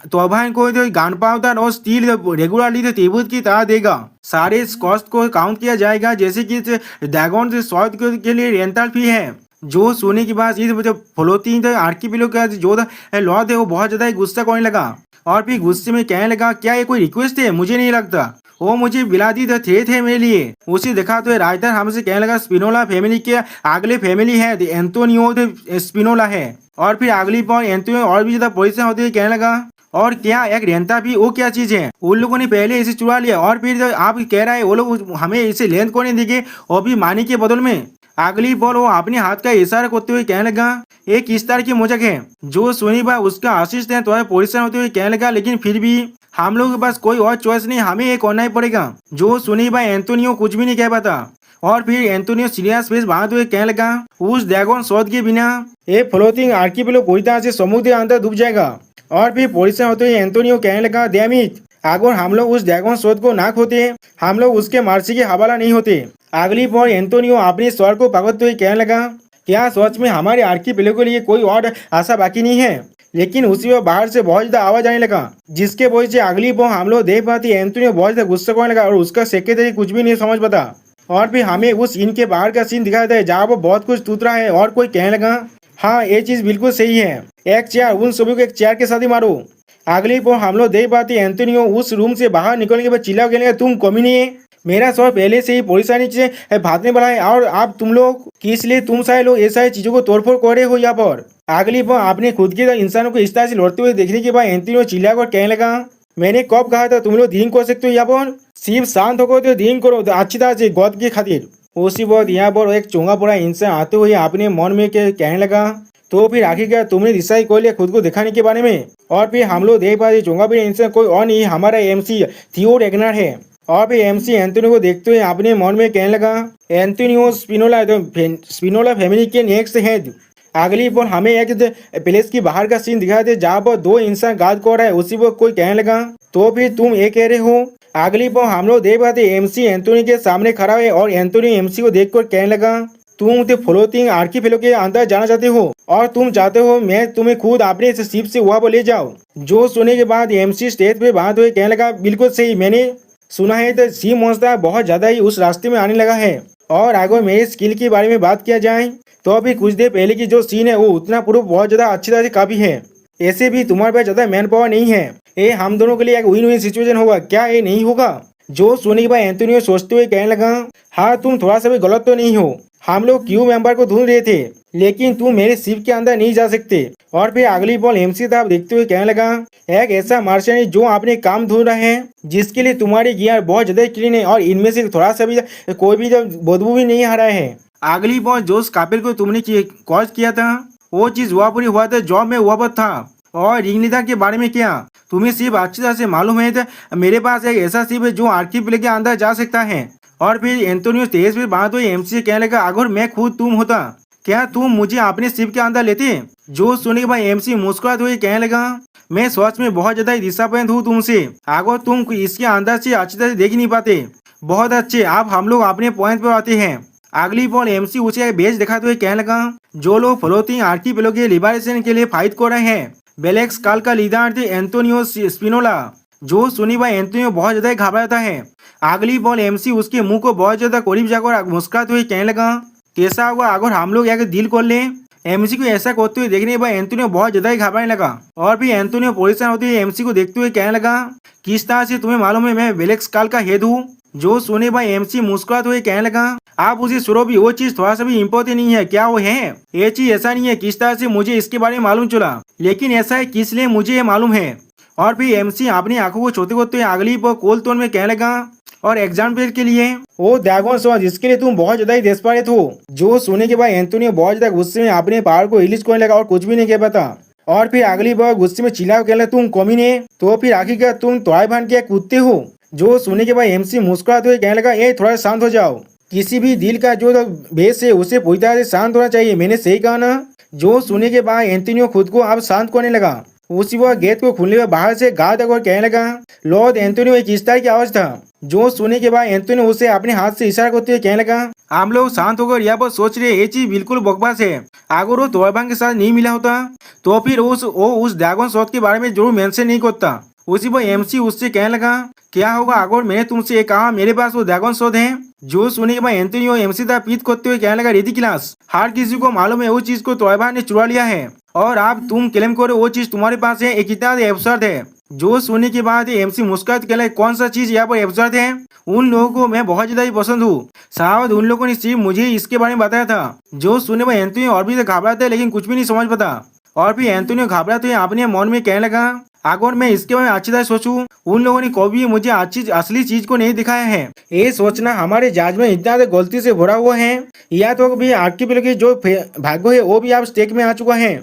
तोबान को गान पाउडर और स्टील रेगुलरली टेबल की तरह देगा। सारे कॉस्ट को काउंट किया जाएगा जैसे कि ड्रैगन से शॉट के लिए रेंटल फी है। जो सोने के बाद इस फ्लोटिंग आर्की का जो लॉर्ड है वो बहुत ज्यादा गुस्सा करने लगा और फिर गुस्से में कहने लगा, क्या ये कोई रिक्वेस्ट है? मुझे नहीं लगता, वो मुझे बिलादी थे मेरे लिए। उसी देखा तो राइटर हमसे कहने लगा, स्पिनोला फैमिली के अगले फैमिली है एंटोनियो स्पिनोला है। और फिर अगली बार एंटोनियो और भी ज्यादा परेशान होते हुए कहने लगा, और क्या एक रेंटा भी वो क्या चीज है? उन लोगों ने पहले इसे चुरा लिया और फिर आप कह रहा है वो लोग हमें इसे लेंथ को नहीं देंगे और भी मानी के बदल में। अगली बार वो अपने हाथ का इशारा करते हुए कहने लगा, ये किस तरह की मजाक है? जो सुनी बार उसका आशीष है थोड़ा परेशान होते हुए कहने लगा, लेकिन फिर भी हम लोग के पास कोई और चॉइस नहीं, हमें ये करना ही पड़ेगा। जो सुनी बार एंटोनियो कुछ भी नहीं कह पाता और फिर एंटोनियो सीरियस फेस बनाते हुए कहने लगा, उस ड्रैगन शॉट के बिना ये फ्लोटिंग आर्कीपेलागो पूरी तरह से समुद्र के अंदर डूब जाएगा। और फिर परेशान होते हुए एंटोनियो कहने लगा, डैम इट, अगर हम लोग उस ड्रैगन शॉट को ना खोते हम लोग उसके मर्जी के हवाला नहीं होते। अगली बार एंटोनियो अपने स्वर को पकड़ते हुए कहने लगा, क्या सच में हमारे आर्कीपेलागो के लिए कोई और आशा बाकी नहीं है? लेकिन उसी में बाहर से बहुत ज्यादा आवाज आने लगा जिसके वजह से अगली बार हम लोग देख पाते एंटोनियो बहुत ज्यादा गुस्सा करने लगा और उसका सेक्रेटरी कुछ भी नहीं समझ पाता। और फिर हमें उस इन के बाहर का सीन दिखाया था जहाँ वो बहुत कुछ टूट रहा है और कोई कहने लगा, हाँ ये चीज बिल्कुल सही है, एक चेयर उन सभी को एक चेयर के साथ ही मारो। अगली बार हम लोग देख पाते एंटोनियो उस रूम से बाहर निकलने के बाद चिल्ला कहने लगा, तुम कमी नहीं है, मेरा सर पहले से ही परेशानी से भागने वाला है और आप तुम लोग किस लिए तुम सारे लोग ये सारी चीजों को तोड़फोड़ कर रहे हो यहाँ पर। अगली बार आपने खुद के इंसानों को इस तरह से लड़ते हुए देखने के बाद एंटोनियो चिल्ला कर कहने लगा, मैंने कब कहा था तुम लोग दिन कर सकते हो यहाँ पर? सिर्फ शांत होकर तो दिन करो अच्छी तरह से गौद की खातिर। उसी बात यहाँ पर एक चोंगा पड़ा इंसान आते हुए अपने मन में कहने लगा, तो फिर आखिरकार तुमने डिसाइड कर लिया खुद को दिखाने के बारे में? और फिर हम लोग देख पाते चोंगा पड़ा इंसान कोई और नहीं हमारा एमसी थियो रेगनर है। और फिर एमसी एंटोनियो को देखते हुए अपने मन में कहने लगा, एंटोनियो स्पिनोला फैमिली के नेक्स्ट हेड। अगली बार हमें एक प्लेस की बाहर का सीन दिखाया था जहाँ पर दो इंसान गार्ड कर रहा है। उसी पर कोई कहने लगा, तो फिर तुम ये कह रहे हो अगली पर हम लोग देख पाते एमसी एंथोनी के सामने खड़ा है और एंथोनी एमसी को देखकर कहने लगा, तुम तो फ्लोटिंग आर्कीपेलागो के अंदर जाना चाहते हो और तुम चाहते हो मैं तुम्हें खुद अपने इस शिप से वहां पर ले जाऊं। जो सुनने के बाद एमसी स्टेज पे बात हुए कहने लगा, बिल्कुल सही, मैंने सुना है तो सी मॉन्स्टर बहुत ज्यादा ही उस रास्ते में आने लगा है। और अगर मेरे स्किल के बारे में बात किया जाए तो अभी कुछ देर पहले की जो सीन है वो उतना प्रूफ बहुत ज्यादा अच्छी तरह से काफी है। ऐसे भी तुम्हारे पास ज्यादा मैन पावर नहीं है, ये हम दोनों के लिए एक विन विन सिचुएशन होगा, क्या ये नहीं होगा? जो सुनने के बाद एंथोनियो सोचते हुए कहने लगा, हाँ तुम थोड़ा सा भी गलत तो नहीं हो, हम लोग क्यू मेंबर को ढूंढ रहे थे लेकिन तुम मेरे शिप के अंदर नहीं जा सकते। और फिर अगली बॉल एमसी साहब देखते हुए कहने लगा, एक ऐसा मार्शल जो अपने काम ढूंढ रहे हैं जिसके लिए तुम्हारी गियर बहुत ज्यादा क्लीन है और इनमें से थोड़ा सा भी कोई भी बदबू भी नहीं आ रहा है। अगली बॉल जोश कापिल को तुमने कॉल किया था वो चीज हुआ पूरी हुआ था, जॉब में हुआ पर था। और रिंगनिदा के बारे में क्या तुम्हें सिर्फ अच्छी तरह से मालूम है? तो मेरे पास एक ऐसा शिप है जो आर्कीपेलागो के अंदर जा सकता है। और फिर एंटोनियो तेज पे बात हुई एमसी से कहने लगा, अगर मैं खुद तुम होता क्या तुम मुझे अपने शिप के अंदर लेते? जो सुनने के बाद एमसी मुस्कुराते हुए कहने लगा, मैं सच में बहुत ज्यादा डिसअपॉइंट हूँ तुमसे, अगर तुम इसके अंदर से अच्छी तरह से देख नहीं पाते। बहुत अच्छे, अब हम लोग अपने पॉइंट पर आते हैं। अगली बॉल एमसी उसे एक बेच दिखाते हुए कहने लगा, जो लोग फ्लोटिंग आर्कीपेलागो के लिबरेशन के लिए फाइट कर रहे हैं, ब्लैक स्कल का लीडर थे एंटोनियो स्पिनोला। जो सुनी भाई एंटोनियो बहुत ज्यादा घबराता है। अगली बॉल एमसी उसके मुंह को बहुत ज्यादा करीब जाकर मुस्कुराते हुए कहने लगा, कैसा हुआ अगर हम लोग एक डील कर लें? एमसी को ऐसा करते हुए देखने के बाद एंटोनियो बहुत ज्यादा ही घबराने लगा। और फिर एंटोनियो परेशान होते हुए एमसी को देखते हुए कहने लगा, किस तरह से तुम्हें मालूम है मैं ब्लैक स्कल का हेड हूँ? जो सुने भाई एमसी मुस्कुराते हुए कहने लगा, आप उसे सुनो भी, वो चीज थोड़ा सा भी इम्पोर्टेंट नहीं है, क्या वो है? ये चीज ऐसा नहीं है किस तरह से मुझे इसके बारे में मालूम चला, लेकिन ऐसा है किस लिए मुझे ये मालूम है। और फिर एमसी अपनी आंखों को छोटे करते हुए अगली पर कोल टोन में कहने लगा, और एग्जाम्पल के लिए वो ड्रैगन सॉर्ड जिसके लिए तुम बहुत ज्यादा ही डेस्परेट हो। जो सुनने के बाद एंटोनियो बहुत ज्यादा गुस्से में अपने पहाड़ को रिलीज करने लगा और कुछ भी नहीं कह पाता। और फिर अगली बार गुस्से में चिल्ला कहने लगा, तुम कमीने, तो फिर आखिरकार तुम तोड़ाई भान के कुत्ते हो। जो सुनने के बाद एमसी मुस्कुराते हुए कहने लगा, ये थोड़ा शांत हो जाओ, किसी भी दिल का जो बेस है उसे पूरी तरह से शांत होना चाहिए, मैंने सही कहा ना? जो सुनने के बाद एंटोनियो खुद को अब शांत करने लगा। उसी वक्त गेट को खुलने में बाहर से गार्ड और कहने लगा, लॉर्ड एंटोनियो, एक इस तरह की आवाज था। जो सुनने के बाद एंटोनियो उसे अपने हाथ से इशारा करते हुए कहने लगा, हम लोग शांत होकर यहाँ पर सोच रहे ये चीज बिल्कुल बकवास है। अगर वो तोड़बान के साथ नहीं मिला होता तो फिर उस ड्रैगन शॉट के बारे में जरूर मेंशन नहीं करता। उसी पर एमसी उससे कहने लगा, क्या होगा अगर मैंने तुमसे ये कहा मेरे पास वो ड्रैगन शॉट है? जो सुनने के बाद एंटोनियो एमसी का पीठ करते हुए कहने लगा, रिडिकुलस, हर किसी को मालूम है वो चीज को तोड़बान ने चुरा लिया है और अब तुम क्लेम करो वो चीज तुम्हारे पास है, एक कितना एब्सर्ड है। जो सुनने के बाद एमसी मुस्कुराते कहने लगा, कौन सा चीज यहाँ पर एब्सर्ड है? उन लोगों को मैं बहुत ज्यादा ही पसंद हूँ, शायद उन लोगों ने सिर्फ मुझे इसके बारे में बताया था। जो सुनने में एंटोनियो और भी घबराते है लेकिन कुछ भी नहीं समझ पाता। और फिर एंटोनियो घबराते हुए अपने मन में कहने लगा, अगर मैं इसके बारे में अच्छी तरह सोचूं, उन लोगों ने कभी मुझे असली चीज को नहीं दिखाया है। ये सोचना हमारे जज में इतना गलती से भरा हुआ है, या तो भी आर्कीपेलागो की जो भाग्य है वो भी आप स्टेक में आ चुका है।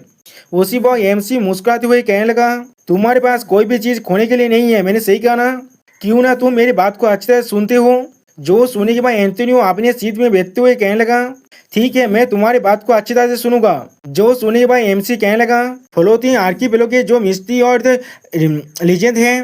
उसी पर एमसी मुस्कुराते हुए कहने लगा, तुम्हारे पास कोई भी चीज खोने के लिए नहीं है, मैंने सही कहा ना? क्यों ना तुम मेरी बात को अच्छी तरह सुनते हो? जो सुनने के बाद एंटोनियो अपने सीट में बैठते हुए कहने लगा, ठीक है, मैं तुम्हारी बात को अच्छी तरह से सुनूंगा। जो सुनने के बाद एमसी कहने लगा, फ्लोटिंग आर्कीपेलागो के जो मिस्ट्री और लीजेंड है,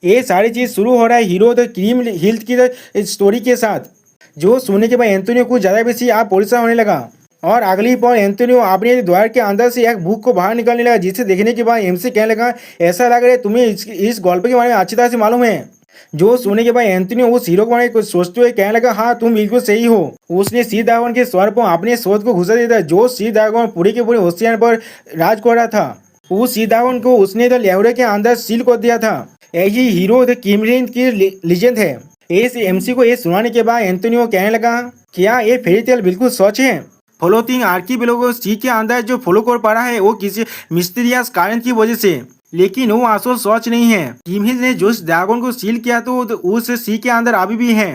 ये सारी चीज शुरू हो रहा है हीरो द क्रीम हिल की स्टोरी के साथ। जो सुनने के बाद एंटोनियो कुछ ज्यादा बेसी आप परेशान होने लगा। और अगली पल एंटोनियो अपने द्वार के अंदर से एक बुक को बाहर निकालने लगा, जिसे देखने के बाद एमसी कहने लगा, ऐसा लग रहा है तुम्हें इस गल्प के बारे में अच्छी तरह से मालूम है। जो सुनने के बाद एंटोनियो उस हीरो के बारे में कुछ सोचते हुए कहने लगा, हाँ तुम बिल्कुल सही हो। उसने सी ड्रैगन के स्वर पर अपने शोध को घुसा दिया था। जो सी ड्रैगन पूरे के पूरे ओशियन पर राज कर रहा था, उस सी ड्रैगन को उसने तो लेवरे के अंदर सील कर दिया था। यही हीरो द किमरिन की लीजेंड है। इस एमसी को ये सुनाने के बाद एंटोनियो कहने लगा, क्या ये फेरी टेल बिल्कुल सच है? फ्लोटिंग आर्कीपेलागो सी के अंदर जो फ्लो कर पा रहा है वो किसी मिस्टीरियस कारण की वजह से, लेकिन वो असल सच नहीं है। किम हिल ने जो ड्रैगन को सील किया तो उस सी के अंदर अभी भी है,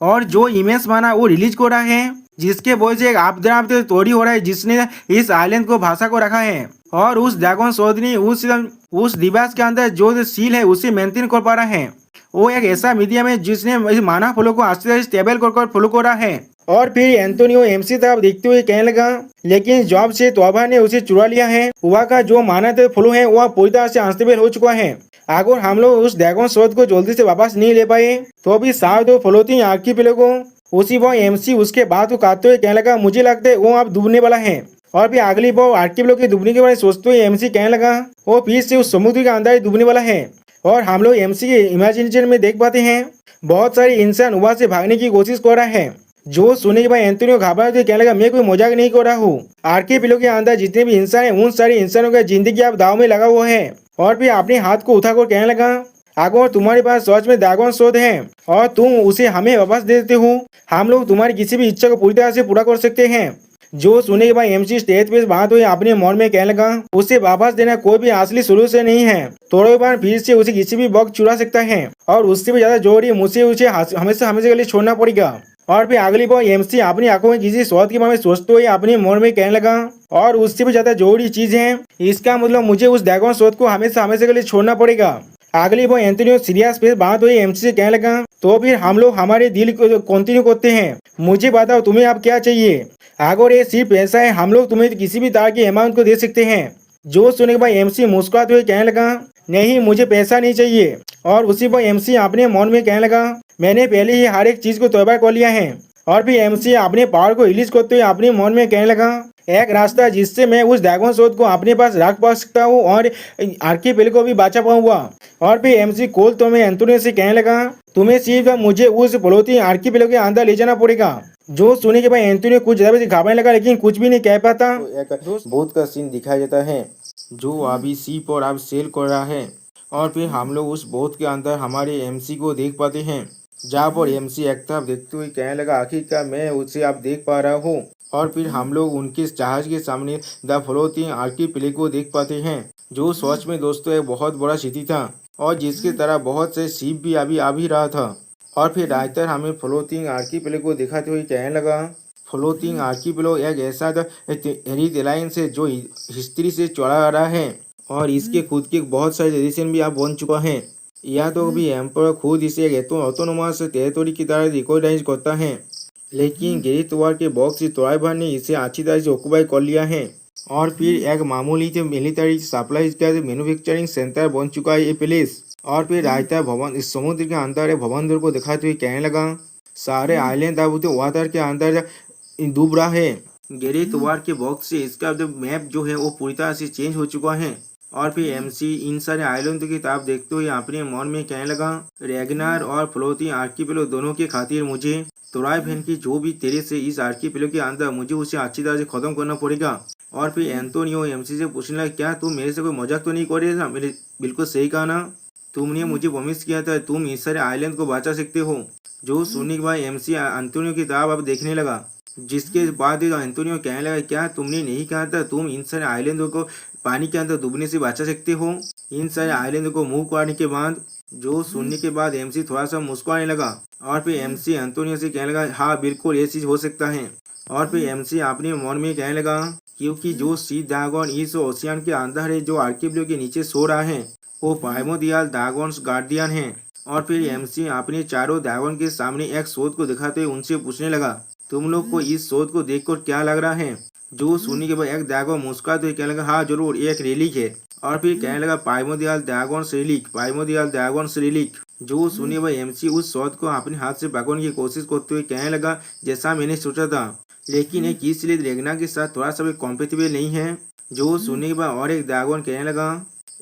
और जो इमेज बना वो रिलीज कर रहा है, जिसके वजह से एक आपद्राप तोड़ी हो रहा है जिसने इस आइलैंड को भाषा को रखा है। और उस ड्रैगन शोध ने उस डिवाइस के अंदर जो सील है उसे मेंटेन कर पा रहा है। वो एक ऐसा मीडियम है जिसने मानव फ्लो को अच्छी तरह स्टेबल कर फ्लो कर रहा है। और फिर एंटोनियो एमसी तरफ देखते हुए कहने लगा, लेकिन जॉब से तोबा ने उसे चुरा लिया है। हुआ का जो मानव फ्लो है वह पूरी तरह से अनस्टेबल हो चुका है। अगर हम लोग उस ड्रैगन शॉट को जल्दी से वापस नहीं ले पाए तो भी शायद वो फ्लोटिंग आर्कीपेलागो उसी वो एमसी उसके बाद वो काटते हुए कहने लगा मुझे लगता है वो अब डूबने वाला है। और फिर अगली बार आर्कीपेलागो के डूबने के बारे में सोचते हुए एमसी कहने लगा वो फिर से उस समुद्र के अंदर ही डूबने वाला है। और हम लोग एमसी के इमेजिनेशन में देख पाते हैं बहुत सारे इंसान वहां से भागने की कोशिश कर रहा है। जो सुनने के बाद एंटोनियो घबरा के कहने लगा मैं कोई मजाक नहीं कर रहा हूँ। आर्कीपेलागो के अंदर जितने भी इंसान हैं उन सारे इंसानों का जिंदगी अब दाव में लगा हुआ है। और फिर अपने हाथ को उठाकर कहने लगा अगर तुम्हारे पास सच में ड्रैगन शॉट है और तुम उसे हमें वापस दे देते हो हम लोग तुम्हारी किसी भी इच्छा को पूरी तरह से पूरा कर सकते हैं। जो सुनने के बाद एमसी स्टेज पे बात हुई अपने मन में कहने लगा उसे वापस देना कोई भी असली सोल्यूशन नहीं है। थोड़े बार फिर से उसे किसी भी वक्त चुरा सकता है और उससे भी ज्यादा जरूरी मुझे उसे हमेशा हमेशा के लिए छोड़ना पड़ेगा। और फिर अगली बार एमसी अपनी आंखों में किसी शॉट के बारे में सोचते हुए अपने मन में कहने लगा और उससे भी ज्यादा जरूरी चीज है इसका मतलब मुझे उस ड्रैगन शॉट को हमेशा हमेशा के लिए छोड़ना पड़ेगा। अगली बार एंटोनियो सीरियस पे बात हुई एमसी से कहने लगा तो फिर हम लोग हमारे दिल को कंटिन्यू करते हैं। मुझे बताओ तुम्हें अब क्या चाहिए। अगर ये सिर्फ पैसा है हम लोग तुम्हें किसी भी तरह के अमाउंट को दे सकते हैं। जो सुनने के बाद एमसी मुस्कुराते हुए कहने लगा नहीं मुझे पैसा नहीं चाहिए। और उसी पर एमसी अपने मन में कहने लगा मैंने पहले ही हर एक चीज को तैयार कर लिया है। और फिर एमसी अपने पावर को रिलीज करते हुए अपने मन में कहने लगा एक रास्ता जिससे मैं उस ड्रैगन शॉट को अपने पास रख पा सकता हूँ और आर्कीपेलागो को भी बचा पाऊंगा। और फिर एमसी कोल तो मैं एंटोनियो से कहने लगा तुम्हें सिर्फ मुझे उस फ्लोटिंग आर्कीपेलागो के अंदर ले जाना पड़ेगा। जो सुनने के बाद एंटोनियो कुछ ज्यादा से घबराने लगा लेकिन कुछ भी नहीं कह पाता। एक बोट का सीन दिखाया जाता है जो अभी सी पर अब सेल कर रहा है। और फिर हम लोग उस बोट के अंदर हमारे एमसी को देख पाते हैं जहाँ पर एमसी एक तरफ देखते हुए कहने लगा आखिरकार मैं उसे अब देख पा रहा हूँ। और फिर हम लोग उनके जहाज के सामने द फ्लोटिंग आर्कीपेलागो को देख पाते हैं जो सच में दोस्तों एक बहुत बड़ा सिटी था और जिसकी तरह बहुत से शिप भी अभी आ भी रहा था। और फिर राइटर हमें फ्लोटिंग आर्कीपेलागो दिखाते हुए कहने लगा फ्लोटिंग आर्कीपेलागो एक ऐसा हेरिटेज एलायंस है जो हिस्ट्री से चला आ रहा है और इसके खुद के बहुत सारे एडिशन भी अब बन चुका है। यह तो भी एम्पर खुद इसे एक ऑटोनोमस टेरिटोरी की तरह रिकॉग्नाइज करता है लेकिन गेरिथ वार के बॉक्स तोराइबर ने इसे अच्छी तरह से ऑक्यूपाई कर लिया है और फिर एक मामूली मिलिट्री सप्लाई का मैन्युफैक्चरिंग सेंटर बन चुका है ये प्लेस। और फिर रायता भवन इस समुद्र के अंदर एक भवन को दिखाते हुए कहने लगा सारे आइलैंड अब तो वाटर के अंदर डूब रहा है। गेरिथ वार के बॉक्स से इसका जो मैप जो है वो पूरी तरह से चेंज हो चुका है। और फिर एमसी इन सारे आइलैंड की तरफ देखते हुए अपने मन में कहने लगा रेगनार और फ्लोटिंग आर्कीपेलागो दोनों के खातिर मुझे तोराइबेन की जो भी तेरे से इस आर्कीपेलागो के अंदर मुझे उसे अच्छी तरह से खत्म करना पड़ेगा। और फिर एंटोनियो एमसी से पूछने लगा क्या तुम मेरे से कोई मजाक तो नहीं कर रहे था। मेरे बिल्कुल सही कहा ना तुमने मुझे प्रॉमिस किया था तुम इस सारे आइलैंड को बचा सकते हो। जो सुनने के बाद एमसी एंटोनियो की तरफ अब देखने लगा जिसके बाद एंटोनियो कहने लगा क्या तुमने नहीं कहा था तुम इन सारे आइलैंडों को पानी के अंदर डूबने से बचा सकते हो। इन सारे आइलैंड को मूव करने के बाद जो सुनने के बाद एमसी थोड़ा सा मुस्कुराने लगा। और फिर एमसी एंटोनियो से कहने लगा हाँ बिल्कुल ये चीज हो सकता है। और फिर एमसी अपने मन में कहने लगा क्योंकि जो सी ड्रैगन इस ओशियन के अंदर है जो आर्कीपेलागो के नीचे सो रहा है वो प्राइमोर्डियल ड्रैगन्स गार्डियन है। और फिर एमसी अपने चारों ड्रैगन के सामने एक शोध को दिखाते हुए उनसे पूछने लगा तुम लोग को इस शोध को देखकर क्या लग रहा है। जो सुनने के बाद एक ड्रैगन मुस्कुराते हुए कहने लगा हाँ जरूर एक रेलिक है। और फिर कहने लगा primordial dragons relic primordial dragons relic. जो सुनने पर एमसी उस शोध को अपने हाथ से पकड़ने की कोशिश करते हुए कहने लगा जैसा मैंने सोचा था लेकिन एक इसलिए रेगना के साथ थोड़ा सा भी कॉम्पेटिबल नहीं है। जो सुनने के बाद और एक ड्रैगन कहने लगा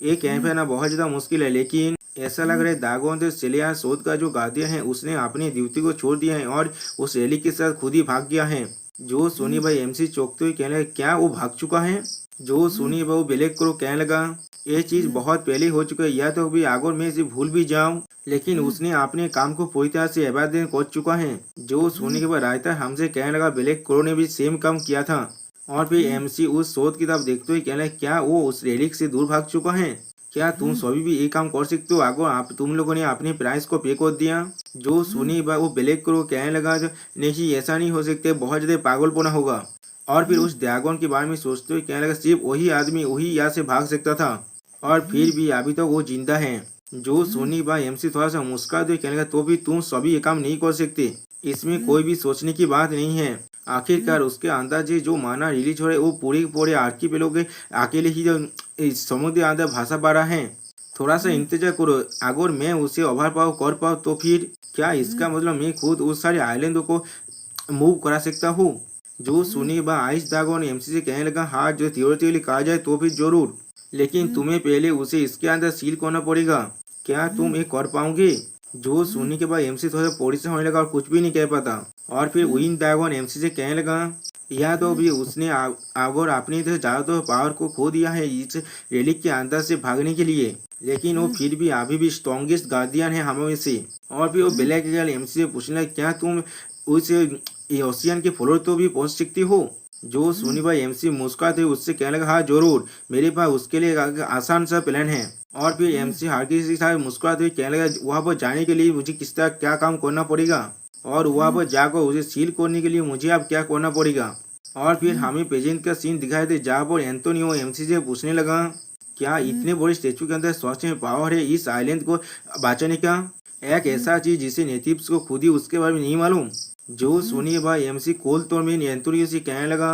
ये कैंप है ना बहुत ज्यादा मुश्किल है लेकिन ऐसा लग रहा है ड्रैगन तो सिलिया शोध का जो गार्डियन है उसने अपनी ड्यूटी को छोड़ दिया है और उस रैली के साथ खुद ही भाग गया है। जो सुनी भाई एमसी चौंकते हुए कहने लगा क्या वो भाग चुका है। जो सुनी भाई वो ब्लैक करो कहने लगा ये चीज बहुत पहले हो चुका है या तो भी अगर मैं इसे भूल भी जाऊं लेकिन उसने अपने काम को पूरी तरह से अबादन कर चुका है। जो सुनी के बाद रायता हमसे कहने लगा ब्लैक करो ने भी सेम काम किया था। और फिर एमसी उस शोध की तरफ देखते हुए कहने लगा क्या वो उस रेलिक से दूर भाग चुका है। क्या तुम सभी भी ये काम कर सकते हो अगर आप तुम लोगों ने अपने प्राइस को पे कर दिया। जो सुनी वो ब्लैक करो कहने लगा नहीं ऐसा नहीं हो सकते बहुत ज्यादा पागलपना होगा। और फिर उस ड्रैगन के बारे में सोचते हुए कहने लगा सिर्फ वही आदमी वही यहाँ से भाग सकता था और फिर भी अभी तो वो जिंदा है। जो सुनी एमसी थोड़ा सा मुस्कुराते हुए कहने लगा तो भी तुम सभी ये काम नहीं कर सकते इसमें कोई भी सोचने की बात नहीं है। आखिरकार उसके अंदाजे जो माना रिलीज हो रहा है वो पूरे आर्कीपेलागो के अकेले ही जो समुद्र अंदर भाषा पा रहा है थोड़ा सा इंतजार करो, अगर मैं उसे ओवर पावर कर पाऊँ तो फिर क्या इसका मतलब मैं खुद उस सारे आइलैंड को मूव करा सकता हूँ। जो सुनी बा आइस ड्रैगन एमसी से कहने लगा, हाँ जो थियोरेटिकली कहा जाए तो फिर जरूर, लेकिन तुम्हें पहले उसे इसके अंदर सील करना पड़ेगा। क्या तुम ये कर पाओगे? जो सुनने के बाद एमसी थोड़ा सा परेशान होने लगा और कुछ भी नहीं कह पाता। और फिर विंड ड्रैगन एमसी से कहने लगा, यह तो भी उसने अगर अपनी तरह ज्यादातर पावर को खो दिया है इस रेलिक के अंदर से भागने के लिए, लेकिन वो फिर भी अभी भी स्ट्रॉन्गेस्ट गार्डियन है हमें से। और फिर वो ब्लैक गर्ल एमसी से पूछने लगा, क्या तुम उस ओशियन के फ्लोर तो भी पहुंच सकती हो? जो सोनी भाई एमसी मुस्कुराते उससे कहने लगा, हाँ जरूर, मेरे पास उसके लिए एक आसान सा प्लान है। और फिर एमसी हार्किस के साथ मुस्कुराते हुए कहने लगा, वहाँ पर जाने के लिए मुझे किस तरह क्या काम करना पड़ेगा, और वहाँ पर जाकर उसे सील करने के लिए मुझे अब क्या करना पड़ेगा। और फिर हमें प्रेजेंट का सीन दिखाई दे जहाँ पर एंटोनियो एमसी से पूछने लगा, क्या इतने बड़े स्टेचू के अंदर सच में पावर है इस आइलैंड को बचाने का? एक ऐसा चीज जिसे नेटिव्स को खुद ही उसके बारे में नहीं मालूम। जो सुनिए भाई एमसी कोल तो में एंटोनियो से कहने लगा,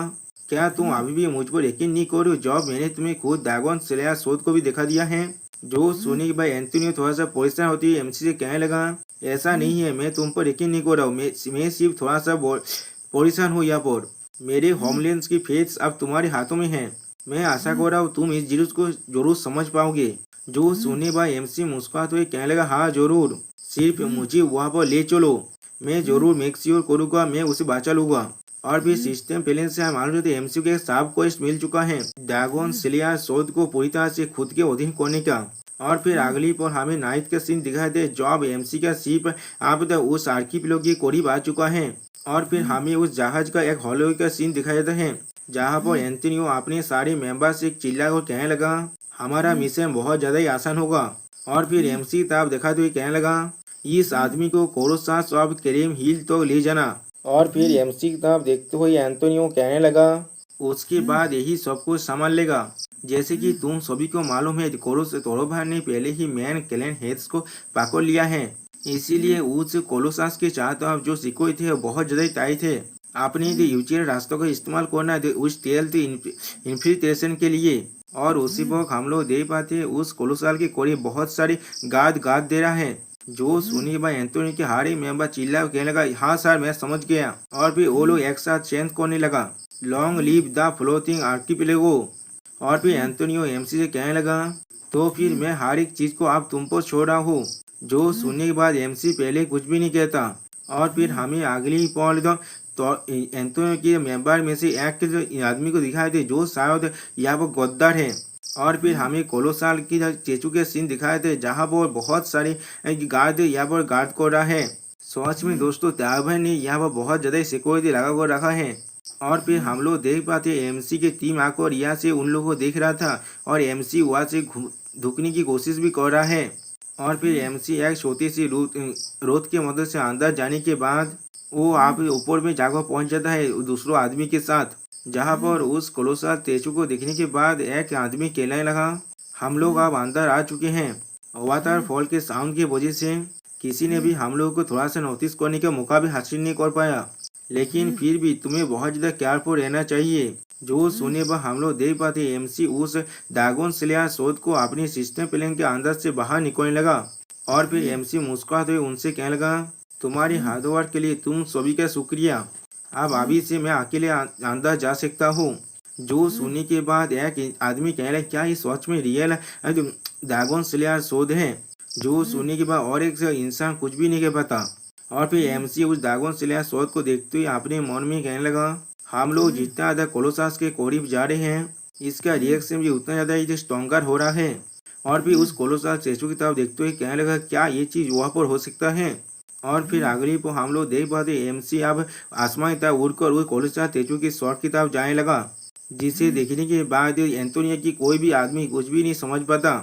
क्या तुम अभी भी मुझ पर यकीन नहीं कर रहे हो जब मैंने तुम्हें खुद ड्रैगन स्लेयर शोध को भी दिखा दिया है? जो सुनिए भाई एंटोनियो थोड़ा सा परेशान होती है एमसी से कहने लगा, ऐसा नहीं है, मैं तुम पर यकीन नहीं कर रहा हूँ, मैं सिर्फ थोड़ा सा परेशान हूँ। यहाँ पर मेरे होमलैंड की फेट्स अब तुम्हारे हाथों में है। मैं आशा कर रहा हूँ तुम इस जीरूस को जरूर समझ पाओगे। जो सुनने भाई एमसी मुस्कुराते हुए कहने लगा, हाँ जरूर, सिर्फ मुझे वहाँ पर ले चलो, मैं जरूर मेक श्योर करूँगा मैं उसे बचा लूंगा। और फिर सिस्टम पहले से हम मालूम थे एमसी को एक साफ क्वेस्ट मिल चुका है, ड्रैगन स्लेयर शोध को पूरी तरह से खुद के अधीन करने का। और फिर अगली पर हमें नाइट का सीन दिखाई दे जब एमसी का शिप अब तक उस आर्किपिएलागो के करीब आ चुका है। और फिर हमें उस जहाज का एक हॉलो का सीन दिखाई देता है जहाँ पर एंटोनियो अपने सारे मेंबर से चिल्ला कर कहने लगा, हमारा मिशन बहुत ज्यादा ही आसान होगा। और फिर एमसी तब दिखाते हुए कहने लगा, इस आदमी को कोरोसास ऑफ केरिम हिल तो ले जाना। और फिर एमसी की तरफ देखते हुए एंटोनियो कहने लगा, उसके बाद यही सब कुछ संभाल लेगा। जैसे कि तुम सभी को मालूम है कोरोस तोरोभार ने पहले ही मैन कैलेन हेड्स को पकड़ लिया है, इसीलिए उस कोलोसास के चारों तरफ जो सिक्योर थे बहुत ज्यादा टाइट थे। आपने यूचियर रास्तों का इस्तेमाल करना उस तेल इन्फिल्ट्रेशन के लिए। और उसी वक्त हम लोग देख पाते हैं उस कोलोसाल के करीब बहुत सारे गार्ड दे रहा है। जो सुनी भाई एंटोनी के हारे मेंबर चिल्ला कहने लगा, हाँ सर मैं समझ गया। और फिर वो लोग एक साथ चेंज करने लगा, लॉन्ग लिव द फ्लोटिंग आर्किपिएलागो। और फिर एंटोनियो एमसी से कहने लगा, तो फिर मैं हर एक चीज को अब तुम पर छोड़ रहा हूँ। जो सुनने के बाद एमसी पहले कुछ भी नहीं कहता। और फिर हमें अगली पॉल तो एंटोनियो के मेंबर में से एक आदमी को दिखाई दे जो शायद यहाँ पर गद्दार है। और फिर हमें कोलोसाल की स्टेचू के सीन दिखाए थे जहाँ पर बहुत सारे गार्ड यहाँ पर गार्ड कर रहा है। सच में दोस्तों त्यागभाई ने यहाँ पर बहुत ज्यादा सिक्योरिटी लगा कर रखा है। और फिर हम लोग देख पाते एमसी के टीम आकर यहाँ से उन लोगों को देख रहा था और एमसी वहाँ से ढुकने की कोशिश भी कर रहा है। और फिर एमसी एक छोटी सी रोड के मदद से अंदर जाने के बाद वो आप ऊपर में जाकर पहुंच जाता है दूसरों आदमी के साथ, जहां पर उस कोलोसाल स्टेचू को देखने के बाद एक आदमी कहने लगा, हम लोग अब अंदर आ चुके हैं। अवतार फॉल के साउंड की वजह से किसी ने भी हम लोगों को थोड़ा सा नोटिस करने का मौका भी हासिल नहीं कर पाया, लेकिन फिर भी तुम्हें बहुत ज्यादा केयरफुल रहना चाहिए। जो सुने पर हम लोग देख पाते एमसी उस ड्रैगन स्लेयर शोध को अपने सिस्टम प्लेन के अंदर से बाहर निकलने लगा। और फिर एमसी मुस्कुराते हुए उनसे कहने लगा, तुम्हारे हार्डवर्क के लिए तुम सभी का शुक्रिया, अब अभी से मैं अकेले अंदर जा सकता हूँ। जो सुनने के बाद एक आदमी कह रहा, क्या ये सच में रियल ड्रैगन स्लेयर शोध है? जो सुनने के बाद और एक इंसान कुछ भी नहीं कह पाता। और फिर एमसी उस ड्रैगन स्लेयर शोध को देखते हुए अपने मन में कहने लगा, हम लोग जितना ज्यादा कोलोसास के करीब जा रहे हैं इसका रिएक्शन भी उतना ज्यादा ही स्ट्रॉन्गर हो रहा है। और फिर उस कोलोसास स्टेचू की तरफ देखते हुए कहने लगा, क्या ये चीज वहाँ पर हो सकता है? और फिर अगली को हम लोग देख पाते एमसी अब आसमान की तरफ उड़कर उस कोलोसास स्टेचू की शॉट की तरफ जाने लगा, जिसे देखने के बाद एंटोनियो की कोई भी आदमी कुछ भी नहीं समझ पाता।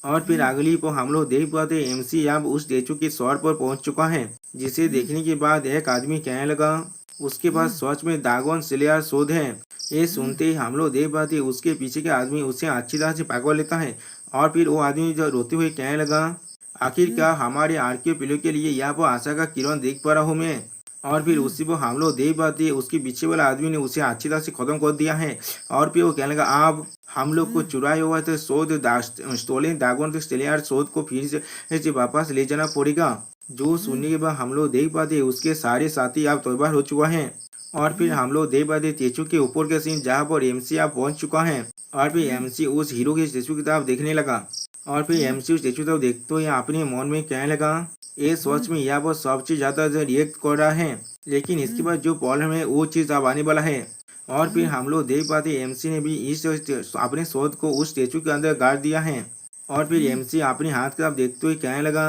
और फिर अगली को हम लोग देख पाते एमसी अब उस स्टेचू की शॉट पर पहुंच चुका है, जिसे देखने के बाद एक आदमी कहने लगा, उसके पास सच में ड्रैगन स्लेयर शोध है। ये सुनते ही हम लोग देख पाते उसके पीछे के आदमी उसे अच्छी तरह से पकड़ लेता है। और फिर वो आदमी जो रोते हुए कहने लगा, आखिरकार हमारे आर्कियोपिएलागो के लिए यहाँ पर आशा का किरण देख पा रहा हूँ मैं। और फिर उसी पर हम लोग देख पाते हैं उसके पीछे वाला आदमी ने उसे अच्छी तरह से खत्म कर दिया है। और फिर वो कहने लगा अब हम लोग को चुराए हुआ तो स्टोलन ड्रैगन तो स्टेलियर शोध को फिर से वापस ले जाना पड़ेगा। जो सुनने के बाद हम लोग देख पाते हैं उसके सारे साथी अब तैयार हो चुका है। और फिर हम लोग देख पाते स्टेचू के ऊपर के सीन जहाँ पर एमसी अब पहुंच चुका है। और फिर एमसी उस हीरो के स्टेचू की तरफ देखने लगा। और फिर एमसी उस स्टेचू तरफ देखते ही अपने मन में कहने लगा ये सच में यहाँ पर सबसे ज्यादा रिएक्ट कर रहा है, लेकिन इसके बाद जो प्रॉब्लम है वो चीज अब आने वाला है। और फिर हम लोग देख पाते एमसी ने भी इस अपने शोध को उस स्टेचू के अंदर गाड़ दिया है। और फिर एमसी अपने हाथ की तरफ देखते हुए कहने लगा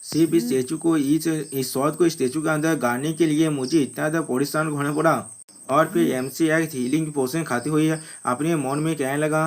सिर्फ इस स्टेचू को इस शोध को स्टेचू के अंदर गाड़ने के लिए मुझे इतना ज्यादा परेशान होना पड़ा। और फिर एमसी एक हीलिंग पोशन खाते हुए अपने मन में कहने लगा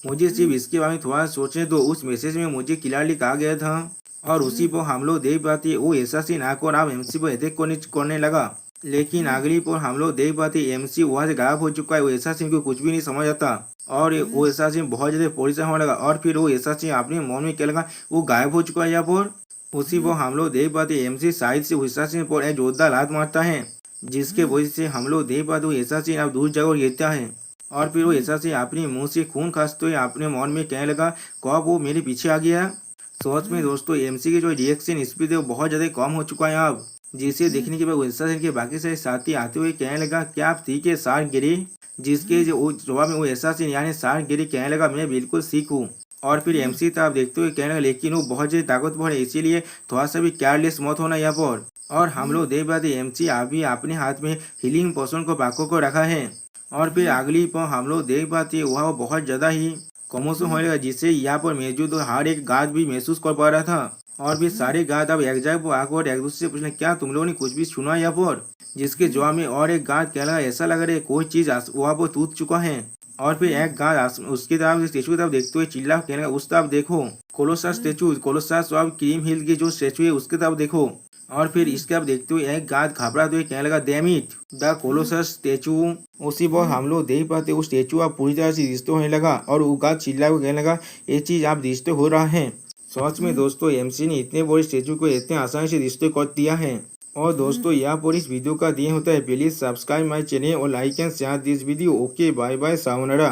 मुझे सिर्फ इसके बारे में थोड़ा सोचने दो। उस मैसेज में मुझे क्लियरली कहा गया था। और उसी पर हम लोग देख पाते वो ऐसा सीन आकर अब एमसी पर अटैक करने लगा। लेकिन अगली पर हम लोग देख पाते एमसी वहां से गायब हो चुका है। वो ऐसा सीन को कुछ भी नहीं समझ आता और वो ऐसा सीन बहुत ज्यादा परेशान होने लगा। और फिर वो ऐसा सीन अपने मन में क्या लगा वो गायब हो चुका है। यहाँ पर उसी पर हम लोग देख पाते एमसी साइड से ऐसा सीन पर एक जोरदार लात मारता है, जिसके वजह से हम लोग देख पाते वो ऐसा सीन अब दूर जगह गिरता है। और फिर वो ऐसा से अपने मुंह से खून खांसते हुए अपने मन में कहने लगा कब वो मेरे पीछे आ गया। सोच में दोस्तों एमसी के जो रिएक्शन स्पीड है वो बहुत ज्यादा कम हो चुका है अब, जिसे देखने के बाद वैसा के बाकी सारे साथी आते हुए कहने लगा क्या आप ठीक है सार गिरी। जिसके जो जवाब में वो ऐसा से यानी सार गिरी कहने लगा मैं बिल्कुल सीख हूँ। और फिर एमसी तो आप देखते हुए कहने लगा लेकिन वो बहुत ज्यादा ताकतवर है इसीलिए थोड़ा सा भी केयरलेस मत होना यहाँ पर। और हम लोग देख पाते एमसी अभी अपने हाथ में हीलिंग पोशन को बाकों को रखा है। और फिर अगली पर हम लोग देख पाते वह बहुत ज्यादा ही कमोशन होने लगा, जिससे यहाँ पर मौजूद हर एक गार्ड भी महसूस कर पा रहा था। और भी सारे गार्ड अब एक जगह पर आकर एक दूसरे से पूछने क्या तुम लोगों ने कुछ भी सुना यहाँ पर। जिसके जवाब में और एक गार्ड कहने लगा ऐसा लग रहा है कोई चीज वहाँ पर टूट चुका है। और फिर एक गार्ड उसकी तरफ स्टेचू की तरफ देखते हुए चिल्ला कहने लगा उस तरफ देखो कोलोसस स्टेचू कोलोसस अब क्रीम हिल की जो स्टेचू है उसकी तरफ देखो। और फिर इसके अब देखते हुए एक गार्ड घबराते हुए कहने लगा damn it the Colossus statue. उसी पर हम लोग देख पाते वो स्टेचू अब पूरी तरह से डिस्टो होने लगा और वो गार्ड चिल्ला को कहने लगा ये चीज आप डिस्टो हो रहा है। सच में दोस्तों एमसी ने इतने बड़े स्टेचू को इतने आसानी से डिस्टो कर दिया है। और दोस्तों यहाँ पर इस वीडियो का दिए होता है प्लीज सब्सक्राइब माई चैनल और like and share this video. Okay bye bye सावनरा।